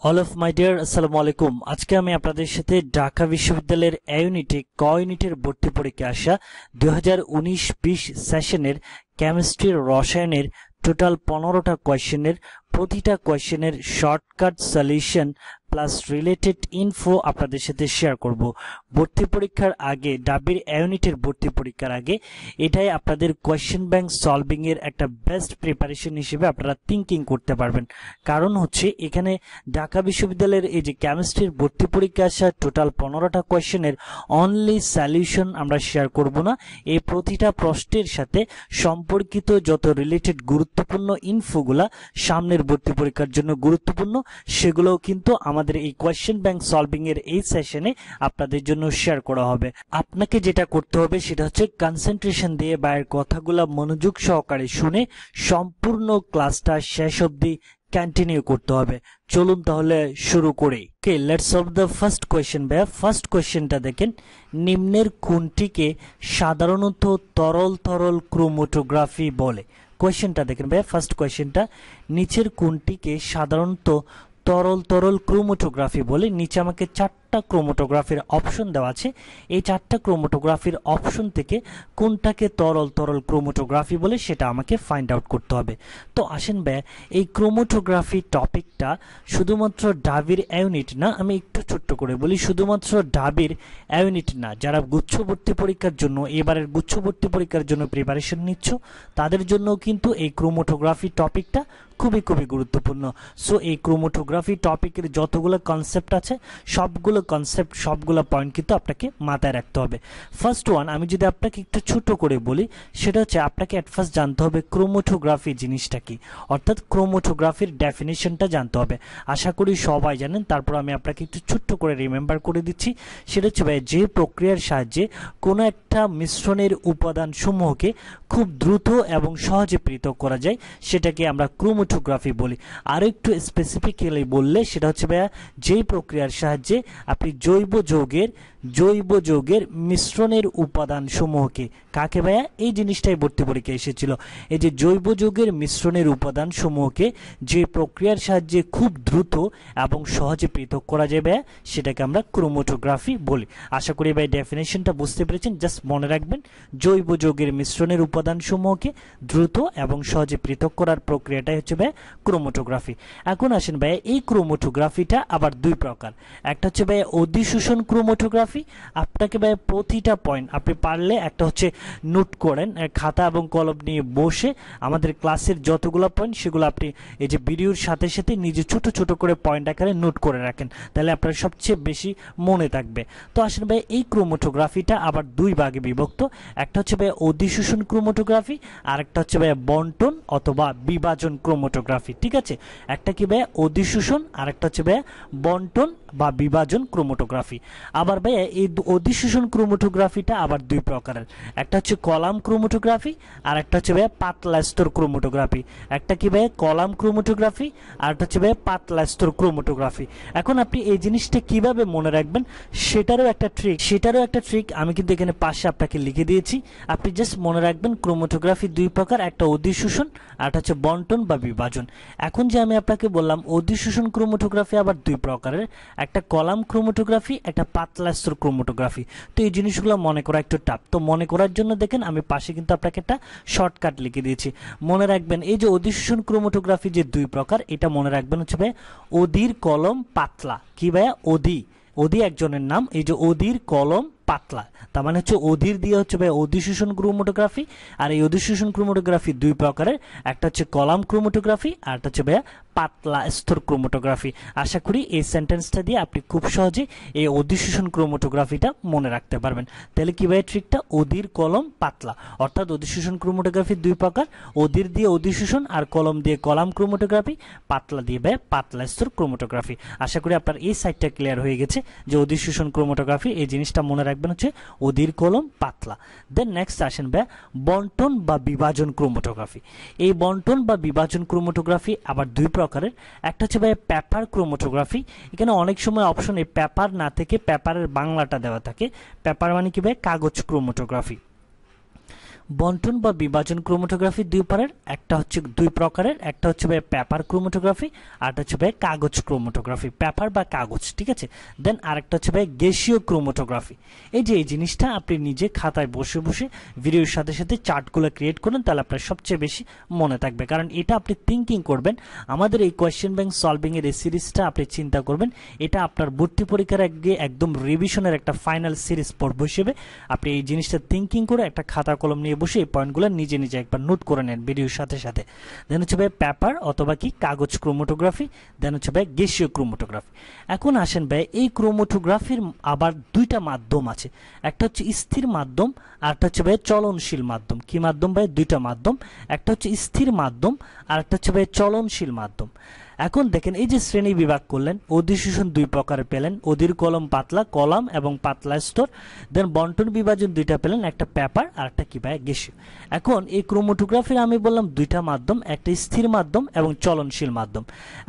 All of my dear আসসালামু আলাইকুম। আজকে আমি আপনাদের সাথে ঢাকা বিশ্ববিদ্যালয়ের ইউনিটে ক ইউনিটের ভর্তি পরীক্ষা আসা 2019-20 সেশনের কেমিস্ট্রির রসায়নের টোটাল 15টা কোয়েশ্চেনের প্রতিটা কোয়েশ্চেনের shortcut solution plus related info আপনাদের সাথে শেয়ার করব। ভর্তি পরীক্ষার আগে ডাবির ইউনিটের ভর্তি পরীক্ষার আগে এটাই আপনাদের কোয়েশ্চেন ব্যাংক সলভিং এর একটা বেস্ট প্রিপারেশন হিসেবে আপনারা থিঙ্কিং করতে পারবেন। কারণ হচ্ছে এখানে ঢাকা বিশ্ববিদ্যালয়ের এই যে কেমিস্ট্রির ভর্তি পরীক্ষা আসা টোটাল 15টা কোয়েশ্চেনের অনলি সলিউশন আমরা শেয়ার করব না, এই প্রতিটা প্রশ্নের সাথে সম্পর্কিত যত রিলেটেড গুরুত্বপূর্ণ ইনফোগুলা সামনের ভর্তি পরীক্ষার জন্য গুরুত্বপূর্ণ সেগুলোও কিন্তু আমাদের এই কোয়েশ্চেন ব্যাংক সলভিং এর এই সেশনে আপনাদের জন্য শেয়ার করা হবে। আপনাকে যেটা করতে হবে সেটা হচ্ছে কনসেন্ট্রেশন দিয়ে বাইরের কথাগুলো মনোযোগ সহকারে শুনে সম্পূর্ণ ক্লাসটা শেষ অবধি কন্টিনিউ করতে হবে। চলুন তাহলে শুরু করি। Okay, let's solve the first question. First কোয়েশ্চেনটা দেখেন, নিম্নের কোনটিকে সাধারণত তরল তরল ক্রোমাটোগ্রাফি বলে? কোয়েশ্চেনটা দেখেন ফার্স্ট কোয়েশ্চেনটা, নিচের কোনটিকে সাধারণত তরল তরল ক্রোমাটোগ্রাফি বলে? নিচে আমাকে 4টা ক্রোমাটোগ্রাফির অপশন দেওয়া আছে, এই 4টা ক্রোমাটোগ্রাফির অপশন থেকে কোনটাকে তরল তরল ক্রোমাটোগ্রাফি বলে সেটা আমাকে ফাইন্ড আউট করতে হবে। তো আসেন এই ক্রোমাটোগ্রাফি টপিকটা শুধুমাত্র ডাবির ইউনিট না, আমি একটু ছোট্ট করে বলি, শুধুমাত্র ডাবির ইউনিট না, যারা গুচ্ছভর্তি পরীক্ষার জন্য এবারের গুচ্ছভর্তি পরীক্ষার জন্য প্রিপারেশন নিচ্ছ তাদের জন্য কিন্তু এই ক্রোমাটোগ্রাফি টপিকটা খুবই গুরুত্বপূর্ণ। সো এই ক্রোমাটোগ্রাফি টপিকের যতগুলো কনসেপ্ট আছে সবগুলো কনসেপ্ট সবগুলো পয়েন্ট কিন্তু আপনাকে মাথায় রাখতে হবে। ফার্স্ট ওয়ান, আমি যদি আপনাকে একটু ছোট করে বলি সেটা হচ্ছে আপনাকে অ্যাট ফার্স্ট জানতে হবে ক্রোমাটোগ্রাফি জিনিসটা কি, অর্থাৎ ক্রোমাটোগ্রাফির ডেফিনিশনটা জানতে হবে। আশা করি সবাই জানেন, তারপর আমি আপনাকে একটু ছোট্ট করে রিমেম্বার করে দিচ্ছি। সেটা হচ্ছে যে প্রক্রিয়ার সাহায্যে কোনো একটা মিশ্রণের উপাদান সমূহকে খুব দ্রুত এবং সহজে পৃথক করা যায় সেটাকে আমরা ক্রোমাটোগ্রাফি বলি। আরো একটু স্পেসিফিক্যালি বললে সেটা হচ্ছে যেই প্রক্রিয়ার সাহায্যে আপনি জৈব যৌগের মিশ্রণের উপাদান সমূহকে, কাকে এই জিনিসটাই ভর্তি পরীক্ষায় এসেছিল, এই যে জৈব যৌগের মিশ্রণের উপাদান সমূহকে যে প্রক্রিয়ার সাহায্যে খুব দ্রুত এবং সহজে পৃথক করা যাবে সেটাকে আমরা ক্রোমাটোগ্রাফি বলি। আশা করি ডেফিনেশনটা বুঝতে পেরেছেন। জাস্ট মনে রাখবেন জৈব যৌগের মিশ্রণের উপাদান সমূহকে দ্রুত এবং সহজে পৃথক করার প্রক্রিয়াটাই হচ্ছে ক্রোমাটোগ্রাফি। এখন আসেন এই ক্রোমাটোগ্রাফিটা আবার দুই প্রকার। একটা হচ্ছে অধিশোষণ ক্রোমাটোগ্রাফি। আপনাকে প্রতিটা পয়েন্ট আপনি পারলে একটা হচ্ছে নোট করেন, খাতা এবং কলম নিয়ে বসে আমাদের ক্লাসের যতগুলো পয়েন্ট সেগুলো আপনি এই যে ভিডিওর সাথে সাথে নিজে ছোট ছোট করে পয়েন্ট আকারে নোট করে রাখেন, তাহলে আপনার সবচেয়ে বেশি মনে থাকবে। তো আসেন এই ক্রোমাটোগ্রাফিটা আবার দুই ভাগে বিভক্ত। একটা হচ্ছে অধিশোষণ ক্রোমাটোগ্রাফি আর একটা হচ্ছে বন্টন অথবা বিভাজন ক্রোমাটোগ্রাফি। ঠিক আছে, একটা কি অধিশোষণ আর একটা হচ্ছে বন্টন বা বিভাজন ক্রোমাটোগ্রাফি। আবার এই অধিশোষণ ক্রোমাটোগ্রাফিটা আবার দুই প্রকারের, একটা হচ্ছে কলাম ক্রোমাটোগ্রাফি আর একটা হচ্ছে পাতলা স্তর ক্রোমাটোগ্রাফি। একটা কি কলাম ক্রোমাটোগ্রাফি আর একটা হচ্ছে পাতলা স্তর ক্রোমাটোগ্রাফি। এখন আপনি এই জিনিসটা কিভাবে মনে রাখবেন সেটারও একটা ট্রিক আমি কিন্তু এখানে পাশে আপনাকে লিখে দিয়েছি। আপনি জাস্ট মনে রাখবেন ক্রোমাটোগ্রাফি দুই প্রকার, একটা অধিশোষণ আর একটা হচ্ছে বন্টন বা বিভাজন। এখন যে আমি আপনাকে বললাম অধিশোষণ ক্রোমাটোগ্রাফি আবার দুই প্রকারের, একটা কলাম ক্রোমাটোগ্রাফি, একটা পাতলা স্তর ক্রোমাটোগ্রাফি। তো এই জিনিসগুলো মনে করা একটু টাফ, তো মনে করার জন্য দেখেন আমি পাশে কিন্তু আপনাকে একটা শর্টকাট লিখে দিয়েছি। মনে রাখবেন এই যে অধিশোষণ ক্রোমাটোগ্রাফি যে দুই প্রকার, এটা মনে রাখবেন হচ্ছে অধীর কলম পাতলা। কি অধি একজনের নাম, এই যে অধীর কলম পাতলা, তার মানে হচ্ছে অধীর দিয়ে হচ্ছে অধিশোষণ ক্রোমাটোগ্রাফি। আর এই অধিশোষণ ক্রোমাটোগ্রাফি দুই প্রকারের, একটা হচ্ছে কলাম ক্রোমাটোগ্রাফি আর একটা হচ্ছে পাতলা স্তর ক্রোমাটোগ্রাফি। আশা করি এই সেন্টেন্সটা দিয়ে আপনি খুব সহজে এই অধিশোষণ ক্রোমাটোগ্রাফিটা মনে রাখতে পারবেন। তাহলে কি ট্রিকটা অধীর কলম পাতলা, অর্থাৎ অধিশোষণ ক্রোমাটোগ্রাফি দুই প্রকার, অধীর দিয়ে অধিশোষণ আর কলম দিয়ে কলাম ক্রোমাটোগ্রাফি, পাতলা দিয়ে পাতলা স্তর ক্রোমাটোগ্রাফি। আশা করি আপনার এই সাইডটা ক্লিয়ার হয়ে গেছে যে অধিশোষণ ক্রোমাটোগ্রাফি এই জিনিসটা মনে রাখবেন হচ্ছে অধীর কলম পাতলা। দেন নেক্সট আসেন বন্টন বা বিভাজন ক্রোমাটোগ্রাফি। এই বন্টন বা বিভাজন ক্রোমাটোগ্রাফি আবার দুই প্রকারের, একটা হচ্ছে পেপার ক্রোমাটোগ্রাফি। এখানে অনেক সময় অপশনে পেপার না থেকে পেপারের বাংলাটা দেওয়া থাকে, পেপার মানে কি কাগজ ক্রোমাটোগ্রাফি। বন্টন বা বিভাজন ক্রোমাটোগ্রাফি দুই প্রকারের, একটা হচ্ছে ভাই পেপার ক্রোমাটোগ্রাফি, আরটা হচ্ছে ভাই কাগজ ক্রোমাটোগ্রাফি, পেপার বা কাগজ, ঠিক আছে। দেন আরেকটা হচ্ছে ভাই গ্যাসীয় ক্রোমাটোগ্রাফি। এই যে এই জিনিসটা আপনি নিজে খাতায় বসে বসে ভিডিওর সাথে সাথে চার্টগুলো ক্রিয়েট করেন, তাহলে আপনার সবচেয়ে বেশি মনে থাকবে, কারণ এটা আপনি থিঙ্কিং করবেন। আমাদের এই কোয়েশ্চেন ব্যাংক সলভিং এর এই সিরিজটা আপনি চিন্তা করবেন, এটা আপনার ভর্তি পরীক্ষার আগে একদম রিভিশনের একটা ফাইনাল সিরিজ পড়ব হিসেবে আপনি এই জিনিসটা থিঙ্কিং করে একটা খাতা কলম নিয়ে বসে এই পয়েন্টগুলো নিজে নিজে একবার নোট করে নেন ভিডিওর সাথে সাথে। দেন হচ্ছে ভাই পেপার অথবা কি কাগজ ক্রোমাটোগ্রাফি, দেন হচ্ছে ভাই গ্যাসীয় ক্রোমাটোগ্রাফি। এখন আসেন ভাই এই ক্রোমাটোগ্রাফির আবার দুইটা মাধ্যম আছে, একটা হচ্ছে স্থির মাধ্যম আর একটা হচ্ছে ভাই চলনশীল মাধ্যম। কি মাধ্যম ভাই? দুইটা মাধ্যম, একটা হচ্ছে স্থির মাধ্যম আর একটা হচ্ছে ভাই চলনশীল মাধ্যম। এখন দেখেন এই যে শ্রেণী বিভাগ করলেন, অধিশোষণ দুই প্রকার পেলেন, অধীর কলম পাতলা কলাম এবং পাতলা স্তর। দেন বন্টন বিভাজন দুইটা পেলেন, একটা পেপার আর একটা কি ভাই গ্যাসীয়। এখন এই ক্রোমাটোগ্রাফির আমি বললাম দুইটা মাধ্যম, একটা স্থির মাধ্যম এবং চলনশীল মাধ্যম।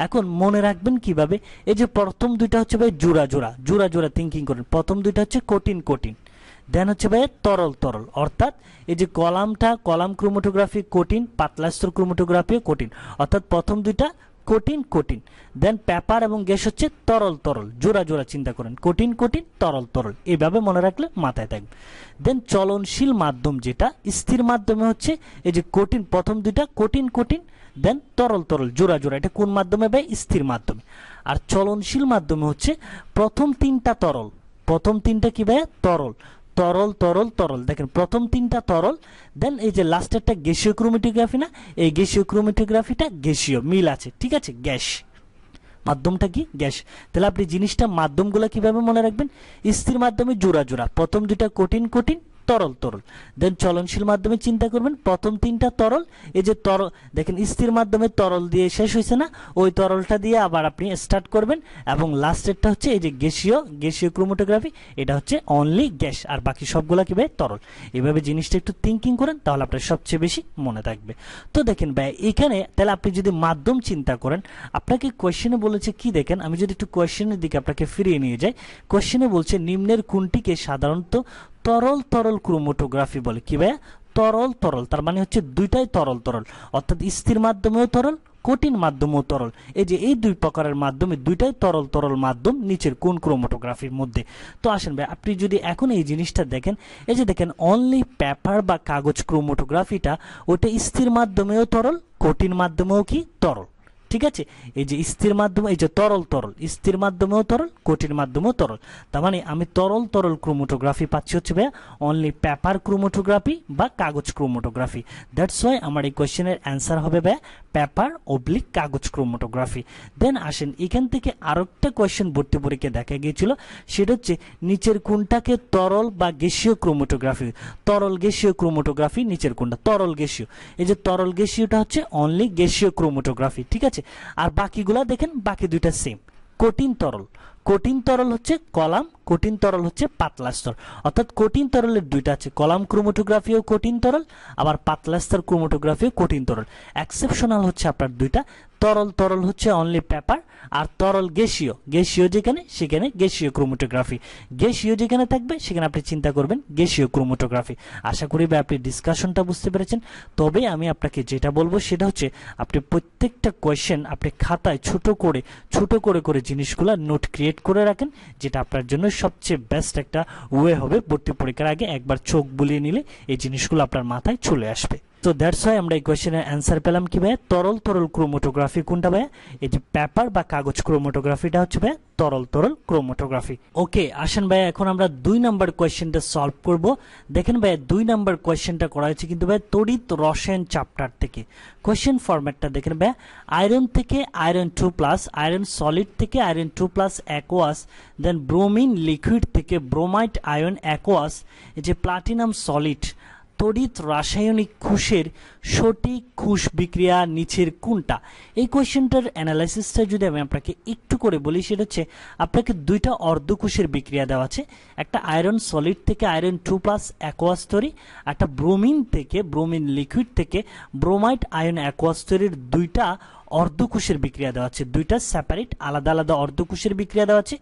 এখন মনে রাখবেন কিভাবে, এই যে প্রথম দুইটা হচ্ছে ভাই জোড়া জোড়া জোড়া জোড়া থিঙ্কিং করেন, প্রথম দুইটা হচ্ছে কঠিন কঠিন, দেন হচ্ছে ভাই তরল তরল, অর্থাৎ এই যে কলাম ক্রোমাটোগ্রাফি কঠিন, পাতলা স্তর ক্রোমাটোগ্রাফিও কঠিন, অর্থাৎ প্রথম দুইটা কঠিন কঠিন। দেন পেপার এবং গ্যাস হচ্ছে তরল তরল, জোড়া জোড়া চিন্তা করেন, কঠিন কঠিন তরল তরল, এইভাবে মনে রাখলে মাথায় থাকবে। দেন চলনশীল মাধ্যম যেটা, স্থির মাধ্যমে হচ্ছে এই যে কঠিন, প্রথম দুইটা কঠিন কঠিন, দেন তরল তরল জোড়া জোড়া, এটা কোন মাধ্যমে ভাই? স্থির মাধ্যমে। আর চলনশীল মাধ্যমে হচ্ছে প্রথম তিনটা তরল, প্রথম তিনটা কি ভাই? তরল তরল তরল তরল, দেখেন প্রথম তিনটা তরল, দেন এই যে লাস্টেরটা গ্যাসীয় ক্রোমাটোগ্রাফি না, এই গ্যাসীয় ক্রোমাটোগ্রাফিটা গ্যাসীয়, মিল আছে, ঠিক আছে, গ্যাস মাধ্যমটা কি? গ্যাস। তাহলে আপনি জিনিসটা মাধ্যমগুলো কিভাবে মনে রাখবেন? স্থির মাধ্যমে জোড়া জোড়া, প্রথম দুইটা কঠিন কঠিন তরল তরল। দেন চলনশীল মাধ্যমে চিন্তা করবেন, প্রথম তিনটা তরল, এই যে তরল দেখেন স্থির মাধ্যমে তরল দিয়ে শেষ হয়েছে না, ওই তরলটা দিয়ে আবার আপনি স্টার্ট করবেন, এবং লাস্টেরটা হচ্ছে এই যে গ্যাসীয় ক্রোমাটোগ্রাফি, এটা হচ্ছে অনলি গ্যাস, আর বাকি সবগুলা কি ভাই? তরল। এইভাবে জিনিসটা একটু থিঙ্কিং করেন, তাহলে আপনার সবচেয়ে বেশি মনে থাকবে। তো দেখেন ভাই এখানে তাহলে আপনি যদি মাধ্যম চিন্তা করেন, আপনাকে কোয়েশ্চেনে বলেছে কি দেখেন, আমি যদি একটু কোয়েশ্চেনের দিকে আপনাকে ফিরিয়ে নিয়ে যাই, কোয়েশ্চেনে বলছে নিম্নের কোনটিকে সাধারণত তরল তরল ক্রোমাটোগ্রাফি বলে? কি ভাইয়া? তরল তরল, তার মানে হচ্ছে দুইটাই তরল তরল, অর্থাৎ স্থির মাধ্যমেও তরল, কঠিন মাধ্যমেও তরল। এই যে এই দুই প্রকারের মাধ্যমে দুইটাই তরল তরল মাধ্যম নিচের কোন ক্রোমাটোগ্রাফির মধ্যে? তো আসেন ভাই আপনি যদি এখন এই জিনিসটা দেখেন, এই যে দেখেন অনলি পেপার বা কাগজ ক্রোমাটোগ্রাফিটা ওটা স্থির মাধ্যমেও তরল, কঠিন মাধ্যমেও কি তরল, ঠিক আছে। এই যে স্থির মাধ্যমে এই যে তরল তরল, স্থির মাধ্যমেও তরল, কঠিন মাধ্যমেও তরল, তার মানে আমি তরল তরল ক্রোমাটোগ্রাফি পাচ্ছি হচ্ছে ভাইয়া অনলি পেপার ক্রোমাটোগ্রাফি বা কাগজ ক্রোমাটোগ্রাফি। দ্যাটস ওয়াই আমার এই কোয়েশ্চেনের অ্যান্সার হবে ভাইয়া পেপার অবলিক কাগজ ক্রোমাটোগ্রাফি। দেন আসেন এখান থেকে আরেকটা কোয়েশ্চেন ভর্তি পরীক্ষায় দেখা গিয়েছিল, সেটা হচ্ছে নিচের কোনটাকে তরল বা গ্যাসীয় ক্রোমাটোগ্রাফি? তরল গ্যাসীয় ক্রোমাটোগ্রাফি নিচের কোনটা? তরল গ্যাসীয়। এই যে তরল গ্যাসীয়টা হচ্ছে অনলি গ্যাসীয় ক্রোমাটোগ্রাফি, ঠিক আছে। আর বাকিগুলা দেখেন, বাকি দুইটা সেম। কঠিন তরল, কঠিন তরল হচ্ছে কলাম, কঠিন তরল হচ্ছে পাতলা স্তর, অর্থাৎ কঠিন তরলের দুইটা আছে, কলাম ক্রোমাটোগ্রাফিও কঠিন তরল, আবার পাতলা স্তর ক্রোমাটোগ্রাফিও কঠিন তরল। এক্সেপশনাল হচ্ছে আপনার দুইটা, তরল তরল হচ্ছে অনলি পেপার, আর তরল গ্যাসীয় যেখানে সেখানে গ্যাসীয় ক্রোমাটোগ্রাফি, গ্যাসীয় যেখানে থাকবে সেখানে আপনি চিন্তা করবেন গ্যাসীয় ক্রোমাটোগ্রাফি। আশা করি আপনি ডিসকাশনটা বুঝতে পেরেছেন। তবে আমি আপনাকে যেটা বলবো সেটা হচ্ছে আপনি প্রত্যেকটা কোয়েশ্চেন আপনি খাতায় ছোট করে করে জিনিসগুলো নোট ক্রিয়েট করে রাখেন, যেটা আপনার জন্য সবচেয়ে বেস্ট একটা ওয়ে হবে। ভর্তি পরীক্ষার আগে একবার চোখ বুলিয়ে নিলে এই জিনিসগুলো আপনার মাথায় চলে আসবে। তো দ্যাটস ওয়াই আমরা এই কোয়েশ্চেনের অ্যান্সার পেলাম কি ভাইয়া? তরল তরল ক্রোমাটোগ্রাফি কোনটা ভাইয়া? এই যে পেপার বা কাগজ ক্রোমাটোগ্রাফিটা হচ্ছে ভাইয়া তরল তরল ক্রোমাটোগ্রাফি। ওকে, আসেন ভাইয়া এখন আমরা 2 নাম্বার কোয়েশ্চেনটা সলভ করব। দেখেন ভাইয়া 2 নাম্বার কোয়েশ্চেনটা করা হয়েছে কিন্তু ভাইয়া তড়িৎ রসায়ন চ্যাপ্টার থেকে। কোয়েশ্চেন ফরম্যাটটা দেখেন ভাইয়া, আয়রন থেকে আয়রন 2+, আয়রন সলিড থেকে আয়রন 2+ অ্যাকোয়াস, দেন ব্রোমিন লিকুইড থেকে ব্রোমাইড আয়ন অ্যাকোয়াস, এই যে প্লাটিনাম সলিড। তড়িৎ রাসায়নিক কোষের সঠিক কোষ বিক্রিয়া নিচের কোনটা? এই কোয়েশ্চেনটার অ্যানালাইসিসটা যদি আমি আপনাকে একটু করে বলি, সেটা হচ্ছে আপনাকে দুইটা অর্ধকোষের বিক্রিয়া দেওয়া আছে, একটা আয়রন সলিড থেকে আয়রন 2+ অ্যাকোয়াস তৈরি, একটা ব্রোমিন লিকুইড থেকে ব্রোমাইড আয়ন অ্যাকোয়াস তৈরির দুইটা অর্ধকোষের বিক্রিয়া দেওয়া আছে, দুইটা সেপারেট আলাদা আলাদা অর্ধকোষের বিক্রিয়া দেওয়া আছে।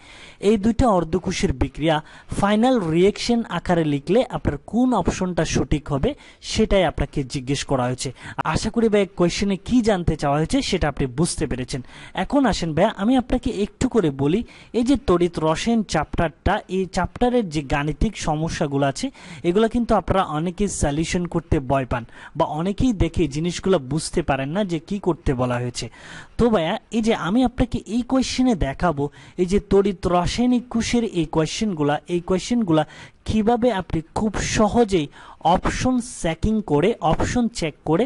এই দুইটা অর্ধকোষের বিক্রিয়া ফাইনাল রিয়েকশন আকারে লিখলে আপনার কোন অপশনটা সঠিক হবে সেটাই আপনাকে জিজ্ঞেস করা হয়েছে। আশা করি ভাই কোয়েশ্চেনে কি জানতে চাওয়া হয়েছে সেটা আপনি বুঝতে পেরেছেন। এখন আসেন ভাই আমি আপনাকে একটু করে বলি, এই যে তড়িৎ রসায়ন চ্যাপ্টারটা, এই চ্যাপ্টারের যে গাণিতিক সমস্যাগুলো আছে এগুলো কিন্তু আপনারা অনেকেই সলিউশন করতে ভয় পান বা অনেকেই দেখে জিনিসগুলো বুঝতে পারেন না যে কি করতে বলা হয়েছে। তো ভাইয়া এই যে আমি আপনাকে এই কোয়েশ্চেনে দেখাবো এই যে তড়িৎ রাসায়নিক কোষের এই কোয়েশ্চেনগুলা কিভাবে আপনি খুব সহজেই অপশন চেক করে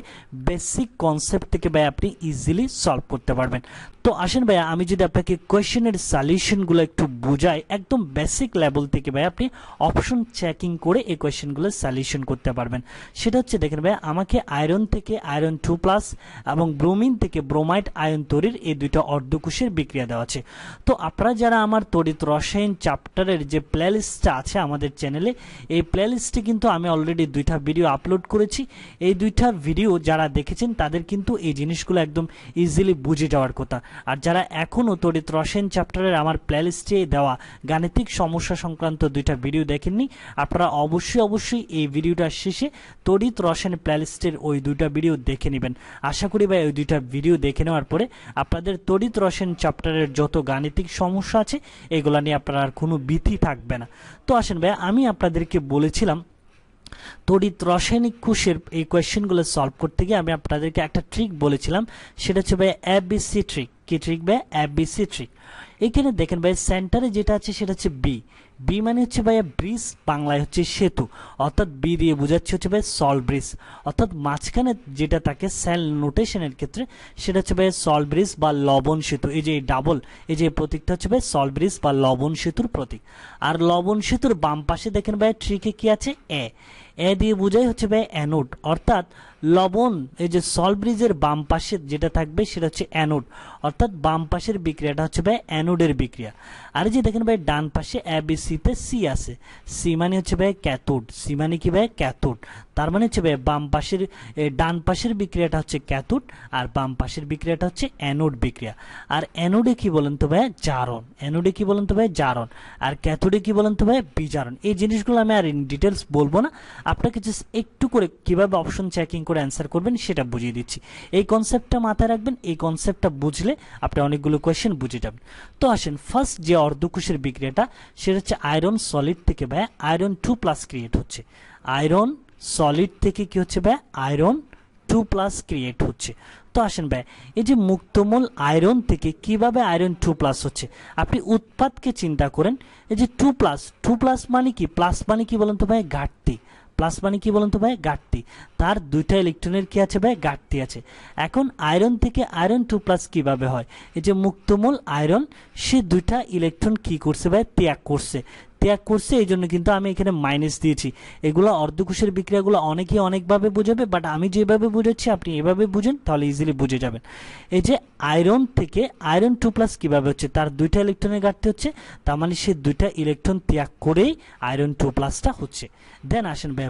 বেসিক কনসেপ্ট থেকে ভাই আপনি ইজিলি সলভ করতে পারবেন। তো আসেন ভাইয়া আমি যদি আপনাকে কোয়েশ্চেনের সলিউশনগুলো একটু বুঝাই, একদম বেসিক লেভেল থেকে ভাই আপনি অপশন চেকিং করে এই কোয়েশ্চেনগুলো সলিউশন করতে পারবেন। সেটা হচ্ছে দেখেন ভাইয়া আমাকে আয়রন থেকে আয়রন 2+ এবং ব্রোমিন থেকে ব্রোমাইড আয়ন তৈরির এই দুইটা অর্ধকোষের বিক্রিয়া দেওয়া আছে। তো আপনারা যারা আমার তড়িৎ রসায়ন চ্যাপ্টারের যে প্লেলিস্টটা আছে আমাদের চ্যানেলে, এই প্লেলিস্টে কিন্তু আমি অলরেডি দুইটা ভিডিও আপলোড করেছি। এই দুইটা ভিডিও যারা দেখেছেন তাদের কিন্তু এই জিনিসগুলো একদম ইজিলি বুঝে যাওয়ার কথা। আর যারা এখনও তড়িৎ রসায়ন চ্যাপ্টারের আমার প্লেলিস্টে দেওয়া গাণিতিক সমস্যা সংক্রান্ত দুইটা ভিডিও দেখেননি, আপনারা অবশ্যই এই ভিডিওটার শেষে তড়িৎ রসায়ন প্লেলিস্টের ওই দুইটা ভিডিও দেখে নেবেন। আশা করি ভাই ওই দুইটা ভিডিও দেখে নেওয়ার পরে আপনাদের তড়িৎ রসায়ন চ্যাপ্টারের যত গাণিতিক সমস্যা আছে এগুলা নিয়ে আপনার আর কোনো ভীতি থাকবে না। তো আসেন ভাই আমি আপনাদেরকে বলেছিলাম তড়িৎ রাসায়নিক কোষের এই কোয়েশ্চেনগুলো সলভ করতে গিয়ে আমি আপনাদেরকে একটা ট্রিক বলেছিলাম, সেটা হচ্ছে ভাই এবিসি ট্রিক। কি ট্রিক ভাই? ABC trick. এখানে দেখেন ভাই সেন্টারে যেটা আছে সেটা হচ্ছে বি মানে হচ্ছে ভাই ব্রিজ, বাংলায় হচ্ছে সেতু, অর্থাৎ বি দিয়ে বোঝাচ্ছে হচ্ছে ভাই সল্ট ব্রিজ, অর্থাৎ মাঝখানে যেটা থাকে সেল নোটেশনের ক্ষেত্রে সেটা হচ্ছে ভাই সল্ট ব্রিজ বা লবণ সেতু। এই যে ডাবল এই যে প্রতীকটা হচ্ছে ভাই সল্ট ব্রিজ বা লবণ সেতুর প্রতীক। আর লবণ সেতুর বাম পাশে দেখেন ভাই ট্রিকে কি আছে? এ দিয়ে বোঝাই হচ্ছে ভাই অ্যানোড, অর্থাৎ লবণ এই যে সল্ট ব্রিজের বাম পাশে যেটা থাকবে সেটা হচ্ছে অ্যানোড, অর্থাৎ বাম পাশের বিক্রিয়াটা হচ্ছে ভাই অ্যানোডের বিক্রিয়া। আর যে দেখেন ভাই ডান পাশে এবিসিতে সি আছে, সি মানে হচ্ছে ভাই ক্যাথোড, সি মানে কি ভাই ক্যাথোড। তার মানে হচ্ছে ভাই বাম পাশের ডান পাশের বিক্রিয়াটা হচ্ছে ক্যাথোড আর বাম পাশের বিক্রিয়াটা হচ্ছে অ্যানোড বিক্রিয়া। আর অ্যানোডে কি বলেন তো ভাই? জারণ। অ্যানোডে কি বলেন তো ভাই? জারণ। আর ক্যাথোডে কি বলেন তো ভাই? বিজারণ। এই জিনিসগুলো আমি আর ইন ডিটেলস বলবো না, আপনাকে জাস্ট একটু করে কিভাবে অপশন চেকিং করে অ্যান্সার করবেন সেটা বুঝিয়ে দিচ্ছি। এই কনসেপ্টটা মাথায় রাখবেন, এই কনসেপ্টটা বুঝলে আপনি অনেকগুলো কোয়েশ্চেন বুঝে যাবেন। তো আসেন ফার্স্ট যে অর্ধকোষের বিক্রিয়াটা সেটা হচ্ছে আয়রন সলিড থেকে ভাই আয়রন 2+ ক্রিয়েট হচ্ছে। আয়রন সলিড থেকে কি হচ্ছে ভাই? আয়রন 2+ ক্রিয়েট হচ্ছে। তো আসেন ভাই এই যে মুক্তমূল আয়রন থেকে কিভাবে আয়রন 2+ হচ্ছে, আপনি উৎপাদকে চিন্তা করেন। এই যে 2+ মানে কি? প্লাস মানে কি বলেন তো ভাই? ঘাটতি। প্লাস মানে কি বলেন তো ভাই? ঘাটতি। তার দুইটা ইলেকট্রনের কি আছে ভাই? ঘাটতি আছে। এখন আয়রন থেকে আয়রন 2+ কিভাবে হয়? এই যে মুক্তমূল আয়রন সে দুইটা ইলেকট্রন কি করছে ভাই? ত্যাগ করছে, এই জন্য কিন্তু আমি এখানে মাইনাস দিয়েছি। এগুলো অর্ধকোষের বিক্রিয়াগুলো অনেকেই অনেকভাবে বুঝাবে, বাট আমি যেভাবে বুঝাচ্ছি আপনি এভাবে বুঝেন তাহলে ইজিলি বুঝে যাবেন। এই যে আয়রন থেকে আয়রন 2+ কিভাবে হচ্ছে? তার দুইটা ইলেকট্রনের ঘাটতি হচ্ছে, তার মানে সে দুইটা ইলেকট্রন ত্যাগ করেই আয়রন 2+টা হচ্ছে। দেন আসেন ভাই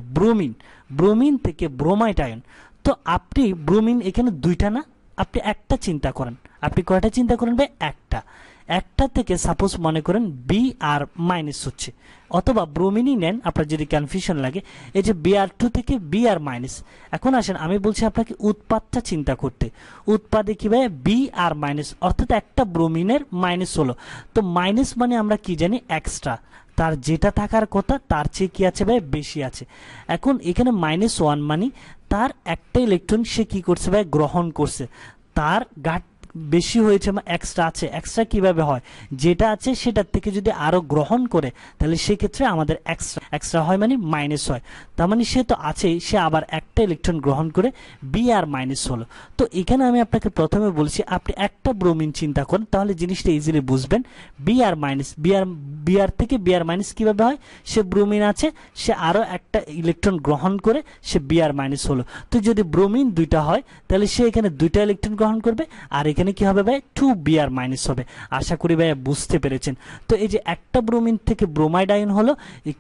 ব্রোমিন থেকে ব্রোমাইড আয়ন। তো আপনি ব্রোমিন এখানে দুইটা না, আপনি একটা চিন্তা করেন। আপনি কয়টা চিন্তা করেন ভাই? একটা থেকে সাপোজ মনে করেন Br- হচ্ছে, অথবা ব্রোমিনই নেন আপনার যদি কনফিউশন লাগে। এই যে Br2 থেকে Br-। এখন আসেন আমি বলছি আপনাকে উৎপাদটা চিন্তা করতে। উৎপাদে কি ভাই? Br-, অর্থাৎ একটা ব্রোমিনের মাইনাস হলো। তো মাইনাস মানে আমরা কি জানি? এক্সট্রা, তার যেটা থাকার কথা তার চেয়ে কি আছে ভাই? বেশি আছে। এখন এখানে -1 মানে তার একটা ইলেকট্রন সে কি করছে ভাই? গ্রহণ করছে, তার ঘাট বেশি হয়েছে বা এক্সট্রা আছে। এক্সট্রা কিভাবে হয়? যেটা আছে সেটার থেকে যদি আরো গ্রহণ করে তাহলে সেক্ষেত্রে আমাদের এক্সট্রা হয় মানে মাইনাস হয়। তার মানে সে তো আছেই, সে আবার একটা ইলেকট্রন গ্রহণ করে Br- হলো। তো এখানে আমি আপনাকে প্রথমে বলছি আপনি একটা ব্রোমিন চিন্তা করেন তাহলে জিনিসটা ইজিলি বুঝবেন। Br থেকে Br- কিভাবে হয়? সে ব্রোমিন আছে, সে আরো একটা ইলেকট্রন গ্রহণ করে সে Br- হলো। তো যদি ব্রোমিন দুইটা হয় তাহলে সে এখানে দুইটা ইলেকট্রন গ্রহণ করবে, আর এখানে কি হবে ভাই? 2Br- হবে। আশা করি ভাই বুঝতে পেরেছেন। তো এই যে একটা ব্রোমিন থেকে ব্রোমাইড আয়ন হলো,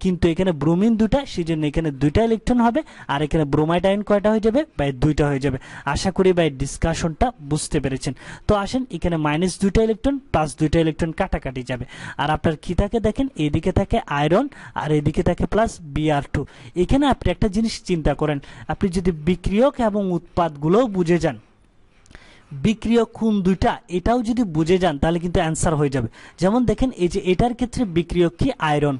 কিন্তু এখানে ব্রোমিন দুটা, সেজন্য এখানে দুইটা ইলেকট্রন হবে, আর এখানে ব্রোমাইড আয়ন কয়টা হয়ে যাবে ভাই? 2টা হয়ে যাবে। আশা করি ভাই ডিসকাশনটা বুঝতে পেরেছেন। তো আসেন এখানে -2টা ইলেকট্রন +2টা ইলেকট্রন কাটাকাটি যাবে। আর আপনার কি থাকে দেখেন, এইদিকে থাকে আয়রন আর এদিকে থাকে +Br2। এখানে আপনি একটা জিনিস চিন্তা করেন, আপনি যদি বিক্রিয়ক এবং উৎপাদগুলোও বুঝে যান, বিক্রিয়ক কোন দুইটা এটাও যদি বুঝে যান তাহলে কিন্তু অ্যান্সার হয়ে যাবে। যেমন দেখেন এই যে এটার ক্ষেত্রে বিক্রিয়ক কি? Iron,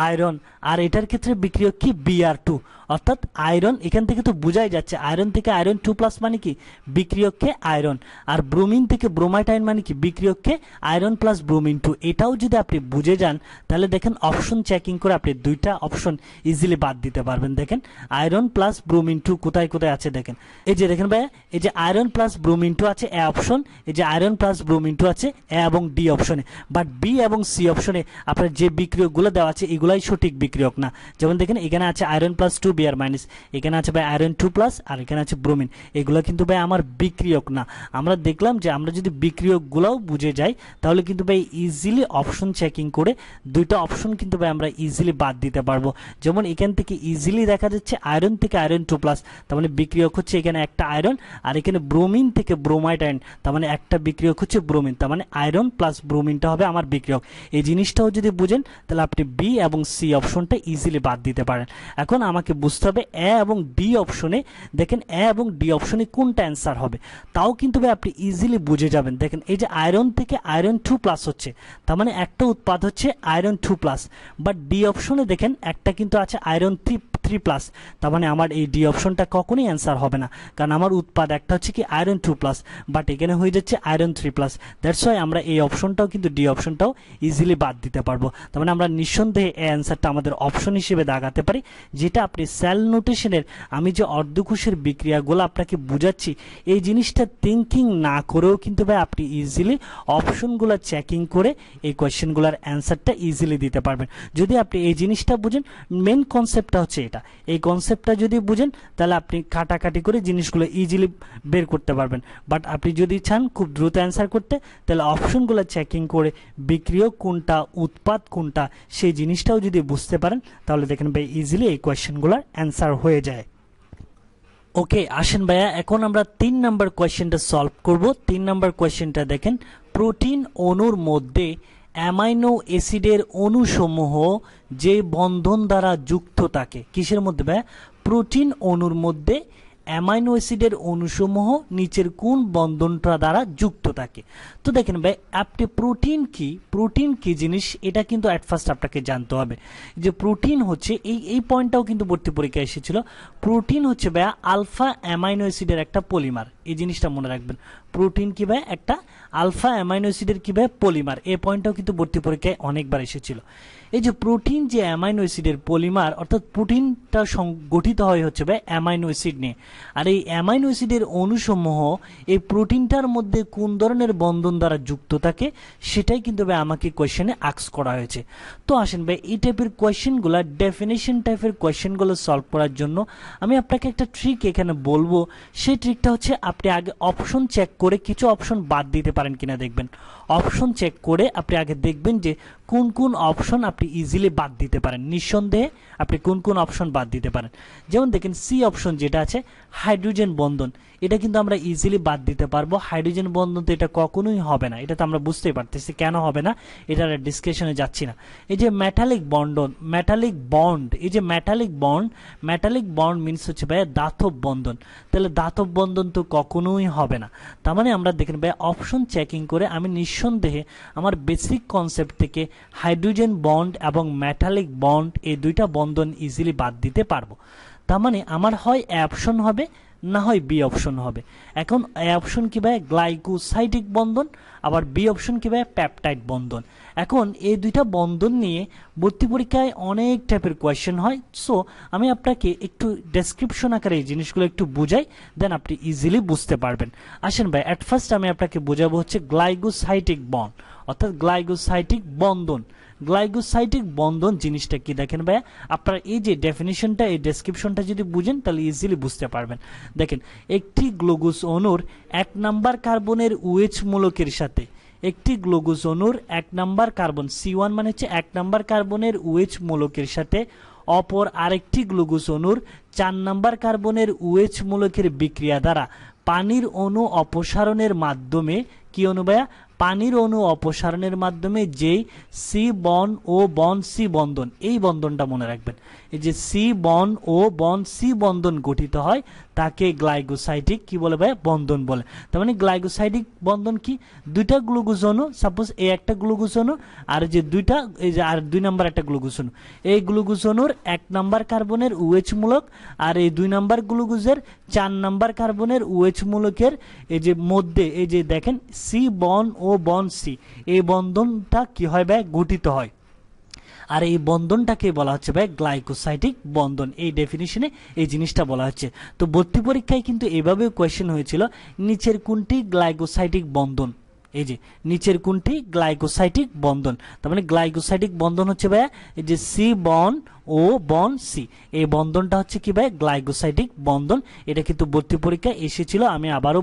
iron. আর এটার ক্ষেত্রে বিক্রিয়ক কি? Br2। অর্থাৎ আয়রন, এখান থেকে তো বোঝাই যাচ্ছে আয়রন থেকে আয়রন 2+ মানে কি? বিক্রিয়ককে আয়রন। আর ব্রোমিন থেকে ব্রোমাইড আয়ন মানে কি? বিক্রিয়ককে আয়রন প্লাস ব্রোমিন 2। এটাও যদি আপনি বুঝে যান তাহলে দেখেন অপশন চেকিং করে আপনি দুইটা অপশন ইজিলি বাদ দিতে পারবেন। দেখেন আয়রন প্লাস ব্রোমিন 2 কোথায় কোথায় আছে দেখেন। এই যে দেখেন ভাইয়া, এই যে আয়রন প্লাস ব্রোমিন 2 আছে এ অপশন, এই যে আয়রন প্লাস ব্রোমিন 2 আছে এ এবং ডি অপশনে। বাট বি এবং সি অপশনে আপনার যে বিক্রিয়কগুলো দেওয়া আছে এগুলাই সঠিক বিক্রিয়ক না। যেমন দেখেন এখানে আছে আয়রন প্লাস 2 Br মাইনাস, এখানে আছে ভাই আয়রন 2+, আর এখানে আছে ব্রোমিন। এগুলো কিন্তু ভাই আমার বিক্রিয়ক না। আমরা দেখলাম যে আমরা যদি বিক্রিয়কগুলোও বুঝে যাই তাহলে কিন্তু ভাই ইজিলি অপশন চেকিং করে দুইটা অপশন কিন্তু ভাই আমরা ইজিলি বাদ দিতে পারবো। যেমন এখান থেকে ইজিলি দেখা যাচ্ছে আয়রন থেকে আয়রন 2+, তার মানে বিক্রিয়ক হচ্ছে এখানে একটা আয়রন, আর এখানে ব্রোমিন থেকে ব্রোমাইড আয়ন, তার মানে একটা বিক্রিয়ক হচ্ছে ব্রোমিন, তার মানে আয়রন প্লাস ব্রোমিনটা হবে আমার বিক্রিয়ক। এই জিনিসটাও যদি বুঝেন তাহলে আপনি বি এবং সি অপশনটা ইজিলি বাদ দিতে পারেন। এখন আমাকে বুঝতে হবে এ এবং ডি অপশনে, দেখেন এ এবং ডি অপশনে কোনটা অ্যান্সার হবে, তাও কিন্তু ভাই আপনি ইজিলি বুঝে যাবেন। দেখেন এই যে আয়রন থেকে আয়রন 2+ হচ্ছে, তার মানে একটা উৎপাদ হচ্ছে আয়রন 2+, বাট ডি অপশনে দেখেন একটা কিন্তু আছে আয়রন 3+, তার মানে আমার এই ডি অপশনটা কখনোই অ্যান্সার হবে না, কারণ আমার উৎপাদ একটা হচ্ছে কি আয়রন 2+, বাট এখানে হয়ে যাচ্ছে আয়রন 3+। দ্যাটস ওয়াই আমরা এই অপশনটাও কিন্তু ডি অপশনটাও ইজিলি বাদ দিতে পারবো। তার মানে আমরা নিঃসন্দেহে এই অ্যান্সারটা আমাদের অপশন হিসেবে দাগাতে পারি, যেটা আপনি সেল নোটেশনের আমি যে অর্ধকোষের বিক্রিয়াগুলো আপনাকে বুঝাচ্ছি এই জিনিসটা থিঙ্কিং না করেও কিন্তু ভাই আপনি ইজিলি অপশনগুলো চেকিং করে এই কোয়েশ্চেনগুলোর অ্যান্সারটা ইজিলি দিতে পারবেন। যদি আপনি এই জিনিসটা বুঝেন, মেন কনসেপ্টটা হচ্ছে এটা, এই কনসেপ্টটা যদি বুঝেন তাহলে আপনি কাটাকাটি করে জিনিসগুলো ইজিলি বের করতে পারবেন। বাট আপনি যদি চান খুব দ্রুত অ্যান্সার করতে তাহলে অপশনগুলো চেকিং করে বিক্রিয়ক কোনটা উৎপাদ কোনটা সেই জিনিসটাও যদি বুঝতে পারেন তাহলে দেখেন ভাই ইজিলি এই কোয়েশ্চেনগুলোর অ্যান্সার হয়ে যায়। ওকে আসেন ভাইয়া, এখন আমরা 3 নাম্বার কোয়েশ্চেনটা সলভ করব। 3 নাম্বার কোয়েশ্চেনটা দেখেন, প্রোটিন অণুর মধ্যে অ্যামাইনো অ্যাসিডের অণুসমূহ যে বন্ধন দ্বারা যুক্ত থাকে, কিসের মধ্যে ভাইয়া? প্রোটিন অণুর মধ্যে অ্যামাইনো অ্যাসিডের অণুসমূহ নিচের কোন বন্ধনটা দ্বারা যুক্ত থাকে। তো দেখেন ভাই আপনি প্রোটিন কি জিনিস এটা কিন্তু অ্যাট ফার্স্ট আপনাকে জানতে হবে যে প্রোটিন হচ্ছে এই পয়েন্টটাও কিন্তু ভর্তি পরীক্ষায় এসেছিল। প্রোটিন হচ্ছে ভাইয়া আলফা অ্যামাইনো অ্যাসিডের একটা পলিমার, এই জিনিসটা মনে রাখবেন। প্রোটিন কি ভাই? একটা আলফা অ্যামাইনো অ্যাসিডের কি ভাই? পলিমার। এই পয়েন্টটাও কিন্তু ভর্তি পরীক্ষায় অনেকবার এসেছিল। এই যে প্রোটিন যে অ্যামাইনো অ্যাসিডের পলিমার, অর্থাৎ প্রোটিনটা গঠিত হয় হচ্ছে ভাই অ্যামাইনো অ্যাসিড নিয়ে। আর এই অ্যামাইনো অ্যাসিডের অণুসমূহ এই প্রোটিনটার মধ্যে কোন ধরনের বন্ধন দ্বারা যুক্ত থাকে সেটাই কিন্তু ভাই আমাকে কোয়েশ্চেনে আস্ক করা হয়েছে। তো আসেন ভাই এই টাইপের কোয়েশ্চেনগুলো, ডেফিনেশন টাইপের কোয়েশ্চেনগুলো সলভ করার জন্য আমি আপনাকে একটা ট্রিক এখানে বলবো। সেই ট্রিকটা হচ্ছে আপনি আগে অপশন চেক করে কিছু অপশন বাদ দিতে পারেন কিনা দেখবেন। অপশন চেক করে আপনি আগে দেখবেন যে কোন কোন অপশন আপনি ইজিলি বাদ দিতে পারেন। নিঃসন্দেহে আপনি কোন কোন অপশন বাদ দিতে পারেন। যেমন দেখেন সি অপশন যেটা আছে হাইড্রোজেন বন্ধন, এটা কিন্তু আমরা ইজিলি বাদ দিতে পারবো। হাইড্রোজেন বন্ধন তো এটা কখনোই হবে না, এটা তো আমরা বুঝতেই পারতেছি কেন হবে না, এটার ডিসকাশনে যাচ্ছি না। এই যে মেটালিক বন্ডন, মেটালিক বন্ড, এই যে মেটালিক বন্ড মিনস হচ্ছে ভাই দাতব বন্ধন, তাহলে দাতব বন্ধন তো কখনোই হবে না। তার মানে আমরা দেখেন ভাই অপশন চেকিং করে আমি নিঃসন্দেহে আমার বেসিক কনসেপ্ট থেকে হাইড্রোজেন বন্ড এবং মেটালিক বন্ড এই দুইটা বন্ধন ইজিলি বাদ দিতে পারবো। তার মানে আমার হয় এ অপশন হবে না হয় বি অপশন হবে। এখন এ অপশন কি ভাই? গ্লাইকোসাইডিক বন্ধন, আবার বি অপশন কি ভাই? পেপটাইড বন্ধন। এখন এই দুইটা বন্ধন নিয়ে ভর্তি পরীক্ষায় অনেক টাইপের কোয়েশ্চেন হয়। সো আমি আপনাকে একটু ডেসক্রিপশন আকারে এই জিনিসগুলো একটু বুঝাই, দেন আপনি ইজিলি বুঝতে পারবেন। আসেন ভাই অ্যাট ফার্স্ট আমি আপনাকে বোঝাবো হচ্ছে গ্লাইকোসাইডিক বন্ড, অর্থাৎ গ্লাইকোসাইডিক বন্ধন। গ্লাইকোসাইডিক বন্ধন জিনিসটা কি দেখেন ভাইয়া, আপনারা এই যে ডেফিনিশনটা এই ডেসক্রিপশনটা যদি বুঝেন তাহলে ইজিলি বুঝতে পারবেন। দেখেন একটি গ্লুকোজ অণুর 1 নাম্বার কার্বনের OH মূলকের সাথে, একটি গ্লুকোজ অণুর 1 নাম্বার কার্বন C1 মানে হচ্ছে 1 নাম্বার কার্বনের OH মূলকের সাথে অপর আরেকটি গ্লুকোজ অণুর 4 নম্বর কার্বনের OH মূলকের বিক্রিয়া দ্বারা পানির অণু অপসারণের মাধ্যমে কি অণু ভাইয়া পানির অণু অপসারণের মাধ্যমে যেই সি বন ও বন সি বন্ধন, এই বন্ধনটা মনে রাখবেন, এই যে সি বন ও বন সি বন্ধন গঠিত হয় তাকে গ্লাইকোসাইডিক কি বলে ভাই বন্ধন বলে। তার মানে গ্লাইকোসাইডিক বন্ধন কি, দুইটা গ্লুকোজ অণু, সাপোজ এই একটা গ্লুকোজ অণু আর যে দুইটা এই যে আর 2 নম্বর একটা গ্লুকোজ অণু, এই গ্লুকোজ অণুর 1 নম্বর কার্বনের OH মূলক আর এই 2 নম্বর গ্লুকোজের 4 নম্বর কার্বনের OH মূলকের এই যে মধ্যে এই যে দেখেন সি বন ও বন সি, এই বন্ধনটা কি হয় ভাই গঠিত হয়, আর এই বন্ধনটাকে বলা হচ্ছে ভাই গ্লাইকোসাইডিক বন্ধন। এই ডেফিনিশনে এই জিনিসটা বলা হচ্ছে। তো ভর্তি পরীক্ষায় কিন্তু এভাবেও কোয়েশ্চেন হয়েছিল, নিচের কোনটি গ্লাইকোসাইডিক বন্ধন, এই যে নিচের কোনটি গ্লাইকোসাইডিক বন্ধন। তার মানে গ্লাইকোসাইডিক বন্ধন হচ্ছে ভাই এই যে সি বন ও বন সি, এই বন্ধনটা হচ্ছে কি ভাই গ্লাইকোসাইডিক বন্ধন। এটা কিন্তু ভর্তি পরীক্ষায় এসেছিল, আমি আবারও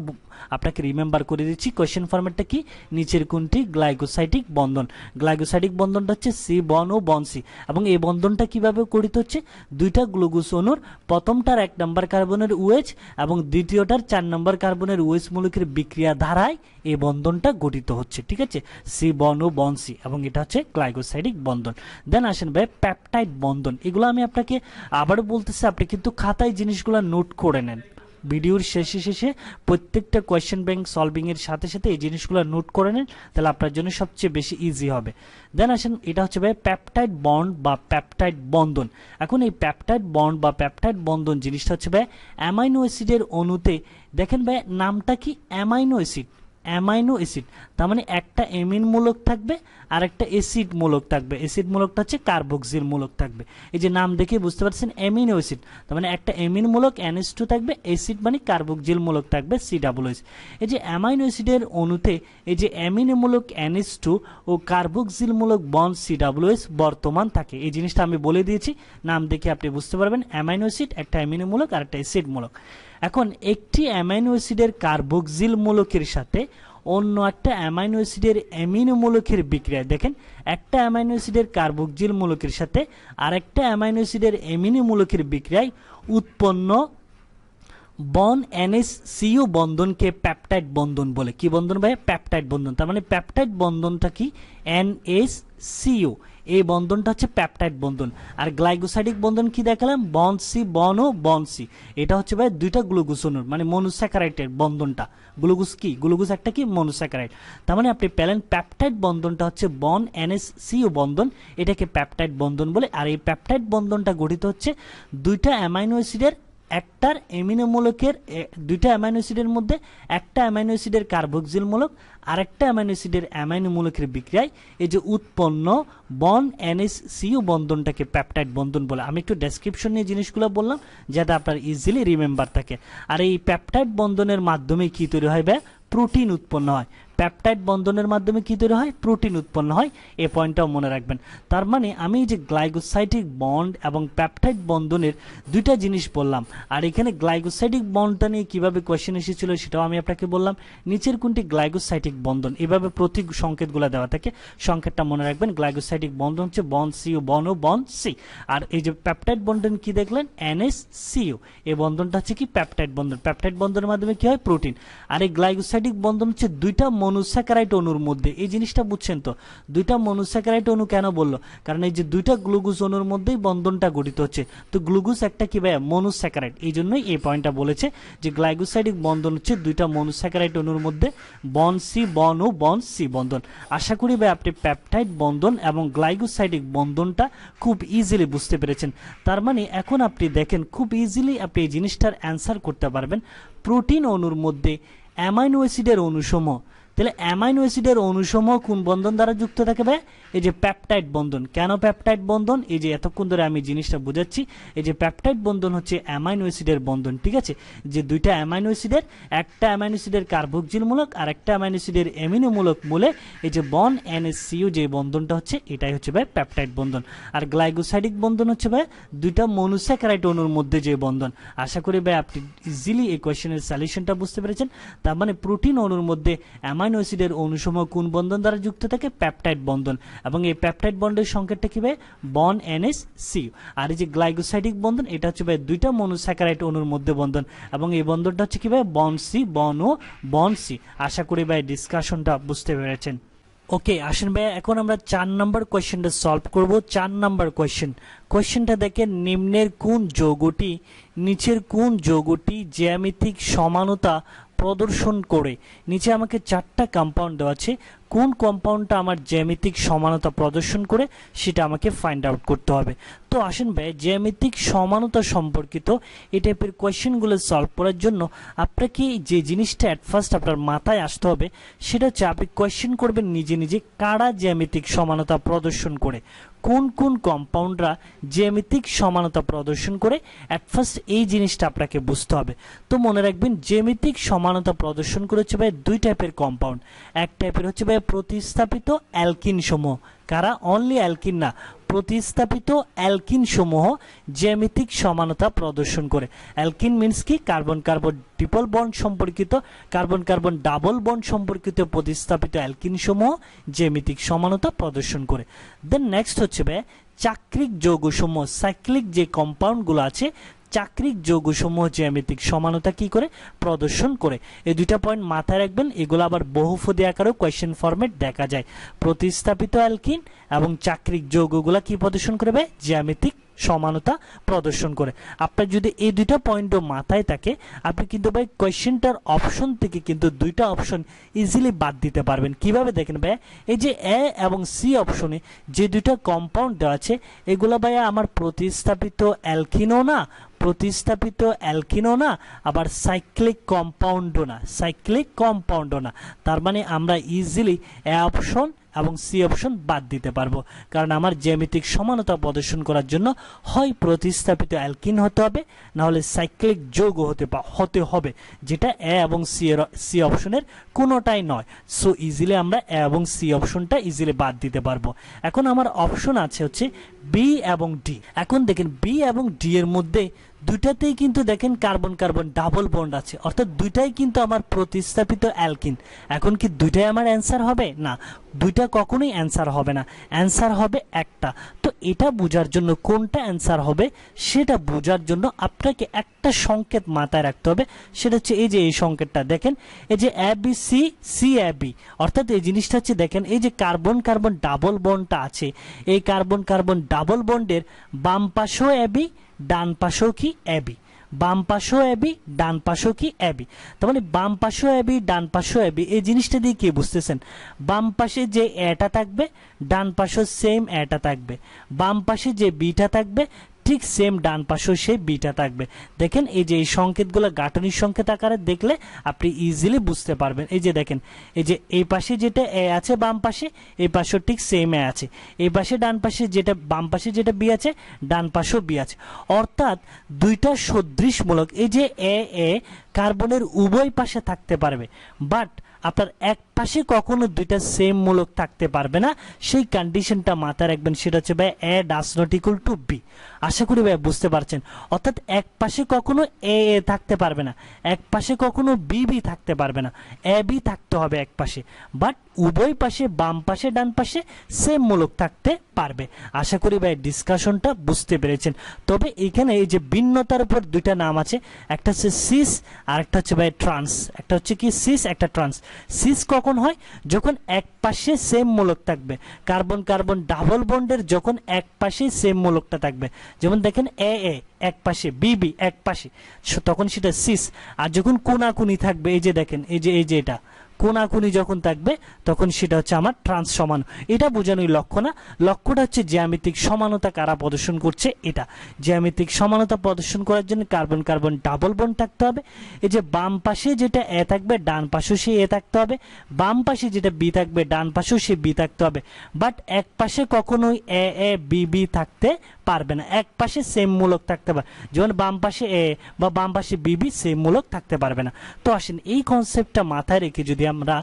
আপনাকে রিমেম্বার করে দিচ্ছি কোয়েশ্চেন ফরম্যাটটা কি, নিচের কোনটি গ্লাইকোসাইডিক বন্ধন। গ্লাইকোসাইডিক বন্ধনটা হচ্ছে সি বন ও বন সি, এবং এই বন্ধনটা কিভাবে গঠিত হচ্ছে, দুইটা গ্লুকোজ অণুর প্রথমটার 1 নম্বর কার্বনের OH এবং দ্বিতীয়টার 4 নম্বর কার্বনের OH মূলকের বিক্রিয়া ধারায় এই বন্ধনটা গঠিত হচ্ছে, ঠিক আছে, সি বন ও বন সি, এবং এটা হচ্ছে গ্লাইকোসাইডিক বন্ধন। দেন আসেন ভাই পেপটাইড বন্ধন, এগুলো আমি আপনাকে আবারও বলতেছি, আপনি কিন্তু খাতায় জিনিসগুলো নোট করে নেন, ভিডিওর শেষে প্রত্যেকটা কোয়েশ্চেন ব্যাংক সলভিং এর সাথে সাথে এই জিনিসগুলো নোট করে নেন, তাহলে আপনার জন্য সবচেয়ে বেশি ইজি হবে। দেন আসেন এটা হচ্ছে ভাই পেপটাইড বন্ড বা পেপটাইড বন্ধন। এখন এই পেপটাইড বন্ড বা পেপটাইড বন্ধন জিনিসটা হচ্ছে ভাই অ্যামাইনো অ্যাসিডের অণুতে, দেখেন ভাই নামটা কি অ্যামাইনো অ্যাসিড, অ্যামাইনো অ্যাসিড, তার মানে একটা অ্যামিন মূলক থাকবে আর একটা অ্যাসিড মূলক থাকবে, অ্যাসিড মূলকটা হচ্ছে কার্বক্সিল মূলক থাকবে। এই যে নাম দেখে বুঝতে পারছেন অ্যামিনো অ্যাসিড, তার মানে একটা অ্যামিন মূলক NH2 থাকবে, অ্যাসিড মানে কার্বক্সিল মূলক থাকবে COOH। এই যে অ্যামাইনো অ্যাসিডের অণুতে এই যে অ্যামিনো মূলক NH2 ও কার্বক্সিল মূলক বন্ড COOH বর্তমান থাকে, এই জিনিসটা আমি বলে দিয়েছি, নাম দেখে আপনি বুঝতে পারবেন অ্যামাইনো অ্যাসিড একটা অ্যামিনো মূলক আর একটা অ্যাসিড মূলক। এখন একটি অ্যামাইনো অ্যাসিডের কার্বক্সিল মূলকের সাথে অন্য একটা অ্যামাইনো অ্যাসিডের অ্যামিনো মূলকের বিক্রিয়া, দেখেন একটা অ্যামাইনো অ্যাসিডের কার্বক্সিল মূলকের সাথে আরেকটা অ্যামাইনো অ্যাসিডের অ্যামিনো মূলকের বিক্রিয়ায় উৎপন্ন বন NH-CO বন্ধনকে পেপটাইড বন্ধন বলে। কি বন্ধন ভাই? পেপটাইড বন্ধন। তার মানে পেপটাইড বন্ধনটা কি? NH-CO, এই বন্ধনটা হচ্ছে পেপটাইড বন্ধন। আর গ্লাইকোসাইডিক বন্ধন কি দেখালাম? বন সি বন ও বন সি, এটা হচ্ছে ভাই দুইটা গ্লুকোজ অণুর মানে মনোস্যাকারাইডের বন্ধনটা। গ্লুকোজ কি? গ্লুকোজ একটা কি? মনোস্যাকারাইড। তার মানে আপনি পেলেন পেপটাইড বন্ধনটা হচ্ছে বন NH-CO বন্ধন, এটাকে পেপটাইড বন্ধন বলে। আর এই পেপটাইড বন্ধনটা গঠিত হচ্ছে দুইটা অ্যামাইনো অ্যাসিডের একটার অ্যামিনো মূলকের, দুইটা অ্যামাইনো অ্যাসিডের মধ্যে একটা অ্যামাইনো অ্যাসিডের কার্বক্সিল মূলক আর একটা অ্যামাইনো অ্যাসিডের অ্যামাইনো মূলকের বিক্রিয়ায় এই যে উৎপন্ন বন NH-CO বন্ধনটাকে পেপটাইড বন্ধন বলে। আমি একটু ডেসক্রিপশন নিয়ে জিনিসগুলো বললাম যাতে আপনার ইজিলি রিমেম্বার থাকে। আর এই পেপটাইড বন্ধনের মাধ্যমে কি তৈরি হয়? প্রোটিন উৎপন্ন হয়। পেপটাইড বন্ধনের মাধ্যমে কি তৈরি হয়? প্রোটিন উৎপন্ন হয়। এই পয়েন্টটাও মনে রাখবেন। তার মানে আমি যে গ্লাইকোসাইডিক বন্ড এবং পেপটাইড বন্ধনের দুইটা জিনিস বললাম, আর এখানে গ্লাইকোসাইডিক বন্ডটা নিয়ে কিভাবে কোয়েশ্চেন এসেছিল সেটাও আমি আপনাকে বললাম। নিচের কোনটি গ্লাইকোসাইডিক বন্ধন, এভাবে প্রতীক সংকেতগুলো দেওয়া থাকে, সংকেতটা মনে রাখবেন। গ্লাইকোসাইডিক বন্ধন হচ্ছে বন সি ও বন ও বন সি। আর এই যে পেপটাইড বন্ধন কি দেখলেন? NH-CO, এই বন্ধনটা হচ্ছে কি? পেপটাইড বন্ধন। পেপটাইড বন্ধনের মাধ্যমে কি হয়? প্রোটিন। আর এই গ্লাইকোসাইডিক বন্ধন হচ্ছে দুইটা মনোস্যাকারাইড অণুর মধ্যে। এই জিনিসটা বুঝছেন তো? দুইটা মনোস্যাকারাইড অণু কেন বললো? কারণ এই যে দুইটা গ্লুকোজ অণুর মধ্যেই বন্ধনটা গঠিত হচ্ছে। তো গ্লুকোজ একটা কি ভাই? মনোস্যাকারাইড। এই জন্যই এই পয়েন্টটা বলেছে যে গ্লাইকোসাইডিক বন্ধন হচ্ছে দুইটা মনোস্যাকারাইড অণুর মধ্যে বন সি বন ও বন সি বন্ধন। আশা করি ভাই আপনি পেপটাইড বন্ধন এবং গ্লাইকোসাইডিক বন্ধনটা খুব ইজিলি বুঝতে পেরেছেন। তার মানে এখন আপনি দেখেন খুব ইজিলি আপনি এই জিনিসটার অ্যান্সার করতে পারবেন। প্রোটিন অণুর মধ্যে অ্যামাইনো অ্যাসিডের অনুসমূহ, তাহলে অ্যামাইনো অ্যাসিডের অনুসমূহ কোন বন্ধন দ্বারা যুক্ত থাকবে? এই যে পেপটাইড বন্ধন। কেন পেপটাইড বন্ধন? এই যে এতক্ষণ ধরে আমি জিনিসটা বুঝাচ্ছি, এই যে পেপটাইড বন্ধন হচ্ছে অ্যামাইনো অ্যাসিডের বন্ধন, ঠিক আছে? যে দুইটা অ্যামাইনো অ্যাসিডের, একটা অ্যামাইনো অ্যাসিডের কার্বক্সিল মূলক আর একটা অ্যামাইনো অ্যাসিডের অ্যামিনো মূলক মূলে এই যে বন NH-CO যে বন্ধনটা হচ্ছে, এটাই হচ্ছে ভাই পেপটাইড বন্ধন। আর গ্লাইকোসাইডিক বন্ধন হচ্ছে ভাই দুইটা মনোস্যাকারাইড অণুর মধ্যে যে বন্ধন। আশা করি ভাই আপনি ইজিলি এই কোয়েশ্চেনের সলিউশনটা বুঝতে পেরেছেন। তার মানে প্রোটিন অণুর মধ্যে অ্যামাইনো অ্যাসিডের অনুসমূহ কোন বন্ধন দ্বারা যুক্ত থাকে? পেপটাইড বন্ধন। এবং এই পেপটাইড বন্ডের সংকেতটা কি ভাই বন NH আর এই যে গ্লাইকোসাইডিক বন্ধন এটা হচ্ছে ভাই দুইটা মনোস্যাকারাইড অণুর মধ্যে বন্ধন এবং এই বন্ধনটা হচ্ছে কি ভাই বন ও বন সি। আশা করি ভাই ডিসকাশনটা বুঝতে পেরেছেন। ওকে আসেন ভাই এখন আমরা 4 নম্বর কোশ্চেনটা সলভ করব। 4 নম্বর কোশ্চেনটা দেখেন নিম্নের কোন যৌগটি নিচের কোন যৌগটি জ্যামিতিক সমানতা প্রদর্শন করে। নিচে আমাকে 4টা কম্পাউন্ড দেওয়া আছে, কোন কম্পাউন্ডটা আমার জ্যামিতিক সমানতা প্রদর্শন করে সেটা আমাকে ফাইন্ড আউট করতে হবে। তো আসেন ভাই জ্যামিতিক সমানতা সম্পর্কিত এই টাইপের কোয়েশ্চেনগুলো সলভ করার জন্য আপনাকে যে জিনিসটা অ্যাট ফার্স্ট আপনার মাথায় আসতে হবে সেটা হচ্ছে আপনি কোয়েশ্চেন করবেন নিজে নিজে কারা জ্যামিতিক সমানতা প্রদর্শন করে, কোন কোন কম্পাউন্ডরা জ্যামিতিক সমানতা প্রদর্শন করে। অ্যাট ফার্স্ট এই জিনিসটা আপনাকে বুঝতে হবে। তো মনে রাখবেন জ্যামিতিক সমানতা প্রদর্শন করে হচ্ছে ভাই দুই টাইপের কম্পাউন্ড। এক টাইপের হচ্ছে ভাই প্রতিস্থাপিত অ্যালকিন সমূহ, কারা অনলি অ্যালকিন না, প্রতিস্থাপিত অ্যালকিন সমূহ জ্যামিতিক সমানতা প্রদর্শন করে। অ্যালকিন মিন্স কি কার্বন কার্বন ট্রিপল বন্ড সম্পর্কিত, কার্বন কার্বন ডাবল বন্ড সম্পর্কিত প্রতিস্থাপিত অ্যালকিন সমূহ জ্যামিতিক সমানতা প্রদর্শন করে। দেন নেক্সট হচ্ছে ভাই চাক্রিক যৌগসমূহ, সাইক্লিক যে কম্পাউন্ডগুলো আছে চাক্রিক যৌগসমূহ জ্যামিতিক সমানতা কি করে প্রদর্শন করে। এই দুইটা পয়েন্ট মাথায় রাখবেন, এগুলো আবার বহুপদী আকারেও কোয়েশ্চেন ফরম্যাট দেখা যায়। প্রতিস্থাপিত অ্যালকিন এবং চাক্রিক যৌগগুলা কি প্রদর্শন করবে জ্যামিতিক সমানতা প্রদর্শন করে। আপনার যদি এই দুইটা পয়েন্টও মাথায় থাকে আপনি কিন্তু ভাই কোয়েশ্চেনটার অপশন থেকে কিন্তু দুইটা অপশন ইজিলি বাদ দিতে পারবেন। কিভাবে দেখেন ভাই এই যে এ এবং সি অপশনে যে দুইটা কম্পাউন্ড দেওয়া আছে এগুলো ভাই আমার প্রতিস্থাপিত অ্যালকিনও না, প্রতিস্থাপিত অ্যালকিনও না, আবার সাইক্লিক কম্পাউন্ডও না। তার মানে আমরা ইজিলি এ অপশন এবং সি অপশন বাদ দিতে পারবো, কারণ আমার জ্যামিতিক সমানতা প্রদর্শন করার জন্য হয় প্রতিস্থাপিত অ্যালকিন হতে হবে না হলে সাইক্লিক যৌগ হতে হবে, যেটা এ এবং সি অপশনের কোনোটাই নয়। সো ইজিলি আমরা এ এবং সি অপশনটা ইজিলি বাদ দিতে পারবো। এখন আমার অপশন আছে হচ্ছে বি এবং ডি। এখন দেখেন বি এবং ডি এর মধ্যে দুইটাতেই কিন্তু দেখেন কার্বন কার্বন ডাবল বন্ড আছে, অর্থাৎ দুইটাই কিন্তু আমার প্রতিস্থাপিত অ্যালকিন। এখন কি দুইটাই আমার অ্যান্সার হবে? না, দুইটা কখনোই অ্যান্সার হবে না, অ্যান্সার হবে একটা। তো এটা বোঝার জন্য কোনটা অ্যান্সার হবে সেটা বোঝার জন্য আপনাকে একটা সংকেত মাথায় রাখতে হবে, সেটা হচ্ছে এই যে এই সংকেতটা দেখেন, এই যে A B C C A B, অর্থাৎ এই জিনিসটা হচ্ছে দেখেন এই যে কার্বন কার্বন ডাবল বন্ডটা আছে, এই কার্বন কার্বন ডাবল বন্ডের বাম পাশেও এ বি ডান পাশেও কি এবি, বাম পাশেও এবি ডান পাশেও কি এবি। তার মানে বাম পাশেও এবি ডান পাশেও এবি, এই জিনিসটা দিয়ে কি বুঝতেছেন? বাম পাশে যে এটা থাকবে ডান পাশেও সেম এটা থাকবে, বাম পাশে যে বিটা থাকবে ঠিক সেম ডান পাশেও সেই বিটা থাকবে। দেখেন এই যে এই সংকেতগুলো গাঠনিক সংকেত আকারে দেখলে আপনি ইজিলি বুঝতে পারবেন। এই যে দেখেন এই যে এই পাশে যেটা এ আছে বাম পাশে, এই পাশেও ঠিক সেম এ আছে, এই পাশে ডান পাশে যেটা বাম পাশে যেটা বি আছে ডান পাশেও বি আছে, অর্থাৎ দুইটা সদৃশমূলক। এই যে এ কার্বনের উভয় পাশে থাকতে পারবে, বাট আপনার এক পাশে কখনো দুইটা সেম মূলক থাকতে পারবে না, সেই কন্ডিশনটা মাথায় রাখবেন। সেটা হচ্ছে ভাই A does not equal to B. আশা করি ভাই বুঝতে পারছেন। অর্থাৎ এক পাশে কখনো এ থাকতে পারবে না, এক পাশে কখনো বি থাকতে পারবে না, এ বি থাকতে হবে এক পাশে, বাট উভয় পাশে বাম পাশে ডান পাশে সেম মূলক থাকতে পারবে। আশা করি ভাই ডিসকাশনটা বুঝতে পেরেছেন। তবে এখানে এই যে ভিন্নতার উপর দুইটা নাম আছে, একটা হচ্ছে সিস আর একটা হচ্ছে ভাই ট্রান্স। একটা হচ্ছে কি সিস, একটা ট্রান্স। সিস কখন হয়? যখন এক পাশে সেম মূলক থাকবে, কার্বন কার্বন ডাবল বন্ডের যখন এক পাশে সেম মূলকটা থাকবে, যেমন দেখেন এ এক পাশে বি এক পাশে, তখন সেটা সিস। আর যখন কোনাকুনি থাকবে, এই যে দেখেন এই যে এটা কোনাকুনি যখন থাকবে তখন সেটা হচ্ছে আমার ট্রান্স সমান। এটা বোঝানোই লক্ষ্য না, লক্ষ্যটা হচ্ছে জ্যামিতিক সমানতা কারা প্রদর্শন করছে। এটা জ্যামিতিক সমানতা প্রদর্শন করার জন্য কার্বন কার্বন ডাবল বন্ড থাকতে হবে। এই যে বাম পাশে যেটা এ থাকবে ডান পাশেও সে এ থাকতে হবে, বাম পাশে যেটা বি থাকবে ডান পাশেও সে বি থাকতে হবে, বাট এক পাশে কখনোই এ বি থাকতে পারবে না, এক পাশে সেম মূলক থাকতে পারে, যেমন বাম পাশে এ বা বাম পাশে বি সেম মূলক থাকতে পারবে না। তো আসেন এই কনসেপ্টটা মাথায় রেখে যদি আমরা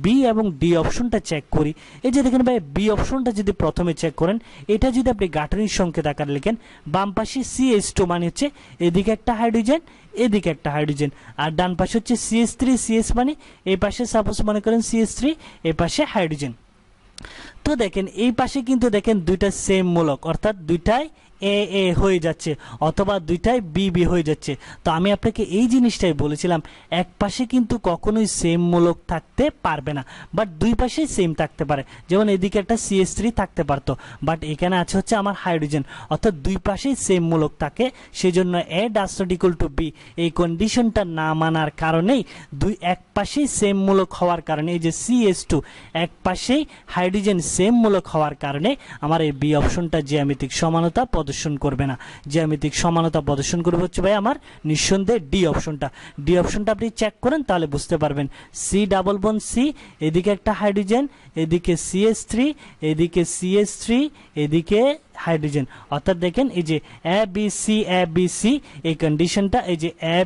বি এবং ডি অপশনটা চেক করি, এই যে দেখেন ভাই বি অপশনটা যদি প্রথমে চেক করেন, এটা যদি আপনি গাঠনিক সংকেত আকারে লিখেন, বাম পাশে CH2 মানে হচ্ছে এদিকে একটা হাইড্রোজেন এদিকে একটা হাইড্রোজেন, আর ডান পাশে হচ্ছে CH3 CS মানে এই পাশে সাপোজ মনে করেন CH3 এই পাশে হাইড্রোজেন। তো দেখেন এই পাশে কিন্তু দেখেন দুইটা সেম মূলক, অর্থাৎ দুইটাই এ এ হয়ে যাচ্ছে অথবা দুইটাই বি বি হয়ে যাচ্ছে। তো আমি আপনাকে এই জিনিসটাই বলেছিলাম, এক পাশে কিন্তু কখনোই সেম মূলক থাকতে পারবে না, বাট দুই পাশে সেম থাকতে পারে। যেমন এদিকে একটা CH3 থাকতে পারতো, বাট এখানে আছে হচ্ছে আমার হাইড্রোজেন, অর্থাৎ দুই পাশেই সেম মূলক থাকে, সেই জন্য A does not equal to B এই কন্ডিশনটা না মানার কারণেই এক পাশেই সেম মূলক হওয়ার কারণে, এই যে CH2 এক পাশেই হাইড্রোজেন সেম মূলক হওয়ার কারণে আমার এই বি অপশনটা জ্যামিতিক সমানতা প্রদর্শন করবে না। জ্যামিতিক সমানতা প্রদর্শন করবে হচ্ছে ভাই আমার নিঃসন্দেহে ডি অপশনটা। ডি অপশনটা আপনি চেক করেন তাহলে বুঝতে পারবেন। সি ডাবল বন্ড সি, এদিকে একটা হাইড্রোজেন, এদিকে CH3, এদিকে CH3, এদিকে হাইড্রোজেন, অর্থাৎ দেখেন এই যে এ বি সি এই কন্ডিশনটা, এই যে A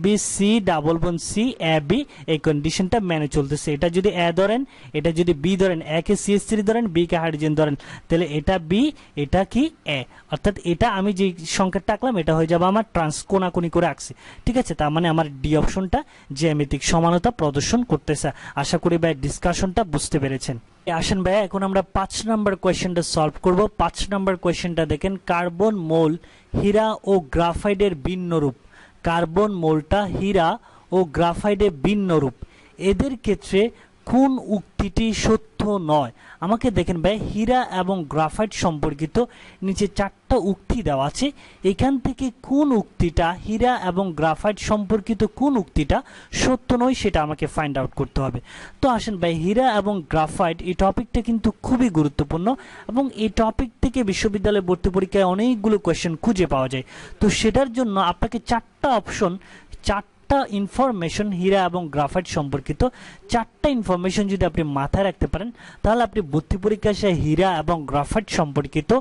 B C double bond C A B এই কন্ডিশনটা মেনে চলতেছে। এটা যদি এ ধরেন, এটা যদি বি ধরেন, এ কে CH3 ধরেন, বি কে হাইড্রোজেন ধরেন, তাহলে এটা বি, এটা কি এ, অর্থাৎ এটা আমি যে সংকেতটা আঁকলাম এটা হয়ে যাবে আমার কোনাকুনি করে আঁকছি, ঠিক আছে। তার মানে আমার ডি অপশনটা জ্যামিতিক সমানতা প্রদর্শন করতেছে। আশা করি ভাই ডিসকাশনটা বুঝতে পেরেছেন। আসেন ভাই এখন আমরা 5 নম্বর কোয়েশ্চেনটা সলভ করব। 5 নম্বর কোয়েশ্চেনটা দেখেন, কার্বন মোল হীরা ও গ্রাফাইটের ভিন্ন রূপ। কার্বন মোলটা হীরা ও গ্রাফাইটের ভিন্ন রূপ, এদের ক্ষেত্রে কোন উক্তিটি সত্য নয়? আমাকে দেখেন ভাই হীরা এবং গ্রাফাইট সম্পর্কিত নিচে 4টা উক্তি দেওয়া আছে, এখান থেকে কোন উক্তিটা হীরা এবং গ্রাফাইট সম্পর্কিত কোন উক্তিটা সত্য নয় সেটা আমাকে ফাইন্ড আউট করতে হবে। তো আসেন ভাই হীরা এবং গ্রাফাইট এই টপিকটা কিন্তু খুবই গুরুত্বপূর্ণ এবং এই টপিক থেকে বিশ্ববিদ্যালয়ে ভর্তি পরীক্ষায় অনেকগুলো কোয়েশ্চেন খুঁজে পাওয়া যায়। তো সেটার জন্য আপনাকে 4টা অপশন, 4টা ইনফরমেশন হীরা এবং গ্রাফাইট সম্পর্কিত 4টা ইনফরমেশন যদি আপনি মাথায় রাখতে পারেন তাহলে আপনি ভর্তি পরীক্ষায় এসে হীরা এবং গ্রাফাইট সম্পর্কিত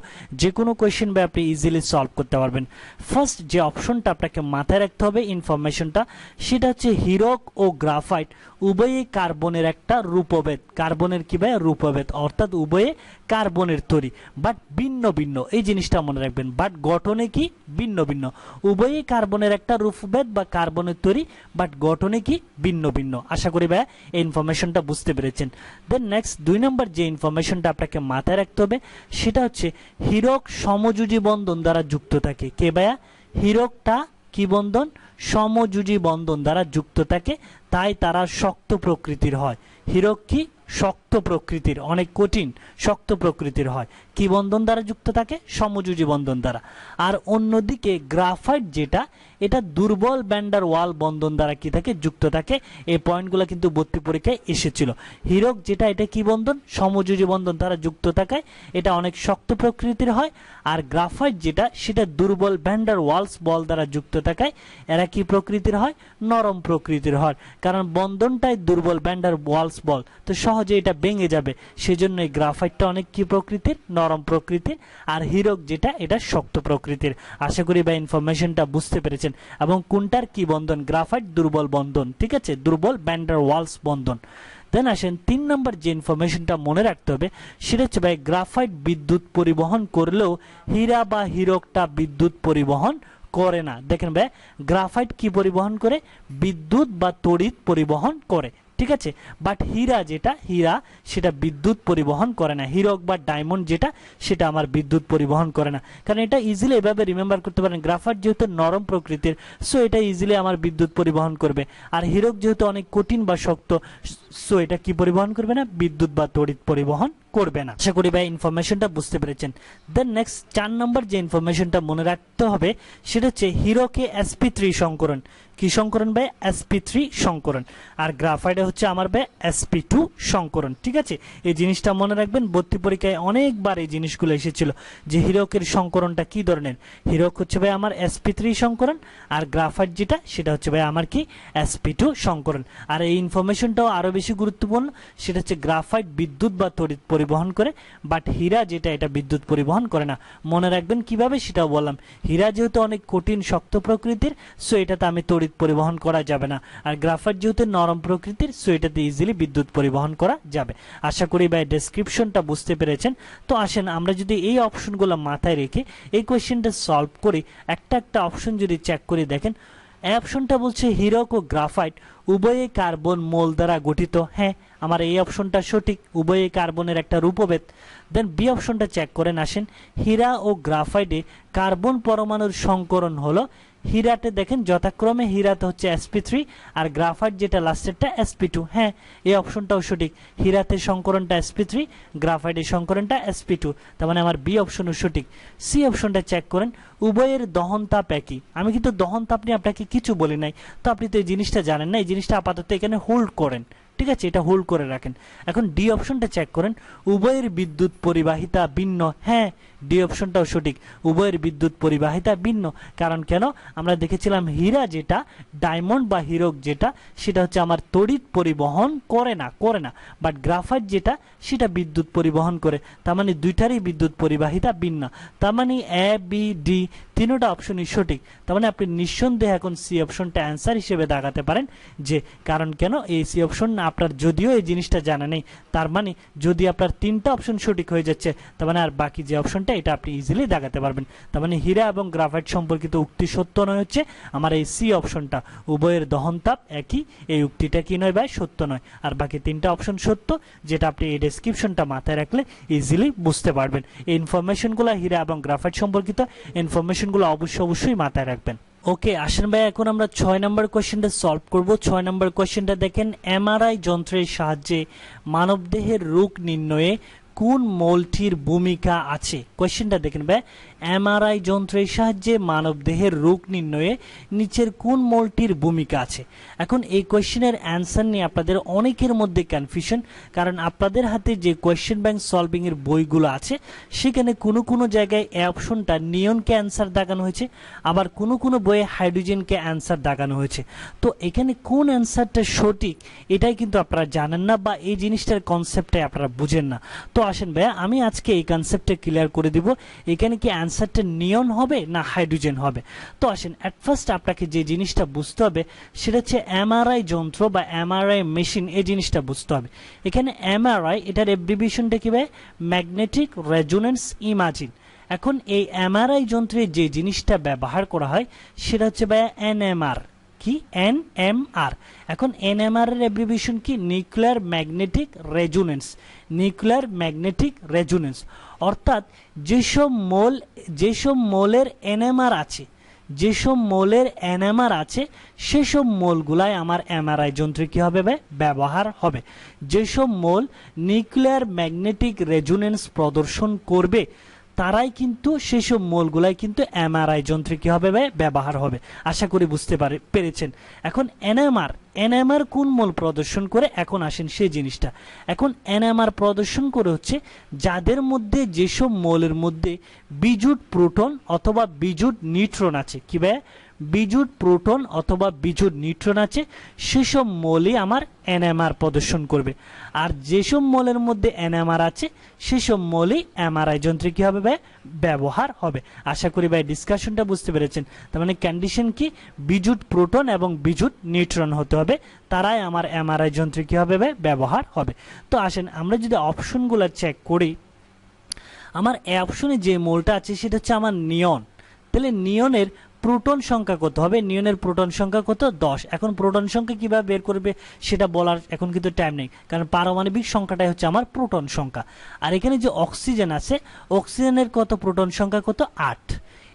যে কোনো কোয়েশ্চেন বা আপনি ইজিলি সলভ করতে পারবেন। ফার্স্ট যে অপশনটা আপনাকে মাথায় রাখতে হবে ইনফরমেশনটা, সেটা হচ্ছে হীরক ও গ্রাফাইট উভয়ে কার্বনের একটা রূপভেদ। কার্বনের কি ভাই? রূপভেদ, অর্থাৎ উভয়ে কার্বনের তৈরি বাট ভিন্ন ভিন্ন, এই জিনিসটা মনে রাখবেন। বাট গঠনে কি ভিন্ন ভিন্ন, উভয়ে কার্বনের একটা রূপভেদ বা কার্বনের তৈরি বাট গঠনে কি ভিন্ন ভিন্ন। আশা করি ভাই এই ইনফরমেশনটা বুঝতে পেরেছেন। দেন নেক্সট 2 নম্বর যে ইনফরমেশনটা আপনাকে মাথায় রাখতে হবে সেটা হচ্ছে হীরক সমযোজী বন্ধন দ্বারা যুক্ত থাকে। কে ভাইয়া? হীরকটা কি বন্ধন? সমযোজী বন্ধন দ্বারা যুক্ত থাকে, তাই তারা শক্ত প্রকৃতির হয়। হীরক কি? শক্ত প্রকৃতির, অনেক কঠিন শক্ত প্রকৃতির হয়। কি বন্ধন দ্বারা যুক্ত থাকে? সমযোজী বন্ধন দ্বারা। আর অন্যদিকে গ্রাফাইট যেটা, এটা দুর্বল ভ্যান্ডার ওয়াল বন্ধন দ্বারা কি থাকে? যুক্ত থাকে। এই পয়েন্টগুলো কিন্তু ভর্তি পরীক্ষায় এসেছিল। হীরক যেটা, এটা কি বন্ধন? সমযোজী বন্ধন দ্বারা যুক্ত থাকায় এটা অনেক শক্ত প্রকৃতির হয়। আর গ্রাফাইট যেটা, সেটা দুর্বল ভ্যান্ডার ওয়ালস বল দ্বারা যুক্ত থাকায় এরা কি প্রকৃতির হয়? নরম প্রকৃতির হয়, কারণ বন্ধনটাই দুর্বল ভ্যান্ডার ওয়ালস বল, তো সহজে এটা ভেঙে যাবে। সেজন্য এই গ্রাফাইটটা অনেক কি প্রকৃতির? নরম প্রকৃতির। আর হীরক যেটা, এটা শক্ত প্রকৃতির। আশা করি বা ইনফরমেশনটা বুঝতে পেরেছেন। এবং কোনটার কি বন্ধন? গ্রাফাইট দুর্বল বন্ধন, ঠিক আছে, দুর্বল ভ্যান্ডার ওয়ালস বন্ধন। দেন আসেন 3 নম্বর যে ইনফরমেশনটা মনে রাখতে হবে সেটা হচ্ছে ভাই গ্রাফাইট বিদ্যুৎ পরিবহন করলেও হীরা বা হীরকটা বিদ্যুৎ পরিবহন করে না। দেখেন ভাই গ্রাফাইট কি পরিবহন করে? বিদ্যুৎ বা তড়িৎ পরিবহন করে, ঠিক আছে। বাট হীরা যেটা, হীরা সেটা বিদ্যুৎ পরিবহন করে না। হীরক বা ডায়মন্ড যেটা, সেটা আমার বিদ্যুৎ পরিবহন করে না। কারণ এটা ইজিলি এভাবে রিমেম্বার করতে পারেন, গ্রাফাইট যেহেতু নরম প্রকৃতির, সো এটা ইজিলি আমার বিদ্যুৎ পরিবহন করবে। আর হীরক যেহেতু অনেক কঠিন বা শক্ত, সো এটা কি পরিবহন করবে না? বিদ্যুৎ বা তড়িৎ পরিবহন করবে না। আশা করি ভাই ইনফরমেশনটা বুঝতে পেরেছেন। দেন নেক্সট 4 নম্বর যে ইনফরমেশনটা মনে রাখতে হবে সেটা হচ্ছে হীরকে sp3 সংকরণ। কি সংকরণ ভাই? sp3 সংকরণ। আর গ্রাফাইটে হচ্ছে আমার ভাই sp2 সংকরণ, ঠিক আছে। এই জিনিসটা মনে রাখবেন, ভর্তি পরীক্ষায় অনেকবার এই জিনিসগুলো এসেছিল যে হীরকের সংকরণটা কি ধরনের। হীরক হচ্ছে ভাই আমার sp3 সংকরণ, আর গ্রাফাইট যেটা, সেটা হচ্ছে ভাই আমার কি? sp2 সংকরণ। আর এই ইনফরমেশনটাও আরো বেশি গুরুত্বপূর্ণ, সেটা হচ্ছে গ্রাফাইট বিদ্যুৎ বা তড়িৎ পরিবহন করে, বাট হীরা যেটা, এটা বিদ্যুৎ পরিবহন করে না। মনে রাখবেন কিভাবে সেটাও বললাম। হীরা যেহেতু অনেক কঠিন শক্ত প্রকৃতির, সো এটাতে আমি তড়িৎ পরিবহন করা যাবে না। আর গ্রাফাইট যেহেতু নরম প্রকৃতির, সো এটাতে ইজিলি বিদ্যুৎ পরিবহন করা যাবে। আশা করি ভাই ডেসক্রিপশনটা বুঝতে পেরেছেন। তো আসেন আমরা যদি এই অপশনগুলো মাথায় রেখে এই কোয়েশ্চেনটা সলভ করি, একটা একটা অপশন যদি চেক করে দেখেন, এই অপশনটা বলছে হীরক ও গ্রাফাইট উভয়ে কার্বন মোল দ্বারা গঠিত। হ্যাঁ, আমার এই অপশনটা সঠিক, উভয়ই কার্বনের একটা রূপভেদ। দেন বি অপশনটা চেক করেন আসেন, হীরা ও গ্রাফাইটে কার্বন পরমাণুর সংকরণ হলো, হীরাতে দেখেন যথাক্রমে হীরাতে হচ্ছে sp3 আর গ্রাফাইট যেটা লাস্টেরটা sp2। হ্যাঁ, এই অপশনটাও সঠিক, হীরাতে সংকরণটা sp3, গ্রাফাইটের সংকরণটা sp2, তার মানে আমার বি অপশনও সঠিক। সি অপশনটা চেক করেন, উভয়ের দহন তাপ একই। আমি কিন্তু দহন তাপ নিয়ে আপনাকে কিছু বলি নাই, তো আপনি তো এই জিনিসটা জানেন না, এই জিনিসটা আপাতত এখানে হোল্ড করেন, ঠিক আছে, এটা হোল্ড করে রাখেন। এখন ডি অপশনটা চেক করেন, উভয়ের বিদ্যুৎ পরিবাহিতা ভিন্ন। হ্যাঁ, ডি অপশনটাও সঠিক, উভয়ের বিদ্যুৎ পরিবাহিতা ভিন্ন। কারণ কেন, আমরা দেখেছিলাম হীরা যেটা, ডায়মন্ড বা হীরক যেটা, সেটা হচ্ছে আমার তড়িৎ পরিবহন করে না, বাট গ্রাফাইট যেটা সেটা বিদ্যুৎ পরিবহন করে। তার মানে দুইটারই বিদ্যুৎ পরিবাহিতা ভিন্ন। তার মানে এ বি ডি তিনটা অপশনই সঠিক। তার মানে আপনি নিঃসন্দেহে এখন সি অপশনটা অ্যান্সার হিসেবে দেখাতে পারেন। যে কারণ কেন, এই সি অপশন আপনার যদিও এই জিনিসটা জানা নেই, তার মানে যদি আপনার তিনটা অপশন সঠিক হয়ে যাচ্ছে, তার মানে আর বাকি যে অপশনটা এটা আপনি ইজিলি দেখাতে পারবেন। তার মানে হীরা এবং গ্রাফাইট সম্পর্কিত উক্তি সত্য নয় হচ্ছে আমার এই সি অপশনটা, উভয়ের দহন তাপ একই, এই উক্তিটা কি নয় ভাই, সত্য নয়। আর বাকি তিনটা অপশন সত্য, যেটা আপনি এই ডেসক্রিপশনটা মাথায় রাখলে ইজিলি বুঝতে পারবেন। এই ইনফরমেশনগুলো হীরা এবং গ্রাফাইট সম্পর্কিত ইনফরমেশনগুলো অবশ্যই মাথায় রাখবেন। ওকে, আসেন ভাই এখন আমরা 6 নম্বর কোশ্চেনটা সলভ করব। 6 নম্বর কোশ্চেনটা দেখেন, এমআরআই যন্ত্রের সাহায্যে মানবদেহের রোগ নির্ণয়ে কোন মৌলটির ভূমিকা আছে? কোশ্চেনটা দেখেন ভাই, এমআরআই যন্ত্রের সাহায্যে মানবদেহের রোগ নির্ণয়ে নিচের কোন মৌলটির ভূমিকা আছে? এখন এই কোশ্চেনের অ্যান্সার নিয়ে আপনাদের অনেকের মধ্যে কনফিউশন, কারণ আপনাদের হাতে যে কোশ্চেন ব্যাংক সলভিং এর বইগুলো আছে সেখানে কোনো জায়গায় এই অপশনটা নিয়নকে অ্যান্সার দেখানো হয়েছে, আবার কোনো বইয়ে হাইড্রোজেনকে অ্যান্সার দেখানো হয়েছে। তো এখানে কোন অ্যান্সারটা সঠিক এটাই কিন্তু আপনারা জানেন না, বা এই জিনিসটার কনসেপ্টটাই আপনারা বুঝেন না। তো আসেন ভাইয়া, আমি আজকে এই কনসেপ্টটা ক্লিয়ার করে দিব, এখানে কি অ্যান্সারটা নিয়ন হবে না হাইড্রোজেন হবে। তো আসেন, অ্যাট ফার্স্ট আপনাকে যে জিনিসটা বুঝতে হবে সেটা হচ্ছে এমআরআই যন্ত্র বা এমআরআই মেশিন, এই জিনিসটা বুঝতে হবে। এখানে এমআরআই, এটার অ্যাব্রিভিয়েশনটা কি ভাই, ম্যাগনেটিক রেজোনেন্স ইমেজিং। এখন এই এমআরআই যন্ত্রে যে জিনিসটা ব্যবহার করা হয় সেটা হচ্ছে ভাইয়া এনএমআর। কি এনএমআর? এখন এনএমআর এর অ্যাব্রিভিয়েশন কি, nuclear magnetic resonance. Nuclear magnetic resonance অর্থাৎ যেসব মৌলের এনএমআর আছে, যেসব মৌলের এনএমআর আছে সেসব মৌলগুলাই আমার এমআরআই যন্ত্রে কি হবে ভাই, ব্যবহার হবে। যেসব মৌল নিউক্লিয়ার ম্যাগনেটিক রেজোনেন্স প্রদর্শন করবে তারাই কিন্তু, সেসব মৌলগুলাই কিন্তু এমআরআই যন্ত্রে কি হবে ভাই, ব্যবহার হবে। আশা করি বুঝতে পেরেছেন। এখন এনএমআর কোন মৌল প্রদর্শন করে? এখন আসেন সেই জিনিসটা। এখন এনএমআর প্রদর্শন করে হচ্ছে যাদের মধ্যে, যেসব মৌলের মধ্যে বিজুট প্রোটন অথবা বিজুট নিউট্রন আছে। কি ভাই, বিজুট প্রোটন অথবা বিজুট নিউট্রন আছে, সেসব মৌলই আমার এনএমআর প্রদর্শন করবে। আর যেসব মৌলের মধ্যে এনএমআর আছে সেসব মৌলই এমআরআই যন্ত্রে কি হবে ভাই, ব্যবহার হবে। আশা করি ভাই ডিসকাশনটা বুঝতে পেরেছেন। তার মানে কন্ডিশন কি, বিজুট প্রোটন এবং বিজুট নিউট্রন হতে হবে, তারাই আমার এমআরআই যন্ত্রে কি হবে ভাই, ব্যবহার হবে। তো আসেন আমরা যদি অপশনগুলো চেক করি, আমার এই অপশনে যে মৌলটা আছে সেটা হচ্ছে আমার নিয়ন। তাহলে নিয়নের প্রোটন সংখ্যা কত হবে? নিয়নের প্রোটন সংখ্যা কত? 10। এখন প্রোটন সংখ্যা কিভাবে বের করবে সেটা বলার এখন কিন্তু টাইম নেই, কারণ পারমাণবিক সংখ্যাটাই হচ্ছে আমার প্রোটন সংখ্যা। আর এখানে যে অক্সিজেন আছে, অক্সিজেনের কত প্রোটন সংখ্যা কত? 8।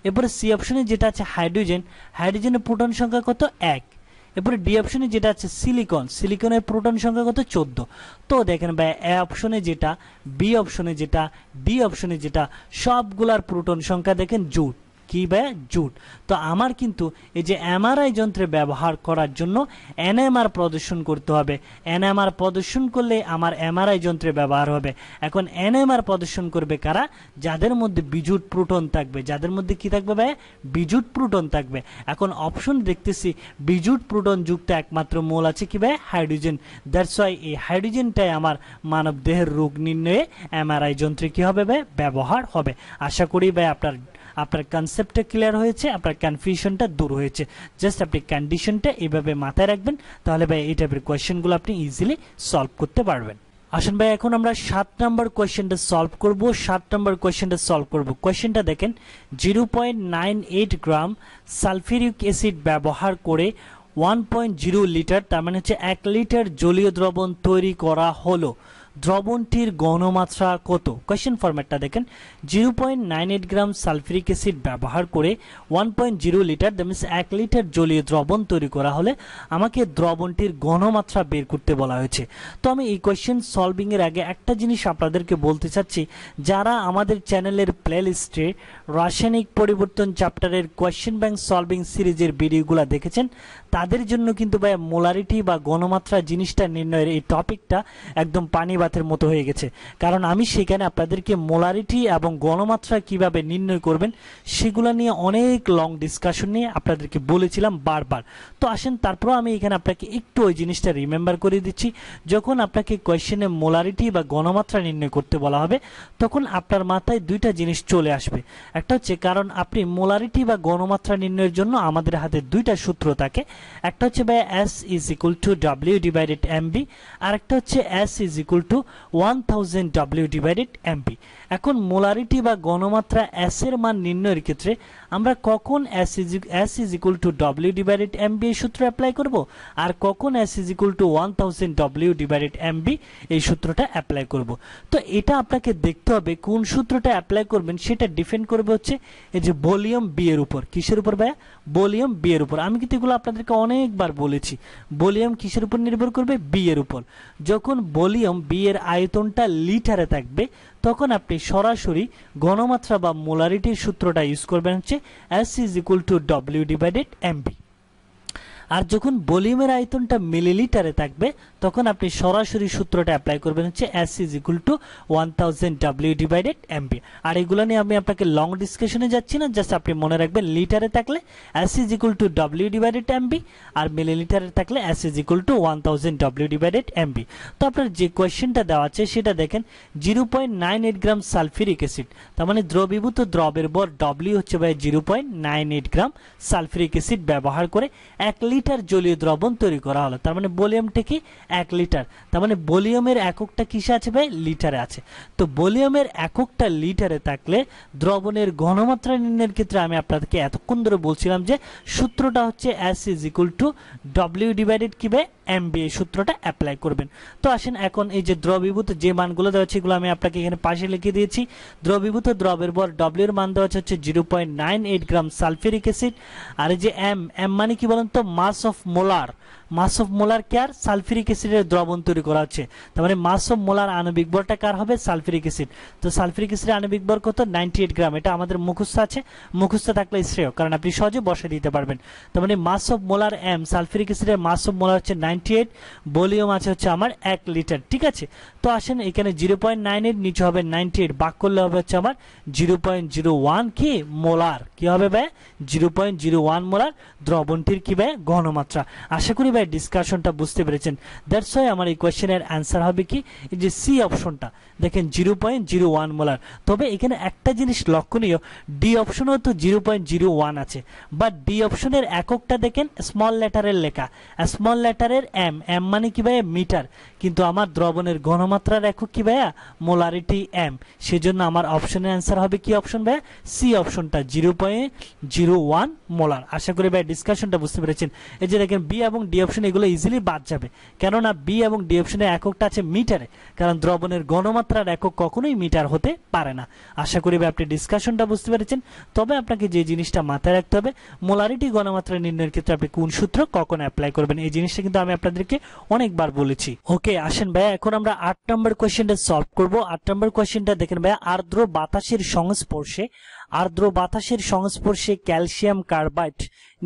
এরপরে সি অপশনে যেটা আছে হাইড্রোজেন, হাইড্রোজেনের প্রোটন সংখ্যা কত? 1। এরপরে ডি অপশনে যেটা আছে সিলিকনের প্রোটন সংখ্যা কত? 14। তো দেখেন ভাই, এ অপশনে যেটা, বি অপশনে যেটা, ডি অপশনে যেটা, সবগুলার প্রোটন সংখ্যা দেখেন জোট। কি ভাই, জোট। তো আমার কিন্তু এই যে এমআরআই যন্ত্রে ব্যবহার করার জন্য এনএমআর প্রদর্শন করতে হবে। এনএমআর প্রদর্শন করলে আমার এমআরআই যন্ত্রে ব্যবহার হবে। এখন এনএমআর প্রদর্শন করবে কারা? যাদের মধ্যে বিজুট প্রোটন থাকবে। যাদের মধ্যে কি থাকবে ভাই? বিজুট প্রোটন থাকবে। এখন অপশন দেখতেছি বিজুট প্রোটন যুক্ত একমাত্র মৌল আছে কি ভাই? হাইড্রোজেন। দ্যাটস ওয়াই এই হাইড্রোজেনটাই আমার মানব দেহের রোগ নির্ণয়ে এমআরআই যন্ত্রে কি হবে ভাই? ব্যবহার হবে। আশা করি ভাই আপনার কনসেপ্টটা ক্লিয়ার হয়েছে, আপনার কনফিউশনটা দূর হয়েছে। জাস্ট আপনি কন্ডিশনটা এইভাবে মাথায় রাখবেন, তাহলে ভাই এই টাইপের কোয়েশ্চেনগুলো আপনি ইজিলি সলভ করতে পারবেন। আসুন ভাই এখন আমরা 7 নম্বর কোয়েশ্চেনটা সলভ করব। 7 নম্বর কোয়েশ্চেনটা সলভ করব। কোয়েশ্চেনটা দেখেন, 0.98 গ্রাম সালফিউরিক অ্যাসিড ব্যবহার করে 1.0 লিটার, তার মানে হচ্ছে 1 লিটার জলীয় দ্রবণ তৈরি করা হলো। দ্রবণটির ঘনমাত্রা কত? কোয়েশ্চেন ফরম্যাটটা দেখেন, 0.98 গ্রাম সালফিউরিক অ্যাসিড ব্যবহার করে 1.0 লিটার, দ্যাট মিন্স 1 লিটার জলীয় দ্রবণ তৈরি করা হলে আমাকে দ্রবণটির ঘনমাত্রা বের করতে বলা হয়েছে। তো আমি এই কোয়েশ্চেন সলভিং এর আগে একটা জিনিস আপনাদেরকে বলতে চাচ্ছি, যারা আমাদের চ্যানেলের প্লেলিস্টে রাসায়নিক পরিবর্তন চ্যাপ্টারের কোয়েশ্চেন ব্যাংক সলভিং সিরিজের ভিডিওগুলো দেখেছেন, তাদের জন্য কিন্তু ভাই মোলারিটি বা ঘনমাত্রা জিনিসটা নির্ণয়ের এই টপিকটা একদম পানি ভাতের মতো হয়ে গেছে। কারণ আমি সেখানে আপনাদেরকে মোলারিটি এবং ঘনমাত্রা কিভাবে নির্ণয় করবেন সেগুলো নিয়ে অনেক লং ডিসকাশন নিয়ে আপনাদেরকে বলেছিলাম বারবার। তো আসেন তারপর আমি এখানে আপনাকে একটু ওই জিনিসটা রিমেম্বার করে দিচ্ছি। যখন আপনাকে কোয়েশ্চেনে মোলারিটি বা ঘনমাত্রা নির্ণয় করতে বলা হবে, তখন আপনার মাথায় দুইটা জিনিস চলে আসবে। একটা হচ্ছে, কারণ আপনি মোলারিটি বা ঘনমাত্রা নির্ণয়ের জন্য আমাদের হাতে দুইটা সূত্র থাকে। একটা হচ্ছে ভাই S is equal to W divided MB, আর একটা হচ্ছে S is equal to 1000 W divided MB। এখন মোলারিটি বা ঘনমাত্রা S এর মান নির্ণয়ের ক্ষেত্রে আমরা কখন S is equal to W divided MB এই সূত্র অ্যাপ্লাই করব, আর কখন S is equal to 1000 W divided MB এই সূত্রটা অ্যাপ্লাই করব। তো এটা আপনাকে দেখতে হবে কোন সূত্রটা অ্যাপ্লাই করবেন, সেটা ডিপেন্ড করবে হচ্ছে এই যে ভলিউম বি এর উপর। কিসের উপর ভাইয়া? ভলিউম বি এর উপর। আমি কিন্তু এগুলো আপনাদেরকে অনেকবার বলেছি, ভলিউম কিসের উপর নির্ভর করবে? বি এর উপর। যখন ভলিউম বি এর আয়তনটা লিটারে থাকবে, তখন আপনি সরাসরি ঘনমাত্রা বা মোলারিটির সূত্রটা ইউজ করবেন হচ্ছে S is equal to W divided MB। আর যখন ভলিউমের আয়তনটা মিলিলিটারে থাকবে, তখন আপনি সরাসরি সূত্রটা অ্যাপ্লাই করবেন হচ্ছে S is equal to 1000 W divided MB। আর এগুলো নিয়ে আমি আপনাকে লং ডিসকাশনে যাচ্ছি না, জাস্ট আপনি মনে রাখবেন লিটারে থাকলে S is equal to W divided MB, আর মিলিলিটারে থাকলে S is equal to 1000 W divided MB। তো আপনার যে কোয়েশ্চেনটা দেওয়া আছে সেটা দেখেন, 0.98 গ্রাম সালফিউরিক অ্যাসিড, তার মানে দ্রবীভূত দ্রবের ভর W হচ্ছে ভাই 0.98 গ্রাম সালফিউরিক অ্যাসিড ব্যবহার করে 1 লিটার জলীয় দ্রবণ তৈরি করা হলো। তার মানে ভলিউমটা কি? 1 লিটার। তার মানে ভলিউমের এককটা কিসে আছে ভাই? লিটারে আছে। তো ভলিউমের এককটা লিটারে থাকলে দ্রবণের ঘনমাত্রা নির্ণয়ের ক্ষেত্রে আমি আপনাদেরকে এতক্ষণ ধরে বলছিলাম যে সূত্রটা হচ্ছে S is equal to W divided কি ভাই? MB। এই সূত্রটা অ্যাপ্লাই করবেন। তো আসেন এখন এই যে দ্রবীভূত যে মানগুলো দেওয়া আছে এগুলো আমি আপনাকে এখানে পাশে লিখে দিয়েছি। দ্রবীভূত দ্রবের ভর W এর মান দেওয়া হচ্ছে 0.98 গ্রাম সালফিউরিক অ্যাসিড। আর এই যে M মানে কি বলেন তো? Mass of molar. Mass of molar কার? সালফিউরিক অ্যাসিডের দ্রবণ তৈরি করা হচ্ছে। তার মানে মাস অফ মোলার আণবিক ভরটা কার হবে? Sulphuric acid. তো সালফিউরিক অ্যাসিডের আণবিক ভর কত? 98 গ্রাম। এটা আমাদের মুখস্থ আছে, মুখস্থ থাকলে শ্রেয়, কারণ আপনি সহজে বসে দিতে পারবেন। তার মানে মাস অফ মোলার M, সালফিউরিক অ্যাসিডের মাস অফ মোলার হচ্ছে 98, ভলিউম আছে হচ্ছে আমার 1 লিটার। ঠিক আছে, তো আসেন এখানে 0.98 নিচে হবে 98, ভাগ করলে হবে হচ্ছে আমার 0.01 কি মোলার। কি হবে ভাই? 0.01 মোলার দ্রবণটির কি ভাই? ঘনমাত্রা। আশা করি ভাই ডিসকাশনটা বুঝতে পেরেছেন। দ্যাটস ওয়াই আমার এই কোয়েশ্চেনের অ্যান্সার হবে কি? এই যে সি অপশনটা দেখেন 0.01 মোলার। তবে এখানে একটা জিনিস লক্ষণীয়, ডি অপশনেও তো 0.01 আছে, বাট ডি অপশনের এককটা দেখেন স্মল লেটারের লেখা, স্মল লেটারের M, M মানে কি ভাইয়া? মিটার। কিন্তু আমার দ্রবণের ঘনমাত্রার একক কি ভাইয়া? Molarity M। সেজন্য আমার অপশনের অ্যান্সার হবে কি অপশন ভাইয়া? সি অপশনটা 0.01 মোলার। আশা করি ভাই ডিসকাশনটা বুঝতে পেরেছেন। এই যে দেখেন বি এবং ডি অপশন এগুলো ইজিলি বাদ যাবে, কেননা বি এবং ডি অপশনের এককটা আছে মিটারে, কারণ দ্রবণের ঘনমাত্রার একক কখনোই মিটার হতে পারে না। আশা করি ভাই আপনি ডিসকাশনটা বুঝতে পেরেছেন। তবে আপনাকে যে জিনিসটা মাথায় রাখতে হবে, মোলারিটি ঘনমাত্রা নির্ণয়ের ক্ষেত্রে আপনি কোন সূত্র কখন অ্যাপ্লাই করবেন, এই জিনিসটা কিন্তু আমি আপনাদেরকে অনেকবার বলেছি। ওকে, আসেন ভাইয়া এখন আমরা 8 নম্বর কোয়েশ্চেনটা সলভ করব। 8 নম্বর কোয়েশ্চেনটা দেখেন ভাইয়া, আর্দ্র বাতাসের সংস্পর্শে ক্যালসিয়াম কার্বাইড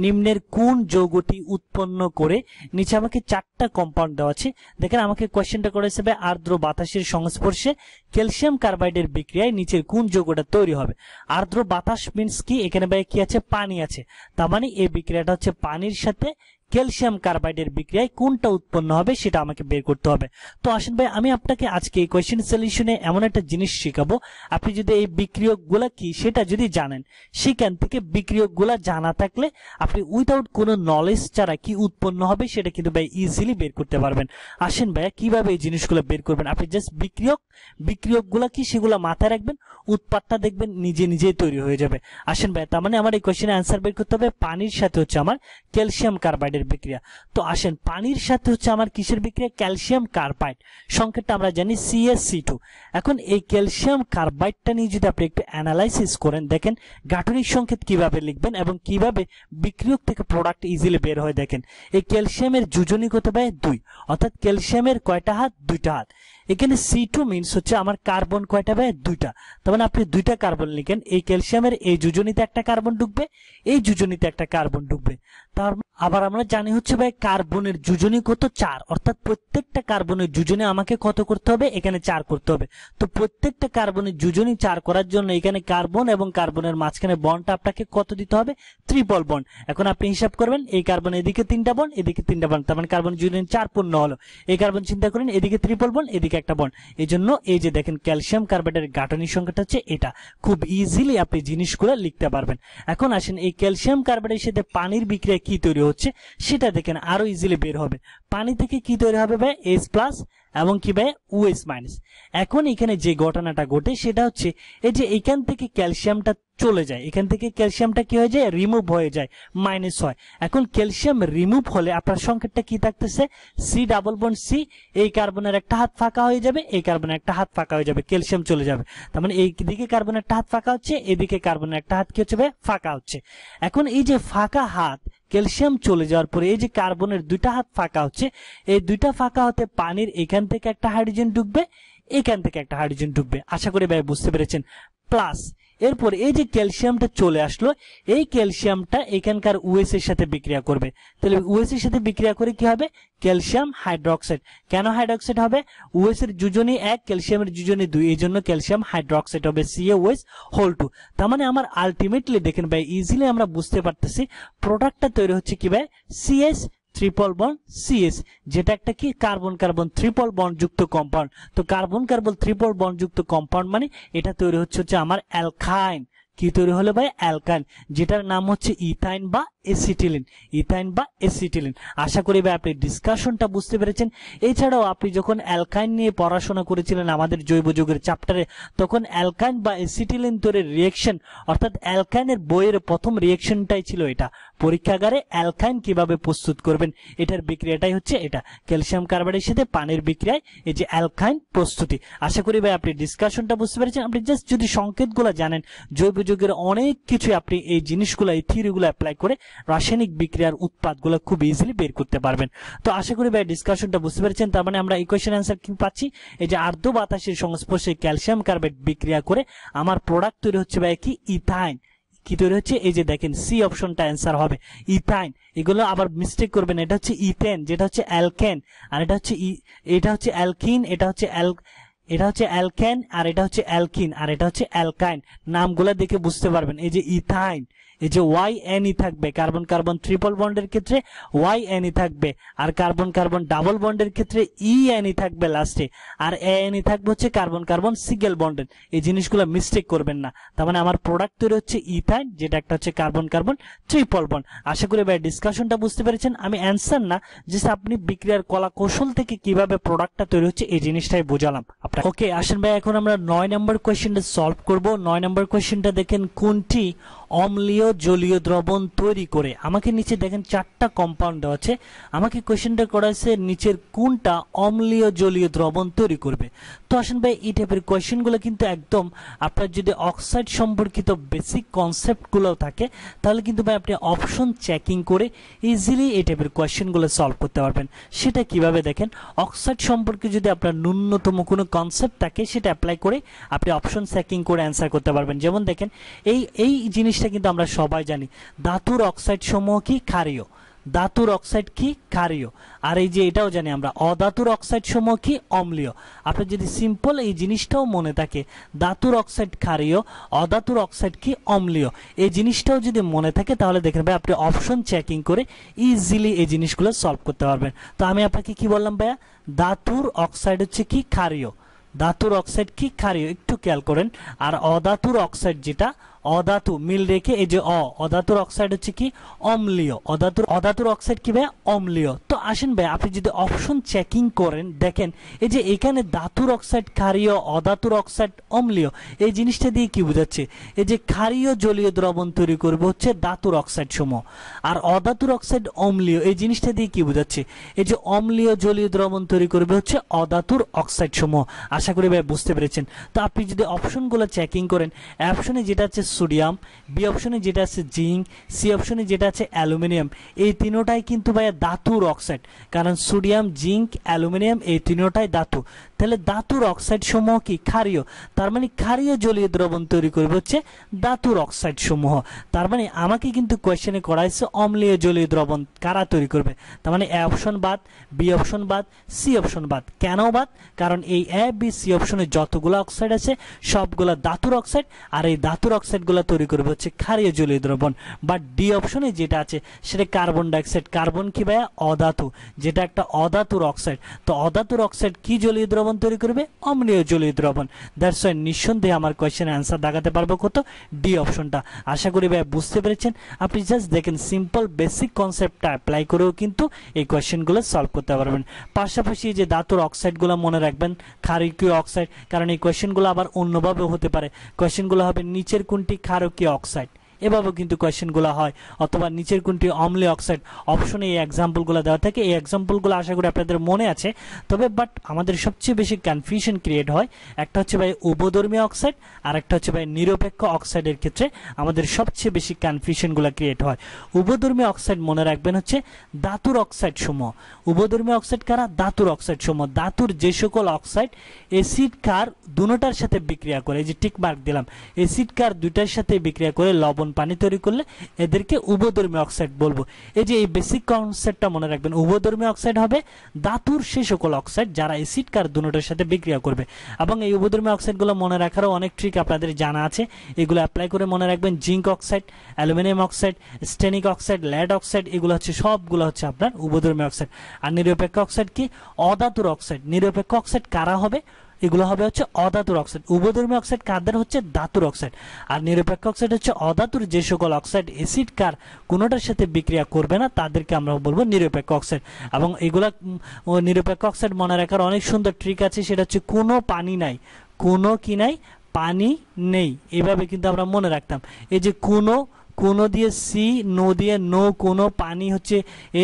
নিম্নের কোন যৌগটি উৎপন্ন করে? নিচে আমাকে 4টা কম্পাউন্ড দেওয়া আছে। দেখেন আমাকে কোয়েশ্চেনটা করেছে ভাই, আর্দ্র বাতাসের সংস্পর্শে ক্যালসিয়াম কার্বাইডের বিক্রিয়ায় নিচের কোন যৌগটা তৈরি হবে? আর্দ্র বাতাস মিন্স কি? এখানে ভাই কি আছে? পানি আছে। তার মানে এই বিক্রিয়াটা হচ্ছে পানির সাথে ক্যালসিয়াম কার্বাইডের বিক্রিয়ায় কোনটা উৎপন্ন হবে সেটা আমাকে বের করতে হবে। তো আসেন ভাই আমি আপনাকে আজকে এই কোয়েশ্চেন সলিউশনে এমন একটা জিনিস শেখাবো, আপনি যদি এই বিক্রিয়কগুলা কি সেটা যদি জানেন, সেখান থেকে বিক্রিয়কগুলা জানা থাকলে আপনি উইদাউট কোনো নলেজ ছাড়া কি উৎপন্ন হবে সেটা কিন্তু ভাই ইজিলি বের করতে পারবেন। আসেন ভাইয়া কিভাবে এই জিনিসগুলো বের করবেন, আপনি জাস্ট বিক্রিয়কগুলা কি সেগুলো মাথায় রাখবেন, উৎপাদটা দেখবেন নিজে নিজেই তৈরি হয়ে যাবে। আসেন ভাই, তার মানে আমার এই কোয়েশ্চেনের অ্যান্সার বের করতে হবে পানির সাথে হচ্ছে আমার ক্যালসিয়াম কার্বাইডের কার্বাইডের বিক্রিয়া। তো আসেন পানির সাথে হচ্ছে আমার কিসের বিক্রিয়া, ক্যালসিয়াম কার্বাইড, সংকেতটা আমরা জানি CaC2। এখন এই ক্যালসিয়াম কার্বাইডটা নিয়ে যদি আপনি একটু অ্যানালাইসিস করেন, দেখেন গাঠনিক সংকেত কিভাবে লিখবেন এবং কিভাবে বিক্রিয়ক থেকে প্রোডাক্ট ইজিলি বের হয়। দেখেন এই ক্যালসিয়ামের যোজনী কত ভাই 2, অর্থাৎ ক্যালসিয়ামের কয়টা হাত, 2টা হাত। এখানে C2 মিন্স হচ্ছে আমার কার্বন কয়টা ভাই, 2টা। তার মানে আপনি 2টা কার্বন লিখেন, এই ক্যালসিয়ামের এই যোজনীতে একটা কার্বন ঢুকবে, এই যোজনীতে একটা কার্বন ঢুকবে। তার আবার আমরা জানি হচ্ছে ভাই কার্বনের যোজনী কত, 4, অর্থাৎ প্রত্যেকটা কার্বনের যোজনী আমাকে কত করতে হবে, এখানে 4 করতে হবে। তো প্রত্যেকটা কার্বনের যোজনী 4 করার জন্য এখানে কার্বন এবং কার্বনের মাঝখানে বন্ডটা আপনাকে কত দিতে হবে, ট্রিপল বন্ড। এখন আপনি হিসাব করবেন, এই কার্বন এদিকে 3টা বন্ড, এদিকে 3টা বন্ড, তার মানে কার্বন যোজনী 4 পূর্ণ হলো। এই কার্বন চিন্তা করেন, এদিকে ট্রিপল বন্ড, এদিকে একটা বন্ড। এই জন্য এই যে দেখেন ক্যালসিয়াম কার্বাইডের গাঠনিক সংখ্যাটা হচ্ছে এটা। খুব ইজিলি আপনি জিনিসগুলো লিখতে পারবেন। এখন আসেন এই ক্যালসিয়াম কার্বাইডের সাথে পানির বিক্রিয়া কি তৈরি হচ্ছে সেটা দেখেন, আরো ইজিলি বের হবে। পানি থেকে কি তৈরি হবে ভাই, H+ এবং কি ভাই OH-। এখন এখানে যে ঘটনাটা ঘটে সেটা হচ্ছে এই যে এখান থেকে ক্যালসিয়ামটা চলে যায়, এখান থেকে ক্যালসিয়ামটা কি হয়ে যায়, রিমুভ হয়ে যায়, মাইনাস হয়। এখন ক্যালসিয়াম রিমুভ হলে আপনার সংকেতটা কি থাকতেছে, C+C। এই কার্বনের একটা হাত ফাঁকা হয়ে যাবে, এই কার্বনের একটা হাত ফাঁকা হয়ে যাবে, ক্যালসিয়াম চলে যাবে। তার মানে এই দিকে কার্বনের একটা হাত ফাঁকা হচ্ছে, এদিকে কার্বনের একটা হাত কি হচ্ছে ভাই, ফাঁকা হচ্ছে। এখন এই যে ফাঁকা হাত ক্যালসিয়াম চলে যাওয়ার পরে এই যে কার্বনের 2টা হাত ফাঁকা হচ্ছে, এই 2টা ফাঁকা হতে পানির এখান থেকে একটা হাইড্রোজেন ঢুকবে, এখান থেকে একটা হাইড্রোজেন ঢুকবে। আশা করি ভাই বুঝতে পেরেছেন। প্লাস এরপর এই যে ক্যালসিয়ামটা চলে আসলো, এই ক্যালসিয়ামটা এখানকার OH এর সাথে বিক্রিয়া করবে। তাহলে OH এর সাথে বিক্রিয়া করে কি হবে, ক্যালসিয়াম হাইড্রোক্সাইড। কেন হাইড্রোক্সাইড হবে, OH এর যোজনী 1, ক্যালসিয়ামের যোজনী 2, এই জন্য ক্যালসিয়াম হাইড্রোক্সাইড হবে, CaOH2। তার মানে আমার আলটিমেটলি দেখেন ভাই ইজিলি আমরা বুঝতে পারতেছি প্রোডাক্টটা তৈরি হচ্ছে কি ভাই, CH3+CS, যেটা একটা কি কার্বন কার্বন ট্রিপল বন্ড যুক্ত কম্পাউন্ড। তো কার্বন কার্বন ট্রিপল বন্ড যুক্ত কম্পাউন্ড মানে এটা তৈরি হচ্ছে আমার অ্যালকাইন। কি তৈরি হলো ভাই, অ্যালকাইন, যেটার নাম হচ্ছে ইথাইন বা এসিটিলিন, ইথাইন বা এসিটিলিন। আশা করি ভাই আপনি ডিসকাশনটা বুঝতে পেরেছেন। এছাড়াও আপনি যখন অ্যালকাইন নিয়ে পড়াশোনা করেছিলেন আমাদের জৈব যৌগের চ্যাপ্টারে, তখন অ্যালকাইন বা এসিটিলিন তৈরির রিয়েকশন, অর্থাৎ অ্যালকাইনের বইয়ের প্রথম রিয়েকশনটাই ছিল এটা, পরীক্ষাগারে অ্যালকাইন কিভাবে প্রস্তুত করবেন এটার বিক্রিয়াটাই হচ্ছে এটা, ক্যালসিয়াম কার্বাইডের সাথে পানির বিক্রিয়ায় এই যে অ্যালকাইন প্রস্তুতি। আশা করি ভাই আপনি ডিসকাশনটা বুঝতে পেরেছেন। আপনি জাস্ট যদি সংকেতগুলো জানেন, জৈব যৌগের অনেক কিছু আপনি এই জিনিসগুলো, এই থিওরিগুলো অ্যাপ্লাই করে রাসায়নিক বিক্রিয়ার উৎপাদগুলো খুব ইজিলি বের করতে পারবেন। তো আশা করি ভাই ডিসকাশনটা বুঝতে পেরেছেন। তার মানে আমরা ইকুয়েশন অ্যান্সার কি পাচ্ছি, এই যে আর্দ্র বাতাসের সংস্পর্শে ক্যালসিয়াম কার্বাইড বিক্রিয়া করে আমার প্রোডাক্ট তৈরি হচ্ছে ভাই কি, ইথাইন। কি তৈরি হচ্ছে, এই যে দেখেন সি অপশনটা অ্যান্সার হবে ইথাইন। এগুলো আবার মিস্টেক করবেন, এটা হচ্ছে ইথেন, যেটা হচ্ছে অ্যালকেন, আর এটা হচ্ছে অ্যালকিন, এটা হচ্ছে অ্যালকেন, আর এটা হচ্ছে অ্যালকিন, আর এটা হচ্ছে অ্যালকাইন। নামগুলো দেখে বুঝতে পারবেন। এই যে ইথাইন, এই যে YNE থাকবে কার্বন কার্বন ট্রিপল বন্ডের ক্ষেত্রে, YNE থাকবে, আর কার্বন কার্বন ডাবল বন্ডের ক্ষেত্রে ENE থাকবে লাস্টে, আর ANE থাকবে হচ্ছে কার্বন কার্বন সিঙ্গেল বন্ডের। এই জিনিসগুলো মিস্টেক করবেন না। তার মানে আমার প্রোডাক্ট তৈরি হচ্ছে ইথাইন, যেটা একটা হচ্ছে কার্বন কার্বন ট্রিপল বন্ড। আশা করি ভাই ডিসকাশনটা বুঝতে পেরেছেন। আমি অ্যান্সার না, জাস্ট আপনি বিক্রিয়ার কলা কৌশল থেকে কিভাবে প্রোডাক্টটা তৈরি হচ্ছে এই জিনিসটাই বোঝালাম আপনাকে। ওকে আসেন ভাই, এখন আমরা 9 নম্বর কোয়েশ্চেনটা সলভ করব। 9 নম্বর কোয়েশ্চেনটা দেখেন, কোনটি অম্লীয় জলীয় দ্রবণ তৈরি করে। আমাকে নিচে দেখেন 4টা কম্পাউন্ড দেওয়া আছে, আমাকে কোয়েশ্চেনটা করা আছে নিচের কোনটা অম্লীয় জলীয় দ্রবণ তৈরি করবে। তো আসেন ভাই এই টাইপের কোয়েশ্চেনগুলো কিন্তু একদম আপনার যদি অক্সাইড সম্পর্কিত বেসিক কনসেপ্টগুলো থাকে তাহলে কিন্তু ভাই আপনি অপশন চেকিং করে ইজিলি এই টাইপের কোয়েশ্চেনগুলো সলভ করতে পারবেন। সেটা কিভাবে দেখেন, অক্সাইড সম্পর্কে যদি আপনার ন্যূনতম কোনো কনসেপ্ট থাকে সেটা অ্যাপ্লাই করে আপনি অপশন চেকিং করে অ্যান্সার করতে পারবেন। যেমন দেখেন এই জিনিসটা কিন্তু আমরা সবাই জানি, ধাতুর অক্সাইড সমূহ কি ক্ষারীয়, ধাতুর অক্সাইড কি ক্ষারীয়, আর এই যে এটাও জানি আমরা অধাতুর অক্সাইড সমূহ কি অম্লীয়। আপনার যদি সিম্পল এই জিনিসটাও মনে থাকে, ধাতুর অক্সাইড ক্ষারীয়, অধাতুর অক্সাইড কি অম্লীয়, এই জিনিসটাও যদি মনে থাকে তাহলে দেখেন ভাই আপনি অপশন চেকিং করে ইজিলি এই জিনিসগুলো সলভ করতে পারবেন। তো আমি আপনাকে কি বললাম ভাইয়া, ধাতুর অক্সাইড হচ্ছে কি ক্ষারীয়, ধাতুর অক্সাইড কি ক্ষারীয়, একটু খেয়াল করেন। আর অধাতুর অক্সাইড যেটা অধাতু, মিল রেখে এই যে অধাতুর অক্সাইড হচ্ছে কি অম্লীয়, অধাতুর অক্সাইড কি ভাই অম্লীয়। তো আসেন ভাই আপনি যদি অপশন চেকিং করেন দেখেন এই যে এখানে ধাতুর অক্সাইড ক্ষারীয়, অধাতুর অক্সাইড অম্লীয়, এই জিনিসটা দিয়ে কি বোঝাচ্ছে? এই যে ক্ষারীয় জলীয় দ্রবণ তৈরি করবে হচ্ছে ধাতুর অক্সাইড সমূহ, আর অধাতুর অক্সাইড অম্লীয়, এই জিনিসটা দিয়ে কি বোঝাচ্ছে? এই যে অম্লীয় জলীয় দ্রবণ তৈরি করবে হচ্ছে অধাতুর অক্সাইড সমূহ। আশা করি ভাই বুঝতে পেরেছেন। তো আপনি যদি অপশনগুলো চেকিং করেন, এ অপশনে যেটা আছে সোডিয়াম, বি অপশনে যেটা আছে জিঙ্ক, সি অপশনে যেটা আছে অ্যালুমিনিয়াম, এই তিনোটাই কিন্তু ভাই ধাতুর অক্সাইড, কারণ সোডিয়াম, জিঙ্ক, অ্যালুমিনিয়াম এই তিনোটাই ধাতু। তাহলে ধাতুর অক্সাইড সমূহ কি ক্ষারীয়, তার মানে ক্ষারীয় জলীয় দ্রবণ তৈরি করবে হচ্ছে ধাতুর অক্সাইড সমূহ। তার মানে আমাকে কিন্তু কোয়েশ্চেনে করা হয়েছে অম্লীয় জলীয় দ্রবণ কারা তৈরি করবে, তার মানে এ অপশন বাদ, বি অপশন বাদ, সি অপশন বাদ। কেন বাদ? কারণ এই এ বি সি অপশনে যতগুলো অক্সাইড আছে সবগুলা ধাতুর অক্সাইড, আর এই ধাতুর অক্সাইডগুলো তৈরি করবে হচ্ছে ক্ষারীয় জলীয় দ্রবণ। বাট ডি অপশনে যেটা আছে সেটা কার্বন ডাইঅক্সাইড। কার্বন কি ভাইয়া? অধাতু, যেটা একটা অধাতুর অক্সাইড। তো অধাতুর অক্সাইড কি জলীয় দ্রবণ তৈরি করবে? অম্লীয় জলীয় দ্রবণ। দ্যাটস ওয়াই নিঃসন্দেহে আমার কোয়েশ্চেনের অ্যান্সার দাগাতে পারবো কত? ডি অপশনটা। আশা করি ভাই বুঝতে পেরেছেন। আপনি জাস্ট দেখেন সিম্পল বেসিক কনসেপ্টটা অ্যাপ্লাই করেও কিন্তু এই কোয়েশ্চেনগুলো সলভ করতে পারবেন। পাশাপাশি যে ধাতুর অক্সাইডগুলো মনে রাখবেন ক্ষারকীয় অক্সাইড, কারণ এই কোয়েশ্চেনগুলো আবার অন্যভাবেও হতে পারে। কোয়েশ্চেনগুলো হবে নিচের কোনটি ক্ষারকীয় অক্সাইড, এভাবেও কিন্তু কোয়েশ্চেনগুলো হয়, অথবা নিচের কোনটি অম্লীয় অক্সাইড। অপশনে এই এক্সাম্পলগুলো দেওয়া থাকে। এই এক্সাম্পলগুলো আশা করি আপনাদের মনে আছে। তবে বাট আমাদের সবচেয়ে বেশি কনফিউশন ক্রিয়েট হয় একটা হচ্ছে ভাই উভধর্মী অক্সাইড, আর একটা হচ্ছে ভাই নিরপেক্ষ অক্সাইডের ক্ষেত্রে আমাদের সবচেয়ে বেশি কনফিউশনগুলো ক্রিয়েট হয়। উভধর্মী অক্সাইড মনে রাখবেন হচ্ছে ধাতুর অক্সাইড সমূহ। উভধর্মী অক্সাইড কারা? ধাতুর অক্সাইড সমূহ। ধাতুর যে সকল অক্সাইড অ্যাসিড কার দুটোটার সাথে বিক্রিয়া করে, এই যে টিক মার্ক দিলাম, অ্যাসিড কার দুইটার সাথে বিক্রিয়া করে লবণ পানি তৈরি করলে এদেরকে উভধর্মী অক্সাইড বলবো। এই যে এই বেসিক কনসেপ্টটা মনে রাখবেন। উভধর্মী অক্সাইড হবে ধাতুর সেই সকল অক্সাইড যারা অ্যাসিড কার দুটোটার সাথে বিক্রিয়া করবে। এবং এই উভধর্মী অক্সাইডগুলো মনে রাখারও অনেক ট্রিক আপনাদের জানা আছে, এগুলো অ্যাপ্লাই করে মনে রাখবেন। Zinc oxide, aluminium oxide, stannic oxide, lead oxide, এগুলো হচ্ছে সবগুলো হচ্ছে আপনার উভধর্মী অক্সাইড। আর নিরপেক্ষ অক্সাইড কি? অধাতুর অক্সাইড। নিরপেক্ষ অক্সাইড কারা হবে? এগুলো হবে হচ্ছে অধাতুর অক্সাইড। উভধর্মী অক্সাইড কাদের? হচ্ছে ধাতুর অক্সাইড। আর নিরপেক্ষ অক্সাইড হচ্ছে অধাতুর যে সকল অক্সাইড অ্যাসিড কার কোনোটার সাথে বিক্রিয়া করবে না তাদেরকে আমরা বলবো নিরপেক্ষ অক্সাইড। এবং এগুলা নিরপেক্ষ অক্সাইড মনে রাখার অনেক সুন্দর ট্রিক আছে, সেটা হচ্ছে কোনো পানি নাই, কোনো কি নাই? পানি নেই। এভাবে কিন্তু আমরা মনে রাখতাম। এই যে কোনো, কোনো দিয়ে সি, নো দিয়ে নো, কোনো, পানি হচ্ছে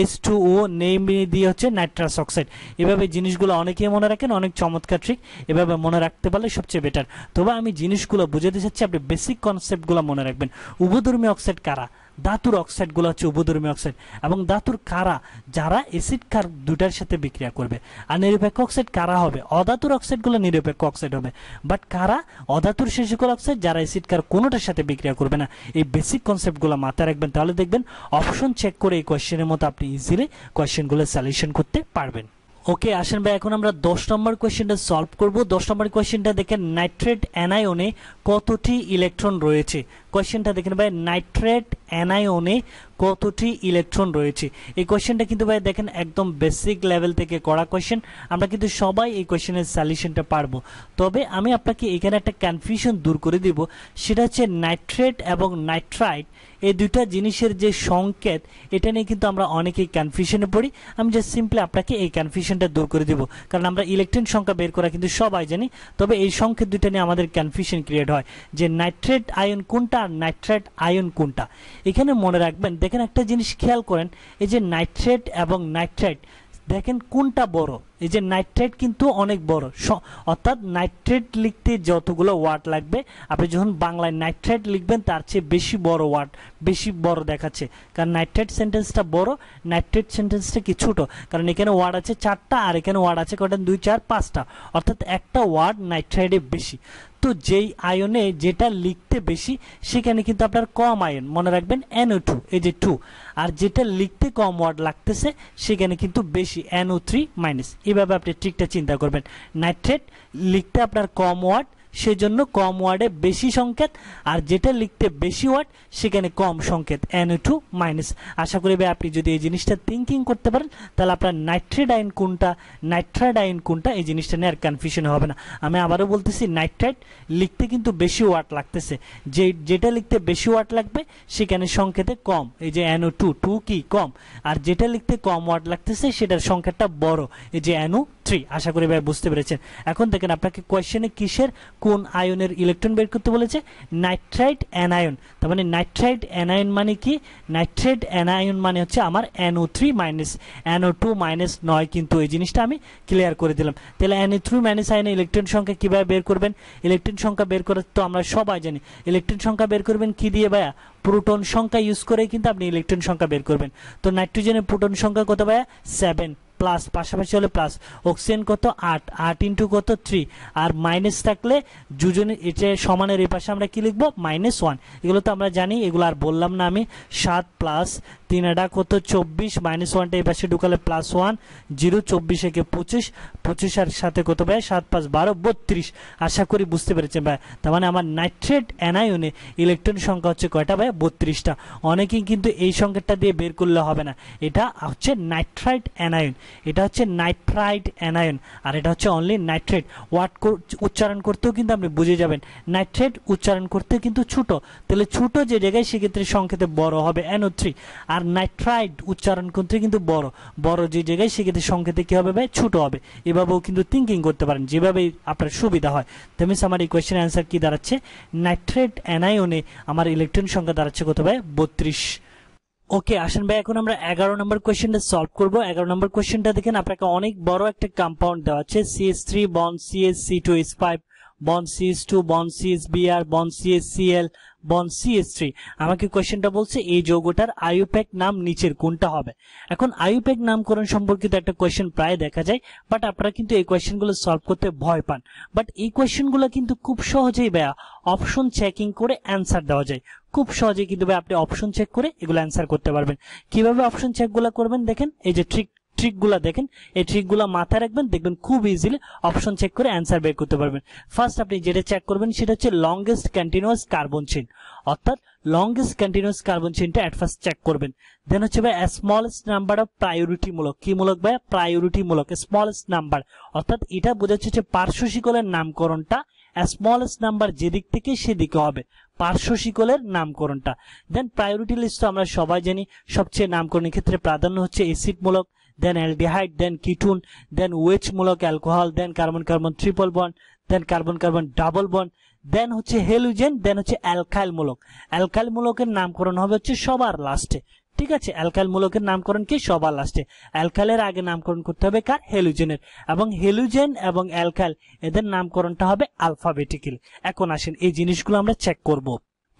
H2O, নেই দিয়ে হচ্ছে নাইট্রাস অক্সাইড। এভাবে জিনিসগুলো অনেকেই মনে রাখেন, অনেক চমৎকার ট্রিক। এভাবে মনে রাখতে পারলে সবচেয়ে বেটার। তবে আমি জিনিসগুলো বুঝাতে চাচ্ছি, আপনি বেসিক কনসেপ্টগুলো মনে রাখবেন। উভধর্মী অক্সাইড কারা? ধাতুর অক্সাইডগুলো হচ্ছে উভধর্মী অক্সাইড। এবং ধাতুর কারা? যারা অ্যাসিড কার দুটার সাথে বিক্রিয়া করবে। আর নিরপেক্ষ অক্সাইড কারা হবে? অধাতুর অক্সাইডগুলো নিরপেক্ষ অক্সাইড হবে। বাট কারা? অধাতুর সেই সকল অক্সাইড যারা অ্যাসিড কার কোনোটার সাথে বিক্রিয়া করবে না। এই বেসিক কনসেপ্টগুলো মাথায় রাখবেন, তাহলে দেখবেন অপশন চেক করে এই কোয়েশ্চেনের মতো আপনি ইজিলি কোয়েশ্চেনগুলো সলিউশন করতে পারবেন। ওকে, আসেন ভাই এখন আমরা 10 নম্বর কোয়েশ্চেনটা সলভ করব। 10 নম্বর কোয়েশ্চেনটা দেখেন, নাইট্রেট অ্যানায়নে কতটি ইলেকট্রন রয়েছে? কোয়েশ্চেনটা দেখেন ভাই, নাইট্রেট অ্যানায়নে কতটি ইলেকট্রন রয়েছে। এই কোয়েশ্চেনটা কিন্তু ভাই দেখেন একদম বেসিক লেভেল থেকে করা কোয়েশ্চেন। আমরা কিন্তু সবাই এই কোয়েশ্চেনের সলিউশনটা পারবো। তবে আমি আপনাকে এখানে একটা কনফিউশন দূর করে দিব, সেটা হচ্ছে নাইট্রেট এবং নাইট্রাইট এই দুইটা জিনিসের যে সংকেত, এটা নিয়ে কিন্তু আমরা অনেকেই কনফিউশনে পড়ি। আমি জাস্ট সিম্পলি আপনাকে এই কনফিউশনটা দূর করে দিব, কারণ আমরা ইলেকট্রন সংখ্যা বের করা কিন্তু সবাই জানি। তবে এই সংকেত দুইটা নিয়ে আমাদের কনফিউশন ক্রিয়েট হয় যে নাইট্রেট আয়ন কোনটা আর নাইট্রাইট আয়ন কোনটা। এখানে মনে রাখবেন, দেখেন একটা জিনিস খেয়াল করেন, এই যে নাইট্রেট এবং নাইট্রাইট দেখেন কোনটা বড়? এই যে নাইট্রেট কিন্তু অনেক বড়, অর্থাৎ নাইট্রেট লিখতে যতগুলো ওয়ার্ড লাগবে আপনি যখন বাংলায় নাইট্রেট লিখবেন তার চেয়ে বেশি বড় ওয়ার্ড, বেশি বড় দেখাচ্ছে। কারণ নাইট্রেট সেন্টেন্সটা বড়, নাইট্রেট সেন্টেন্সটা কি ছোট, কারণ এখানে ওয়ার্ড আছে 4টা আর এখানে ওয়ার্ড আছে কয়টা? 2, 4, 5টা, অর্থাৎ একটা ওয়ার্ড নাইট্রাইটে বেশি। তো যেই আয়নে যেটা লিখতে বেশি সেখানে কিন্তু আপনার কম আয়ন, মনে রাখবেন NO2, এই যে 2। আর যেটা লিখতে কম ওয়ার্ড লাগতেছে সেখানে কিন্তু বেশি, NO3-। এভাবে আপনি ট্রিকটা চিন্তা করবেন। নাইট্রেট লিখতে আপনার কম ওয়ার্ড, সেজন্য কম ওয়ার্ডে বেশি সংকেত, আর যেটা লিখতে বেশি ওয়ার্ড সেখানে কম সংকেত NO2 মাইনাস। আশা করি ভাই আপনি যদি এই জিনিসটা থিঙ্কিং করতে পারেন তাহলে আপনার নাইট্রেট আয়ন কোনটা নাইট্রাইট আয়ন কোনটা এই জিনিসটা নিয়ে আর কনফিউশন হবে না। আমি আবারও বলতেছি, নাইট্রাইট লিখতে কিন্তু বেশি ওয়াট লাগতেছে, যেটা লিখতে বেশি ওয়াট লাগবে সেখানে সংকেতে কম, এই যে NO2 2 কি কম, আর যেটা লিখতে কম ওয়াট লাগতেছে সেটার সংকেতটা বড়, এই যে NO3। আশা করি ভাই বুঝতে পেরেছেন। এখন দেখেন আপনাকে কোয়েশ্চেনে কিসের কোন আয়নের ইলেকট্রন বের করতে বলেছে, নাইট্রাইট অ্যানায়ন। তার মানে নাইট্রাইট অ্যানায়ন মানে কি, নাইট্রেট অ্যানায়ন মানে হচ্ছে আমার NO3 মাইনাস, NO2 মাইনাস নয়, কিন্তু এই জিনিসটা আমি ক্লিয়ার করে দিলাম। তাহলে NO3 মাইনাস আয়নের ইলেকট্রন সংখ্যা কিভাবে বের করবেন, ইলেকট্রন সংখ্যা বের করে তো আমরা সবাই জানি, ইলেকট্রন সংখ্যা বের করবেন কি দিয়ে ভাইয়া, প্রোটন সংখ্যা ইউজ করে কিন্তু আপনি ইলেকট্রন সংখ্যা বের করবেন। তো নাইট্রোজেনের প্রোটন সংখ্যা কত ভাইয়া, 7 প্লাস, পাশাপাশি হলে প্লাস, অক্সিজেন কত 8, 8 ইন্টু কত 3, আর মাইনাস থাকলে দুজনের এটা সমানের এই পাশে আমরা কি লিখবো -1। এগুলো তো আমরা জানি, এগুলো আর বললাম না আমি। 7 প্লাস 3 এটা কত 24, -1টা এই পাশে ঢুকালে +1, 0 24 একে 25, 25 এর সাথে কত ভাই 7 5 12 32। আশা করি বুঝতে পেরেছেন ভাই। তার মানে আমার নাইট্রেট অ্যানায়নে ইলেকট্রন সংখ্যা হচ্ছে কয়টা ভাই, 32টা। অনেকেই কিন্তু এই সংকেতটা দিয়ে বের করলে হবে না, এটা হচ্ছে নাইট্রাইট অ্যানায়ন, এটা হচ্ছে নাইট্রাইট অ্যানায়ন, আর এটা হচ্ছে অনলি নাইট্রেট। ওয়ার্ড উচ্চারণ করতেও কিন্তু আপনি বুঝে যাবেন, নাইট্রেট উচ্চারণ করতে কিন্তু ছোট, তাহলে ছোট যে জায়গায় সেক্ষেত্রে সংকেতে বড় হবে NO3, আর নাইট্রাইট উচ্চারণ করতে কিন্তু বড়, বড় যে জায়গায় সেক্ষেত্রে সংকেতে কি হবে ভাই, ছোট হবে। এভাবেও কিন্তু থিঙ্কিং করতে পারেন, যেভাবে আপনার সুবিধা হয়। তো মিস আমার এই কোয়েশ্চেনের অ্যান্সার কি দাঁড়াচ্ছে, নাইট্রেট অ্যানায়নে আমার ইলেকট্রন সংখ্যা দাঁড়াচ্ছে কত ভাই, 32। ওকে, আসেন ভাই এখন আমরা 11 নম্বর কোয়েশ্চেনটা সলভ করব। 11 নম্বর কোয়েশ্চেনটা দেখেন, আপনাকে অনেক বড় একটা কম্পাউন্ড দেওয়া আছে, CH3 bond CH2H5 bond CH2 bond CHBr bond CHCl bond CH3। আমাকে কোয়েশ্চেনটা বলছে এই যৌগটার আইইউপ্যাক নাম নিচের কোনটা হবে। এখন আইইউপ্যাক নামকরণ সম্পর্কিত একটা কোয়েশ্চেন প্রায় দেখা যায়, বাট আপনারা কিন্তু এই কোয়েশ্চেনগুলো সলভ করতে ভয় পান। বাট এই কোয়েশ্চেনগুলো কিন্তু খুব সহজেই ভাইয়া অপশন চেকিং করে অ্যান্সার দেওয়া যায়, খুব সহজেই কিন্তু ভাই আপনি অপশন চেক করে এগুলো অ্যান্সার করতে পারবেন। কিভাবে অপশন চেকগুলো করবেন দেখেন, এই যে ট্রিকগুলো দেখেন, এই ট্রিকগুলো মাথায় রাখবেন, দেখবেন খুব ইজিলি অপশন চেক করে অ্যান্সার বের করতে পারবেন। ফার্স্ট আপনি যেটা চেক করবেন সেটা হচ্ছে লংগেস্ট কন্টিনিউয়াস কার্বন চেইন, অর্থাৎ লংগেস্ট কন্টিনিউয়াস কার্বন চেইনটা এট ফার্স্ট চেক করবেন। দেন হচ্ছে ভাই স্মলেস্ট নাম্বার অফ প্রায়োরিটি মূলক, কি মূলক ভাই, প্রায়োরিটি মূলক, স্মলেস্ট নাম্বার, অর্থাৎ এটা বোঝাচ্ছে যে পার্শ্ব শিকলের নামকরণটা স্মলেস্ট নাম্বার যেদিক থেকে সেদিকে হবে, পার্শ্ব শিকলের নামকরণটা। দেন প্রায়োরিটি লিস্ট আমরা সবাই জানি, সবচেয়ে নামকরণের ক্ষেত্রে প্রাধান্য হচ্ছে অ্যাসিড মূলক, দেন অ্যালডিহাইড, দেন কিটোন, দেন ওয়েচ মূলক অ্যালকোহল, দেন কার্বন কার্বন ট্রিপল বন্ড, দেন কার্বন কার্বন ডাবল বন্ড, দেন হচ্ছে হেলুজেন, দেন হচ্ছে অ্যালকাইল মূলক। অ্যালকাইল মূলকের নামকরণ হবে হচ্ছে সবার লাস্টে, ঠিক আছে, অ্যালকাইল মূলকের নামকরণ কি সবার লাস্টে, অ্যালকাইলের আগে নামকরণ করতে হবে কার, হেলুজেনের, এবং হেলুজেন এবং অ্যালকাইল এদের নামকরণটা হবে আলফাবেটিক্যালি। এখন আসেন এই জিনিসগুলো আমরা চেক করব।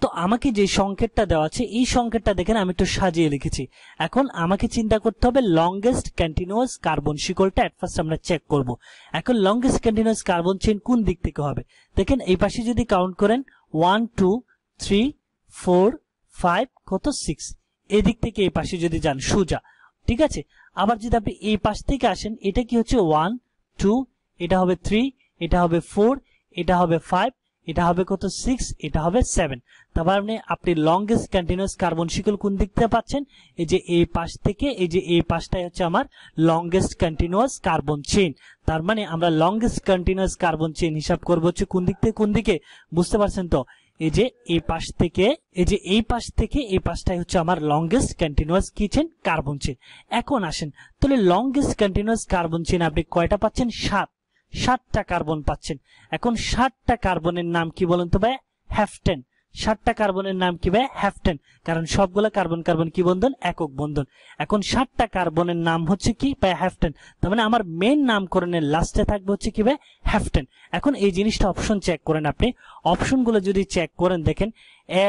তো আমাকে যে সংকেতটা দেওয়া আছে এই সংকেতটা দেখেন আমি একটু সাজিয়ে লিখেছি। এখন আমাকে চিন্তা করতে হবে লংগেস্ট কন্টিনিউয়াস কার্বন শিকলটা এট ফার্স্ট আমরা চেক করব। এখন লংগেস্ট কন্টিনিউয়াস কার্বন চেইন কোন দিক থেকে হবে, দেখেন এই পাশে যদি কাউন্ট করেন 1 2 3 4 5 কত 6, এই দিক থেকে এই পাশে যদি যান সোজা, ঠিক আছে। আবার যদি আপনি এই পাশ থেকে আসেন, এটা কি হচ্ছে 1 2, এটা হবে 3, এটা হবে 4, এটা হবে 5, এটা হবে কত 6, এটা হবে 7। তারপর আপনি লংগেস্ট কন্টিনিউয়াস কার্বন শিকল কোন দিক থেকে পাচ্ছেন, এই যে এই পাশ থেকে, এই যে এই পাশটাই হচ্ছে আমার লংগেস্ট কন্টিনিউয়াস কার্বন চেইন। তার মানে আমরা লংগেস্ট কন্টিনিউয়াস কার্বন চেইন হিসাব করব হচ্ছে কোন দিক থেকে কোন দিকে, বুঝতে পারছেন তো, এই যে এই পাশ থেকে, এই যে এই পাশ থেকে এই পাশটাই হচ্ছে আমার লংগেস্ট কন্টিনিউয়াস কি চেইন, কার্বন চেইন। এখন আসেন তাহলে লংগেস্ট কন্টিনিউয়াস কার্বন চেইন আপনি কয়টা পাচ্ছেন, 7টা কার্বন পাচ্ছেন। এখন 7টা কার্বনের নাম কি বলেন তো ভাই, হ্যাফটেন। 7টা কার্বনের নাম কি ভাই, হ্যাফটেন, কারণ সবগুলো কার্বন কার্বন কি বন্ধন, একক বন্ধন। এখন 7টা কার্বনের নাম হচ্ছে কি ভাই, হ্যাফটেন। তার মানে আমার মেইন নামকরণের লাস্টে থাকবে হচ্ছে কি ভাই, হ্যাফটেন। এখন এই জিনিসটা অপশন চেক করেন, আপনি অপশনগুলো যদি চেক করেন দেখেন এ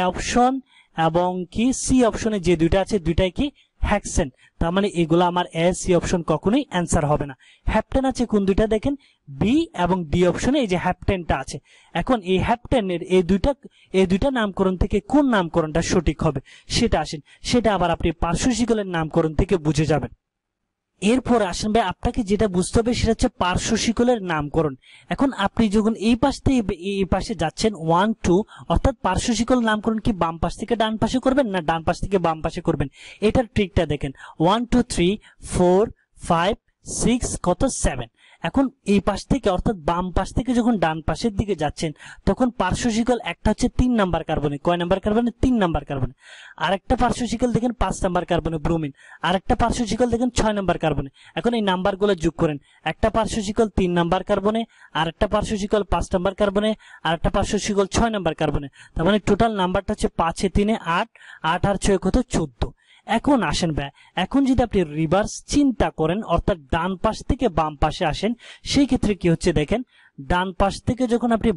অপশন এবং কি সি অপশনে যে দুইটা আছে দুইটাই কি হ্যাক্সেন। তার মানে এগুলো আমার এ সি অপশন কখনোই অ্যান্সার হবে না। হ্যাপটেন আছে কোন দুইটা দেখেন, বি এবং ডি অপশনে এই যে হ্যাপটেনটা আছে। এখন এই হ্যাপটেনের এই দুইটা নামকরণ থেকে কোন নামকরণটা সঠিক হবে সেটা আসেন, সেটা আবার আপনি পার্শ্ব শিকলের নামকরণ থেকে বুঝে যাবেন। এরপর আসেন ভাই, আপনাকে যেটা বুঝতে হবে সেটা হচ্ছে পার্শ্ব শিকলের নামকরণ। এখন আপনি যখন এই পাশ থেকে এই পাশে যাচ্ছেন 1 2, অর্থাৎ পার্শ্ব শিকল নামকরণ কি বাম পাশ থেকে ডান পাশে করবেন না ডান পাশ থেকে বাম পাশে করবেন? এটার ট্রিকটা দেখেন, 1 2 3 4 5 6 কত 7। এখন এই পাশ থেকে অর্থাৎ বাম পাশ থেকে যখন ডান পাশের দিকে যাচ্ছেন তখন পার্শ্ব শিকল একটা হচ্ছে 3 নাম্বার কার্বনে, কয় নাম্বার কার্বনে? 3 নাম্বার কার্বনে। আরেকটা পার্শ্ব শিকল দেখেন 5 নাম্বার কার্বনে ব্রোমিন, আরেকটা পার্শ্ব শিকল দেখেন 6 নাম্বার কার্বনে। এখন এই নাম্বারগুলো যোগ করেন, একটা পার্শ্ব শিকল 3 নাম্বার কার্বনে, আরেকটা পার্শ্ব শিকল 5 নাম্বার কার্বনে, আরেকটা পার্শ্ব শিকল 6 নাম্বার কার্বনে। তার মানে টোটাল নাম্বারটা হচ্ছে 5 এ 3 এ 8, 8 আর 6 কত 14। এখন আসেন ভাই, এখন যদি আপনি রিভার্স চিন্তা করেন অর্থাৎ ডান পাশ থেকে বাম পাশে আসেন, সেই ক্ষেত্রে কি হচ্ছে দেখেন, ডান পাশ থেকে যখন আপনি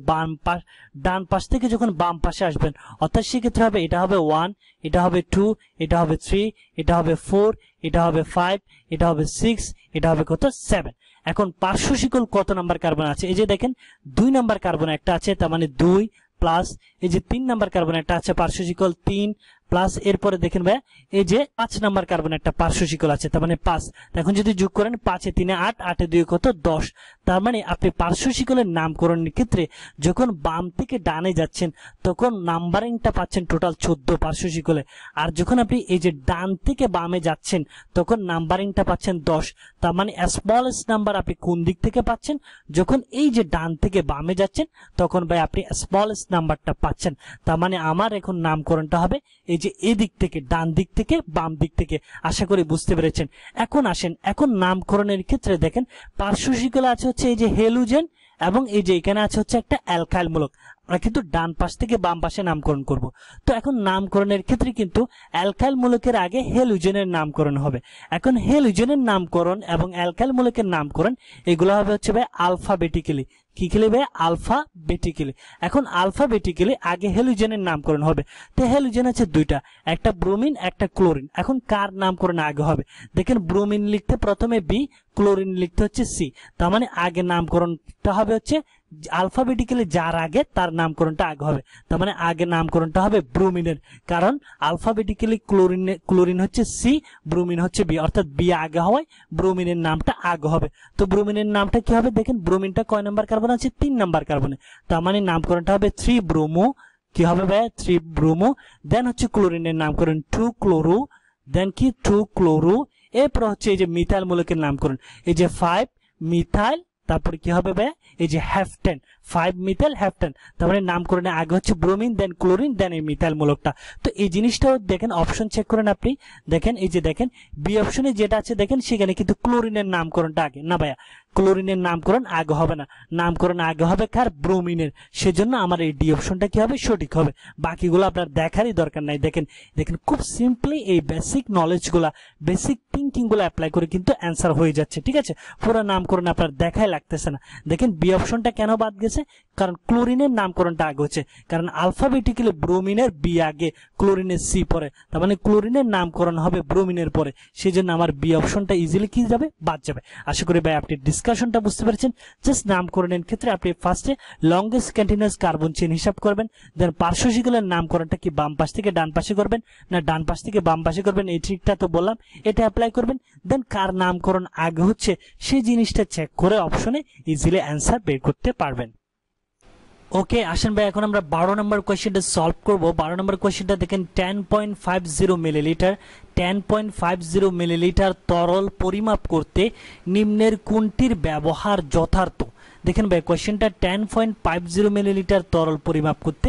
ডান পাশ থেকে যখন বাম পাশে আসবেন অর্থাৎ সেক্ষেত্রে হবে এটা হবে 1, এটা হবে 2, এটা হবে 3, এটা হবে 4, এটা হবে 5, এটা হবে 6, এটা হবে কত 7। এখন পার্শ্ব শিকল কত নাম্বার কার্বন আছে? এই যে দেখেন 2 নাম্বার কার্বন একটা আছে, তার মানে 2 প্লাস এই যে 3 নাম্বার কার্বন একটা আছে পার্শ্ব শিকল 3 প্লাস এরপরে দেখেন ভাই এই যে 5 নাম্বার কার্বন একটা পার্শ্ব শিকল আছে, তার মানে 5। এখন যদি যোগ করেন 5 এ 3 এ 8, 8 এ 2 কত 10। তার মানে আপনি পার্শ্ব শিকলের নামকরণের ক্ষেত্রে যখন বাম থেকে ডানে যাচ্ছেন তখন নাম্বারিংটা পাচ্ছেন টোটাল 14 পার্শ্ব শিকলে, আর যখন আপনি এই যে ডান থেকে বামে যাচ্ছেন তখন নাম্বারিংটা পাচ্ছেন 10। তার মানে স্মলেস্ট নাম্বার আপনি কোন দিক থেকে পাচ্ছেন? যখন এই যে ডান থেকে বামে যাচ্ছেন তখন ভাই আপনি স্মলেস্ট নাম্বারটা পাচ্ছেন। তার মানে আমার এখন নামকরণটা হবে এই যে এদিক থেকে, ডান দিক থেকে বাম দিক থেকে। আশা করি বুঝতে পেরেছেন। এখন আসেন, এখন নামকরণের ক্ষেত্রে দেখেন পার্শ্ব শিকলে আছে হচ্ছে এই যে হেলুজেন এবং এই যে এখানে আছে হচ্ছে একটা অ্যালকাইল মূলক। আমরা কিন্তু ডান পাশ থেকে বাম পাশে নামকরণ করব। তো এখন নামকরণের ক্ষেত্রে কিন্তু অ্যালকাইল মূলকের আগে হেলুজেনের নামকরণ হবে। এখন হেলুজেনের নামকরণ এবং অ্যালকাইল মূলকের নামকরণ এগুলো হবে হচ্ছে ভাই আলফাবেটিক্যালি। কি খেলবে? আলফাবেটিক্যালি। এখন আলফাবেটিক্যালি আগে হেলুজেনের নামকরণ হবে। তো হেলুজেন আছে দুইটা, একটা ব্রোমিন একটা ক্লোরিন। এখন কার নামকরণ আগে হবে? দেখেন ব্রোমিন লিখতে প্রথমে বি, ক্লোরিন লিখতে হচ্ছে সি। তার মানে আগে নামকরণটা হবে হচ্ছে আলফাবেটিক্যালি যার আগে তার নামকরণটা আগে হবে। তার মানে আগে নামকরণটা হবে ব্রোমিনের, কারণ আলফাবেটিক্যালি ক্লোরিন হচ্ছে সি, ব্রোমিন হচ্ছে বি, অর্থাৎ বি আগে হওয়ায় ব্রোমিনের নামটা আগে হবে। তো ব্রোমিনের নামটা কি হবে? দেখেন ব্রোমিনটা কয় নাম্বার কার্বন আছে? 3 নাম্বার কার্বনে। তার মানে নামকরণটা হবে 3 ব্রোমো। কি হবে ভাই? 3 ব্রোমো। দেন হচ্ছে ক্লোরিনের নামকরণ 2 ক্লোরো, দেন কি 2 ক্লোরো। এরপর হচ্ছে এই যে মিথাইল মূলকের নামকরণ, এই যে 5 মিথাইল, তারপরে কি হবে ভাই? এই যে হ্যাফটেন, 5 মিথাইল হ্যাফটেন। তারপরে নামকরণে আগে হচ্ছে ব্রোমিন, দেন ক্লোরিন, দেন এই মিথাইল মূলকটা। তো এই জিনিসটাও দেখেন, অপশন চেক করেন আপনি, দেখেন এই যে দেখেন বি অপশনে যেটা আছে দেখেন সেখানে কিন্তু ক্লোরিনের নামকরণটা আগে না ভাইয়া, ক্লোরিনের নামকরণ আগে হবে না, নামকরণ আগে হবে কার? ব্রোমিনের। সেজন্য আমার এই ডি অপশনটা কি হবে? সঠিক হবে। বাকিগুলো আপনার দেখারই দরকার নাই। দেখেন দেখেন খুব সিম্পলি এই বেসিক নলেজগুলা, বেসিক থিঙ্কিং গুলো অ্যাপ্লাই করে কিন্তু অ্যান্সার হয়ে যাচ্ছে। ঠিক আছে, পুরো নামকরণ আপনার দেখাই লাগতেছে না। দেখেন বি অপশনটা কেন বাদ গেছে? কারণ ক্লোরিনের নামকরণটা আগে হচ্ছে, কারণ আলফাবেটিক্যালি ব্রোমিনের বি আগে, ক্লোরিনের সি পরে। তার মানে ক্লোরিনের নামকরণ হবে ব্রোমিনের পরে। সেই জন্য আমার বি অপশনটা ইজিলি কি যাবে? বাদ যাবে। আশা করি ভাই আপনি ডিসকাশনটা বুঝতে পেরেছেন। জাস্ট নামকরণের ক্ষেত্রে আপনি ফার্স্টে লংগেস্ট কন্টিনিউয়াস কার্বন চেইন হিসাব করবেন, দেন পার্শ্ব শিকলের নামকরণটা কি বাম পাশ থেকে ডান পাশে করবেন না ডান পাশ থেকে বাম পাশে করবেন, এই ট্রিকটা তো বললাম, এটা অ্যাপ্লাই করবেন। দেন কার নামকরণ আগে হচ্ছে সেই জিনিসটা চেক করে অপশনে ইজিলি অ্যান্সার বের করতে পারবেন। ওকে আসেন ভাই, এখন আমরা 12 নম্বর কোয়েশ্চেনটা সলভ করব। 12 নম্বর কোয়েশ্চেনটা দেখেন 10.50 মিলিলিটার 10.50 মিলিলিটার তরল পরিমাপ করতে নিম্নের কোনটির ব্যবহার যথার্থ? দেখেন ভাই কোয়েশ্চেনটা 10.50 মিলিলিটার তরল পরিমাপ করতে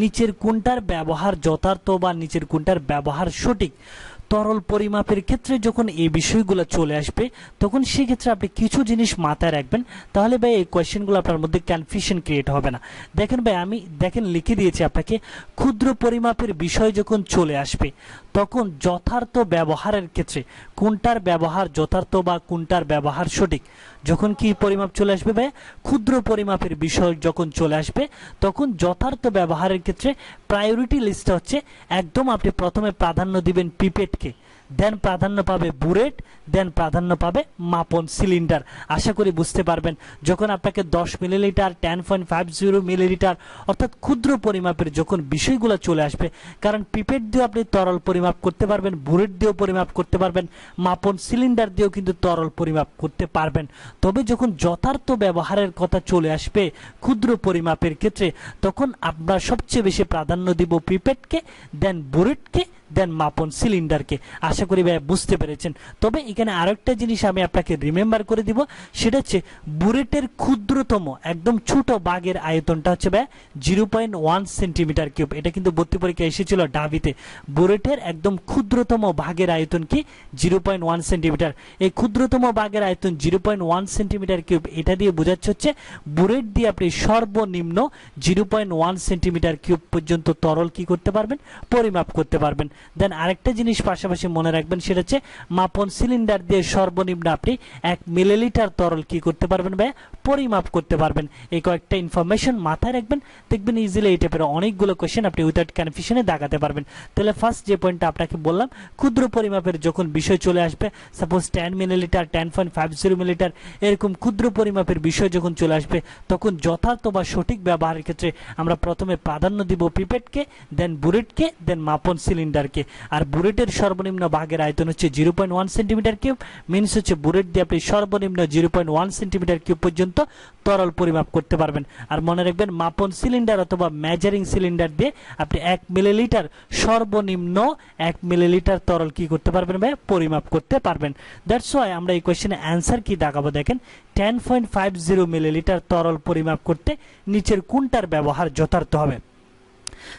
নিচের কোনটার ব্যবহার যথার্থ বা নিচের কোনটার ব্যবহার সঠিক? তরল পরিমাপের ক্ষেত্রে যখন এই বিষয়গুলো চলে আসবে তখন সেক্ষেত্রে আপনি কিছু জিনিস মাথায় রাখবেন, তাহলে ভাই এই কোয়েশ্চেনগুলো আপনার মধ্যে কনফিউশন ক্রিয়েট হবে না। দেখেন ভাই আমি দেখেন লিখে দিয়েছি আপনাকে, ক্ষুদ্র পরিমাপের বিষয় যখন চলে আসবে তখন যথার্থ ব্যবহারের ক্ষেত্রে কোনটার ব্যবহার যথার্থ বা কোনটার ব্যবহার সঠিক? যখন কি পরিমাপ চলে আসবে ভাই? ক্ষুদ্র পরিমাপের বিষয় যখন চলে আসবে তখন যথার্থ ব্যবহারের ক্ষেত্রে প্রায়োরিটি লিস্ট হচ্ছে একদম আপনি প্রথমে প্রাধান্য দিবেন পিপেটকে, দেন প্রাধান্য পাবে বুরেট, দেন প্রাধান্য পাবে মাপন সিলিন্ডার। আশা করি বুঝতে পারবেন। যখন আপনাকে 10 মিলিলিটার, 10.50 মিলিলিটার অর্থাৎ ক্ষুদ্র পরিমাপের যখন বিষয়গুলো চলে আসবে, কারণ পিপেট দিয়েও আপনি তরল পরিমাপ করতে পারবেন, বুরেট দিয়েও পরিমাপ করতে পারবেন, মাপন সিলিন্ডার দিয়েও কিন্তু তরল পরিমাপ করতে পারবেন। তবে যখন যথার্থ ব্যবহারের কথা চলে আসবে ক্ষুদ্র পরিমাপের ক্ষেত্রে, তখন আমরা সবচেয়ে বেশি প্রাধান্য দিব পিপেটকে, দেন বুরেটকে, দেন মাপন সিলিন্ডারকে। আশা করি ভাই বুঝতে পেরেছেন। তবে এখানে আরেকটা জিনিস আমি আপনাকে রিমেম্বার করে দিব, সেটা হচ্ছে বুরেটের ক্ষুদ্রতম একদম ছোট বাগের আয়তনটা হচ্ছে ভাই 0.1 সেন্টিমিটার কিউব। এটা কিন্তু ভর্তি পরীক্ষায় এসেছিল ডাবিতে। বুরেটের একদম ক্ষুদ্রতম ভাগের আয়তন কি 0.1 সেন্টিমিটার। এই ক্ষুদ্রতম ভাগের আয়তন 0.1 সেন্টিমিটার কিউব, এটা দিয়ে বোঝাচ্ছে হচ্ছে বুরেট দিয়ে আপনি সর্বনিম্ন 0.1 সেন্টিমিটার কিউব পর্যন্ত তরল কি করতে পারবেন, পরিমাপ করতে পারবেন। দেন আরেকটা জিনিস পাশাপাশি মনে রাখবেন, সেটা হচ্ছে মাপন সিলিন্ডার দিয়ে সর্বনিম্ন আপনি 1 মিলিলিটার তরল কি করতে পারবেন ভাই, পরিমাপ করতে পারবেন। এই কয়েকটা ইনফরমেশন মাথায় রাখবেন, দেখবেন ইজিলি এই টাইপের অনেকগুলো কোশ্চেন আপনি উইদাউট কনফিউশনে দাগাতে পারবেন। তাহলে ফার্স্ট যে পয়েন্টটা আপনাকে বললাম, ক্ষুদ্র পরিমাপের যখন বিষয় চলে আসবে, সাপোজ 10 মিলিলিটার, 10.50 মিলিলিটার এরকম ক্ষুদ্র পরিমাপের বিষয় যখন চলে আসবে, তখন যথার্থ বা সঠিক ব্যবহারের ক্ষেত্রে আমরা প্রথমে প্রাধান্য দিব পিপেটকে, দেন বুরেটকে, দেন মাপন সিলিন্ডারকে। আর বুরেটের সর্বনিম্ন ভাগের আয়তন হচ্ছে 0.1 সেন্টিমিটার কিউব, মিনস হচ্ছে বুরেট দিয়ে আপনি সর্বনিম্ন 0.1 সেন্টিমিটার কিউব পর্যন্ত তরল পরিমাপ করতে পারবেন। আর মনে রাখবেন, মাপন সিলিন্ডার অথবা মেজারিং সিলিন্ডার দিয়ে আপনি 1 মিলিলিটার সর্বনিম্ন 1 মিলিলিটার তরল কি করতে পারবেন ভাই, পরিমাপ করতে পারবেন। দ্যাটস ওয়াই আমরা এই কোশ্চেনের অ্যান্সার কি দেখাবো দেখেন, 10.50 মিলিলিটার তরল পরিমাপ করতে নিচের কোনটার ব্যবহার যথার্থ হবে।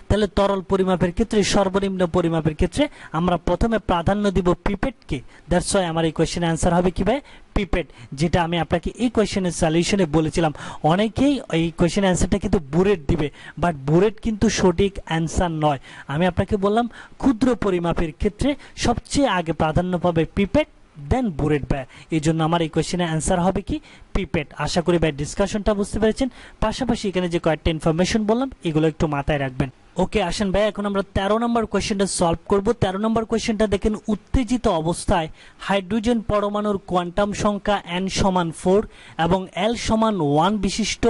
তাহলে তরল পরিমাপের ক্ষেত্রে, সর্বনিম্ন পরিমাপের ক্ষেত্রে আমরা প্রথমে প্রাধান্য দিব পিপেটকে। দ্যাটস ওয়াই আমার এই কোশ্চেনের অ্যান্সার হবে কি ভাই, পিপেট। যেটা আমি আপনাকে এই কোশ্চেনের সলিউশনে বলেছিলাম। অনেকেই এই কোশ্চেনের অ্যান্সারটা কিন্তু বুরেট দিবে, বাট বুরেট কিন্তু সঠিক অ্যান্সার নয়। আমি আপনাকে বললাম ক্ষুদ্র পরিমাপের ক্ষেত্রে সবচেয়ে আগে প্রাধান্য পাবে পিপেট, দেন বুরেট ভাই। এই জন্য আমার এই কোশ্চেনের অ্যান্সার হবে কি, পিপেট। আশা করি ভাই ডিসকাশনটা বুঝতে পেরেছেন। পাশাপাশি এখানে যে কয়েকটা ইনফরমেশন বললাম, এগুলো একটু মাথায় রাখবেন। ওকে, আসেন ভাই এখন আমরা 13 নম্বর কোশ্চেনটা সলভ করব। 13 নম্বর কোশ্চেনটা দেখেন, উত্তেজিত অবস্থায় হাইড্রোজেন পরমাণুর কোয়ান্টাম সংখ্যা n সমান 4 এবং l সমান 1 বিশিষ্ট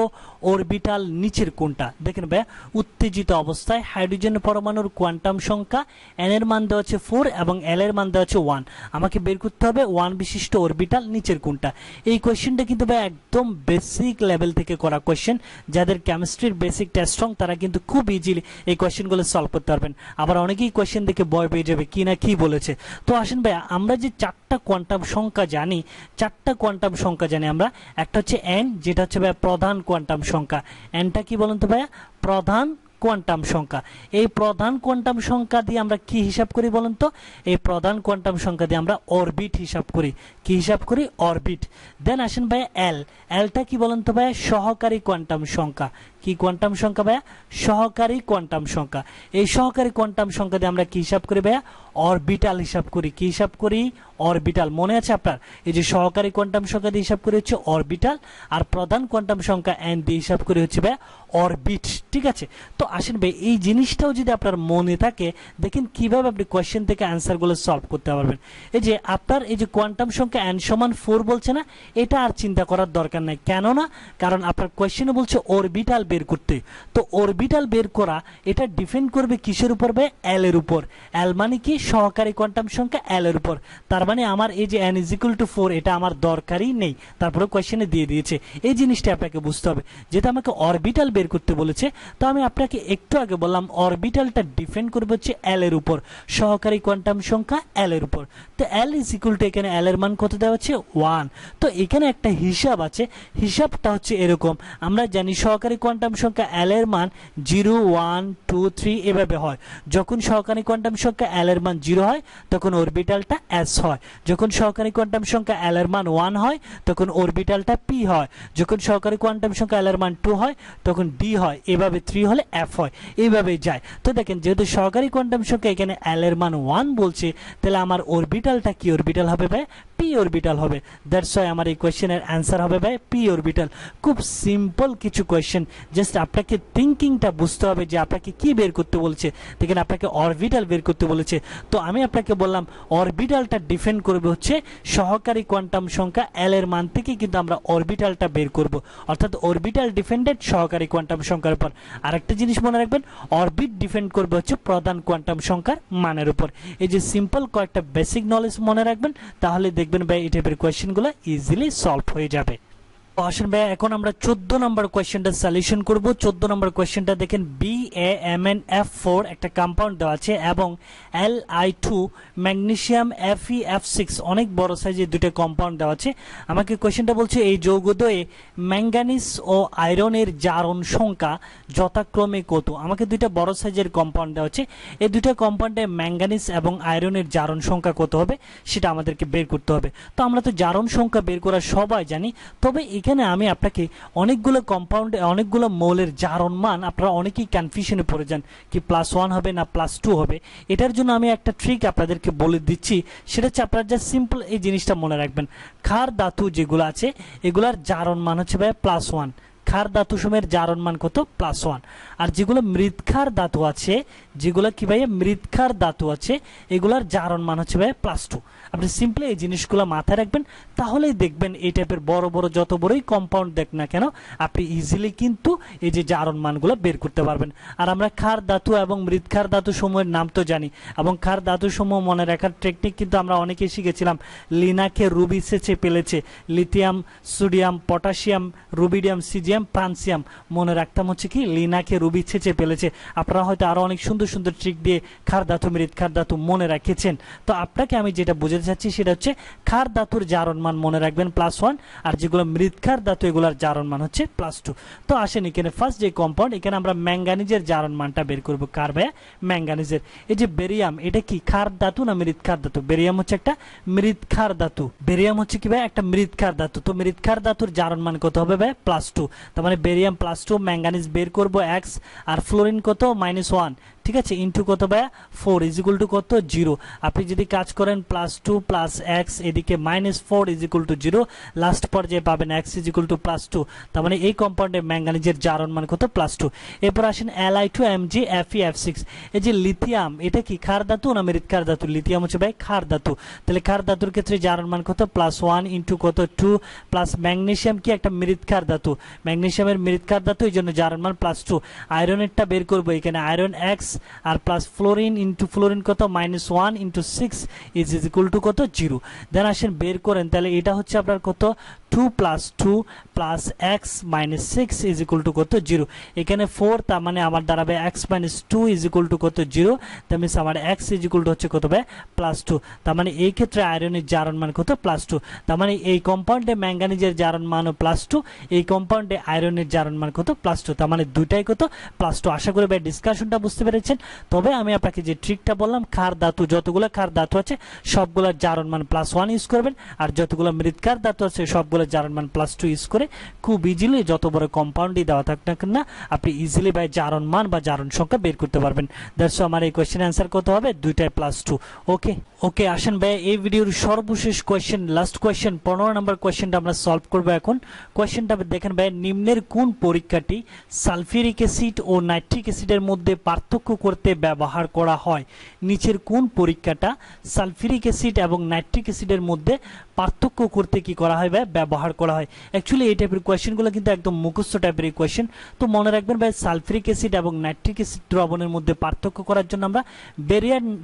অরবিটাল নিচের কোনটা। দেখেন ভাই, উত্তেজিত অবস্থায় হাইড্রোজেন পরমাণুর কোয়ান্টাম সংখ্যা n এর মান দেওয়া আছে 4 এবং l এর মান দেওয়া আছে 1। আমাকে বের করতে হবে 1 বিশিষ্ট অরবিটাল নিচের কোনটা। এই কোশ্চেনটা কিন্তু ভাই একদম বেসিক লেভেল থেকে করা কোশ্চেন। যাদের কেমিস্ট্রির বেসিক টেস্ট স্ট্রং তারা কিন্তু খুব ইজিলি এই কোশ্চেনগুলো সলভ করতে পারবেন। আবার অনেকেই কোশ্চেন দেখে ভয় পেয়ে যাবে কি না কি বলেছে। তো আসেন ভাই, আমরা যে 4টা কোয়ান্টাম সংখ্যা জানি, 4টা কোয়ান্টাম সংখ্যা জানি আমরা। একটা হচ্ছে n, যেটা হচ্ছে ভাই প্রধান কোয়ান্টাম সংখ্যা। nটা কি বলুন তো ভাইয়া, প্রধান কোয়ান্টাম সংখ্যা। এই প্রধান কোয়ান্টাম সংখ্যা দিয়ে আমরা কি হিসাব করি বলুন তো, এই প্রধান কোয়ান্টাম সংখ্যা দিয়ে আমরা অরবিট হিসাব করি। কি হিসাব করি, অরবিট। দেন আসেন ভাইয়া এল, এলটা কি বলুন তো ভাইয়া, সহকারী কোয়ান্টাম সংখ্যা। কি কোয়ান্টাম সংখ্যা ভাইয়া, সহকারী কোয়ান্টাম সংখ্যা। এই সহকারী কোয়ান্টাম সংখ্যা দিয়ে আমরা কি হিসাব করি ভাইয়া, অরবিটাল হিসাব করি। কি হিসাব করি, অরবিটাল। মনে আছে আপনার, এই যে সহকারী কোয়ান্টাম সংখ্যা দিয়ে হিসাব করি হচ্ছে অরবিটাল, আর প্রধান কোয়ান্টাম সংখ্যা n দিয়ে হিসাব করি হচ্ছে ভাইয়া অরবিট। ঠিক আছে, তো আসেন ভাই এই জিনিসটাও যদি আপনার মনে থাকে, দেখেন কিভাবে আপনি কোয়েশ্চেন থেকে অ্যান্সারগুলো সলভ করতে পারবেন। এই যে আপনার এই যে কোয়ান্টাম সংখ্যা n সমান 4 বলছে না, এটা আর চিন্তা করার দরকার নাই। কেন না, কারণ আপনার কোয়েশ্চেনে বলছে অরবিটাল বের করতে। তো অরবিটাল বের করা এটা ডিপেন্ড করবে কিসের উপর ভাই, l এর উপর। l মানে কি, সহকারী কোয়ান্টাম সংখ্যা l এর উপর। তার মানে আমার এই যে n = 4 এটা আমার দরকারই নেই, তারপরে কোয়েশ্চেনে দিয়ে দিয়েছে। এই জিনিসটা আপনাকে বুঝতে হবে। যেটা আমাকে অরবিটাল বের করতে বলেছে, তো আমি আপনাকে একটু আগে বললাম অরবিটালটা ডিপেন্ড করবে হচ্ছে l এর উপর, সহকারী কোয়ান্টাম সংখ্যা l এর উপর। তো l = এখানে l এর মান কত দেওয়া আছে, 1। তো এখানে একটা হিসাব আছে, হিসাবটা হচ্ছে এরকম। আমরা জানি সহকারী কোয়ান্টাম সংখ্যা l এর মান 0, 1, 2, 3 এভাবে হয়। যখন সহকারী কোয়ান্টাম সংখ্যা l এর মান 0 হয় তখন অরবিটালটা s হয়। যখন সহকারী কোয়ান্টাম সংখ্যা l এর মান 1 হয় তখন অরবিটালটা p হয়। যখন সহকারী কোয়ান্টাম সংখ্যা l এর মান 2 হয় তখন d হয়। এভাবে 3 হলে f হয়, এইভাবেই যায়। তো দেখেন যেহেতু সহকারী কোয়ান্টাম সংখ্যা এখানে l এর মান 1 বলছে, তাহলে আমার অরবিটালটা কি অরবিটাল হবে ভাই, p পি অরবিটাল হবে। দ্যাটস ওয়াই আমার এই কোয়েশ্চেনের অ্যান্সার হবে ভাই পি অরবিটাল। খুব সিম্পল কিছু কোয়েশ্চেন, জাস্ট আপনাকে থিঙ্কিংটা বুঝতে হবে যে আপনাকে কি বের করতে বলছে। দেখেন আপনাকে অরবিটাল বের করতে বলেছে, তো আমি আপনাকে বললাম অরবিটালটা ডিফেন্ড করবে হচ্ছে সহকারী কোয়ান্টাম সংখ্যা এল এর মান থেকে কিন্তু আমরা অরবিটালটা বের করব, অর্থাৎ অরবিটাল ডিফেন্ডেড সহকারী কোয়ান্টাম সংখ্যার উপর। আরেকটা জিনিস মনে রাখবেন, অরবিট ডিফেন্ড করবে হচ্ছে প্রধান কোয়ান্টাম সংখ্যার মানের উপর। এই যে সিম্পল কয়েকটা বেসিক নলেজ মনে রাখবেন, তাহলে দেখবেন ভাই এই টাইপের কোয়েশ্চেনগুলো ইজিলি সলভ হয়ে যাবে। আসেন ভাই এখন আমরা 14 নম্বর কোয়েশ্চেনটা সলিউশন করব। 14 নম্বর কোয়েশ্চেনটা দেখেন, BaMnF4 একটা কম্পাউন্ড দেওয়া আছে এবং Li2 ম্যাগনেসিয়াম Fe(F6) অনেক বড় সাইজের দুটো কম্পাউন্ড দেওয়া আছে। আমাকে কোয়েশ্চেনটা বলছে এই যৌগদ্বয়ে ম্যাঙ্গানিজ ও আয়রনের জারণ সংখ্যা যথাক্রমে কত। আমাকে দুইটা বড় সাইজের কম্পাউন্ড দেওয়া আছে, এই দুটো কম্পাউন্ডে ম্যাঙ্গানিজ এবং আয়রনের জারণ সংখ্যা কত হবে সেটা আমাদেরকে বের করতে হবে। তো আমরা তো জারণ সংখ্যা বের করা সবাই জানি, তবে এখানে আমি আপনাকে অনেকগুলো কম্পাউন্ডে অনেকগুলো মৌলের জারণ মান আপনারা অনেকেই কনফিউশনে পড়ে যান কি +1 হবে না +2 হবে। এটার জন্য আমি একটা ট্রিক আপনাদেরকে বলে দিচ্ছি, সেটা হচ্ছে আপনারা যা সিম্পল এই জিনিসটা মনে রাখবেন, ক্ষার ধাতু যেগুলো আছে এগুলার জারণ মান হচ্ছে ভাই +1। ক্ষার ধাতু সময়ের জারণ মান কত? +1। আর যেগুলো মৃৎক্ষার ধাতু আছে, যেগুলো কি ভাই মৃৎক্ষার ধাতু আছে, এগুলার জারণ মান হচ্ছে ভাই +2। আপনি সিম্পলি এই জিনিসগুলো মাথায় রাখবেন, তাহলেই দেখবেন এই টাইপের বড় বড় যত বড়ই কম্পাউন্ড দেখ না কেন আপনি ইজিলি কিন্তু এই যে জারণ মানগুলো বের করতে পারবেন। আর আমরা ক্ষার ধাতু এবং মৃৎক্ষার ধাতু সমূহের নাম তো জানি, এবং ক্ষার ধাতু সমূহ মনে রাখার টেকনিক কিন্তু আমরা অনেকেই শিখেছিলাম। লিনাকে রুবি সেচে পেলেছে, lithium, sodium, potassium, rubidium, caesium, francium মনে রাখতাম হচ্ছে কি লিনাকে রুবি ছেঁচে ফেলেছে। আপনারা হয়তো আরো অনেক সুন্দর সুন্দর ট্রিক দিয়ে ক্ষার ধাতু মৃৎক্ষার ধাতু মনে রাখেছেন। তো আপনাকে আমি যেটা বোঝাতে চাচ্ছি সেটা হচ্ছে ক্ষার ধাতুর জারণ মান মনে রাখবেন +1, আর যেগুলো মৃৎক্ষার ধাতু এগুলোর জারণ মান হচ্ছে +2। তো আসেন এখানে ফার্স্ট যে কম্পাউন্ড, এখানে আমরা ম্যাঙ্গানিজের জারণ মানটা বের করব। কার ভাইয়া? ম্যাঙ্গানিজের। এই যে বেরিয়াম, এটা কি ক্ষার ধাতু না মৃৎক্ষার ধাতু? বেরিয়াম হচ্ছে একটা মৃৎক্ষার ধাতু। বেরিয়াম হচ্ছে কি ভাই? একটা মৃৎক্ষার ধাতু। তো মৃৎক্ষার ধাতুর জারণ মান কত হবে ভাই? +2। তার মানে বেরিয়াম +2, ম্যাঙ্গানিজ বের করব x, আর ফ্লোরিন কত? -1। ঠিক আছে, ইনটু কত ভাই? 4 ইজিক্যাল টু কত? 0। আপনি যদি কাজ করেন +2 + x এদিকে -4 ইজিক্যাল টু 0, লাস্ট পর্যায়ে পাবেন x ইজিক্যাল টু +2। তার মানে এই কম্পাউন্ডে ম্যাঙ্গানিজের জারণ মান কত? +2। এরপর আসেন Li2 Mg(Fe(F6). এই যে লিথিয়াম, এটা কি ক্ষার ধাতু না মৃৎক্ষার ধাতু? লিথিয়াম হচ্ছে ভাই ক্ষার ধাতু। তাহলে ক্ষার ধাতুর ক্ষেত্রে জারণ মান কত? +1 ইনটু কত? 2, প্লাস ম্যাগনেসিয়াম কি একটা মৃৎক্ষার ধাতু, ম্যাগনেসিয়ামের মৃৎক্ষার ধাতু, এই জন্য জারণ মান +2। আয়রনেরটা বের করবো, এখানে আয়রন x আর প্লাস ফ্লোরিন ইনটু ফ্লোরিন কত? -1 ইনটু 6 ইজ ইকুয়াল টু কত? 0। দেন আসেন বের করেন, তাহলে এটা হচ্ছে আপনার কত? 2 + 2 + x - 6 ইজ ইকুয়াল টু কত? 0। এখানে 4, তার মানে আমার দাঁড়াবে x - 2 ইজ ইকুয়াল টু কত? 0। দ্যাট মিন্স আমার x ইজ ইকুয়াল টু হচ্ছে কত ভাই? +2। তার মানে এই ক্ষেত্রে আয়রনের জারণ মান কত? +2। তার মানে এই কম্পাউন্ডে ম্যাঙ্গানিজের জারণ মানও +2, এই কম্পাউন্ডে আয়রনের জারণ মান কত? +2। তার মানে দুইটাই কত? +2। আশা করি ভাই ডিসকাশনটা বুঝতে পেরেছেন। তবে আমি আপনাকে যে ট্রিকটা বললাম, ক্ষার ধাতু যতগুলো ক্ষার ধাতু আছে সবগুলোর জারণ মান +1 ইউজ করবেন, আর যতগুলো মৃৎক্ষার ধাতু আছে সবগুলো জারণ মান +2 ইউজ করে খুব ইজিলি যত বড় কম্পাউন্ডই দেওয়া থাক না কেন আপনি ইজিলি ভাই জারণ মান বা জারণ সংখ্যা বের করতে পারবেন। দ্যাটস আমার এই কোয়েশ্চেন অ্যান্সার কত হবে? দুইটাই +2। ওকে আসেন ভাই এই ভিডিওর সর্বশেষ কোয়েশ্চেন, লাস্ট কোয়েশ্চেন 15 নম্বর কোয়েশ্চেনটা আমরা সলভ করব এখন। কোয়েশ্চেনটা দেখেন ভাই, নিম্নের কোন পরীক্ষাটি সালফিউরিক অ্যাসিড ও নাইট্রিক অ্যাসিডের মধ্যে পার্থক্য করতে ব্যবহার করা হয়? নিচের কোন পরীক্ষাটা সালফিউরিক অ্যাসিড এবং নাইট্রিক অ্যাসিডের মধ্যে পার্থক্য করতে কি করা হয় ভাই? ব্যবহার করা হয়। অ্যাকচুয়ালি এই টাইপের কোয়েশ্চেনগুলো কিন্তু একদম মুখস্থ টাইপের কোয়েশ্চেন। তো মনে রাখবেন ভাই, সালফিউরিক অ্যাসিড এবং নাইট্রিক অ্যাসিড দ্রবণের মধ্যে পার্থক্য করার জন্য আমরা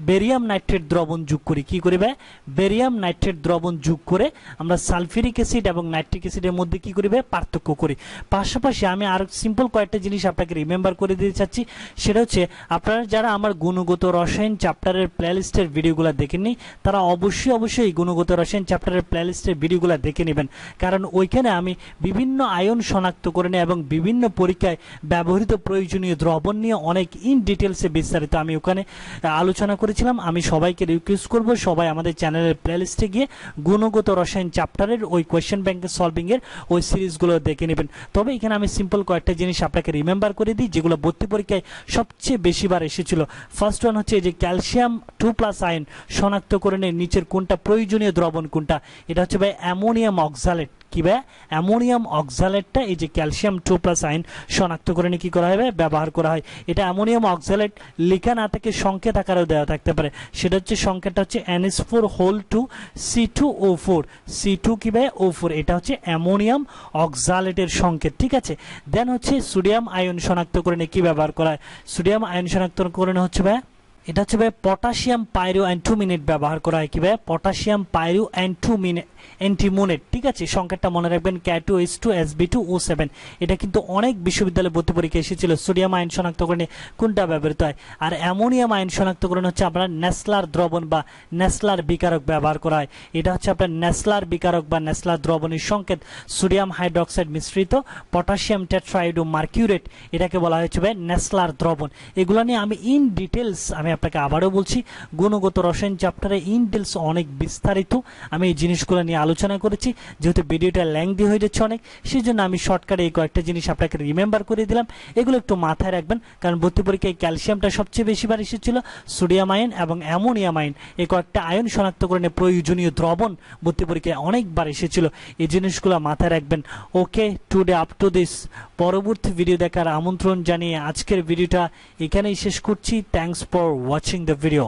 বেরিয়াম নাইট্রেট দ্রবণ যোগ করি। কি করি ভাই? বেরিয়াম নাইট্রেট দ্রবণ যোগ করে আমরা সালফিউরিক অ্যাসিড এবং নাইট্রিক অ্যাসিডের মধ্যে কি করি ভাই? পার্থক্য করি। পাশাপাশি আমি আর সিম্পল কয়েকটা জিনিস আপনাকে রিমেম্বার করে দিতে চাচ্ছি, সেটা হচ্ছে আপনারা যারা আমার গুণগত রসায়ন চ্যাপ্টারের প্লেলিস্টের ভিডিওগুলো দেখেননি, তারা অবশ্যই এই গুণগত রসায়ন চ্যাপ্টারের প্লেলিস্টের ভিডিওগুলো দেখে নেবেন। কারণ ওইখানে আমি বিভিন্ন আয়ন শনাক্ত করে নিই এবং বিভিন্ন পরীক্ষায় ব্যবহৃত প্রয়োজনীয় দ্রবণ নিয়ে অনেক ইন ডিটেলসে বিস্তারিত আমি ওখানে আলোচনা করেছিলাম। আমি সবাইকে রিকোয়েস্ট করব সবাই আমাদের চ্যানেলের প্লেলিস্টে গিয়ে গুণগত রসায়ন চ্যাপ্টারের ওই কোয়েশ্চেন ব্যাংকের সলভিংয়ের ওই সিরিজগুলো দেখে নেবেন। তবে এখানে আমি সিম্পল কয়েকটা জিনিস আপনাকে রিমেম্বার করে দিই যেগুলো ভর্তি পরীক্ষায় সবচেয়ে বেশিবার এসেছিল। ফার্স্ট ওয়ান হচ্ছে যে ক্যালসিয়াম 2+ আয়ন শনাক্ত করে নিয়ে নিচের কোনটা প্রয়োজনীয় দ্রবণ কোনটা, এটা হচ্ছে ভাই অ্যামোনিয়াম অক্সালেট। কি ভাই? অ্যামোনিয়াম অক্সালেটটা এই যে ক্যালসিয়াম 2+ আয়ন শনাক্ত করে নিয়ে কি করা হয়? ব্যবহার করা হয়। এটা অ্যামোনিয়াম অক্সালেট লেখা না থেকে সংকেত আকারেও দেওয়া থাকতে পারে, সেটা হচ্ছে সংকেতটা হচ্ছে NH4 C2O4 C2 কি ভাই? O4, এটা হচ্ছে অ্যামোনিয়াম অক্সালেটের সংকেত, ঠিক আছে। দেন হচ্ছে সোডিয়াম আয়ন শনাক্ত করে নিয়ে কি ব্যবহার করা হয়? সোডিয়াম আয়ন শনাক্ত করে নেওয়া হচ্ছে ভাই, এটা হচ্ছে ভাই পটাশিয়াম পাইরো অ্যান্টিমোনেট ব্যবহার করা হয়। কি ভাই? পটাশিয়াম পাইরো অ্যান্টিমোনেট, ঠিক আছে। সংকেতটা মনে রাখবেন K2H2SB2O7। এটা কিন্তু অনেক বিশ্ববিদ্যালয়ে ভর্তি পরীক্ষা এসেছিল। সোডিয়াম আয়ন শনাক্ত করে কোনটা ব্যবহৃত হয়? আর অ্যামোনিয়াম আয়ন শনাক্তকরণ হচ্ছে আপনার নেসলার দ্রবণ বা নেসলার বিকারক ব্যবহার করা হয়। এটা হচ্ছে আপনার নেসলার বিকারক বা নেসলার দ্রবণের সংকেত সোডিয়াম হাইড্রোক্সাইড মিশ্রিত পটাশিয়াম টেট্রাহাইড্রো মার্কিউরেট, এটাকে বলা হয়েছে ভাই নেসলার দ্রবণ। এগুলো নিয়ে আমি ইন ডিটেলস আমি আপনাকে আবারও বলছি গুণগত রসায়ন চ্যাপ্টারে ইন ডিটেলস অনেক বিস্তারিত আমি এই জিনিসগুলো নিয়ে আলোচনা করেছি। যেহেতু ভিডিওটা লেংদি হয়ে যাচ্ছে অনেক, সেই জন্য আমি শর্টকাটে এই কয়েকটা জিনিস আপনাকে রিমেম্বার করে দিলাম। এগুলো একটু মাথায় রাখবেন, কারণ ভর্তি পরীক্ষায় ক্যালসিয়ামটা সবচেয়ে বেশিবার এসেছিল, সোডিয়াম আয়ন এবং অ্যামোনিয়াম আয়ন এই কয়েকটা আয়ন শনাক্তকরণে প্রয়োজনীয় দ্রবণ ভর্তি পরীক্ষায় অনেকবার এসেছিল। এই জিনিসগুলো মাথায় রাখবেন। ওকে, টুডে আপ টু দিস। পরবর্তী ভিডিও দেখার আমন্ত্রণ জানিয়ে আজকের ভিডিওটা এখানেই শেষ করছি। Thanks for watching the video.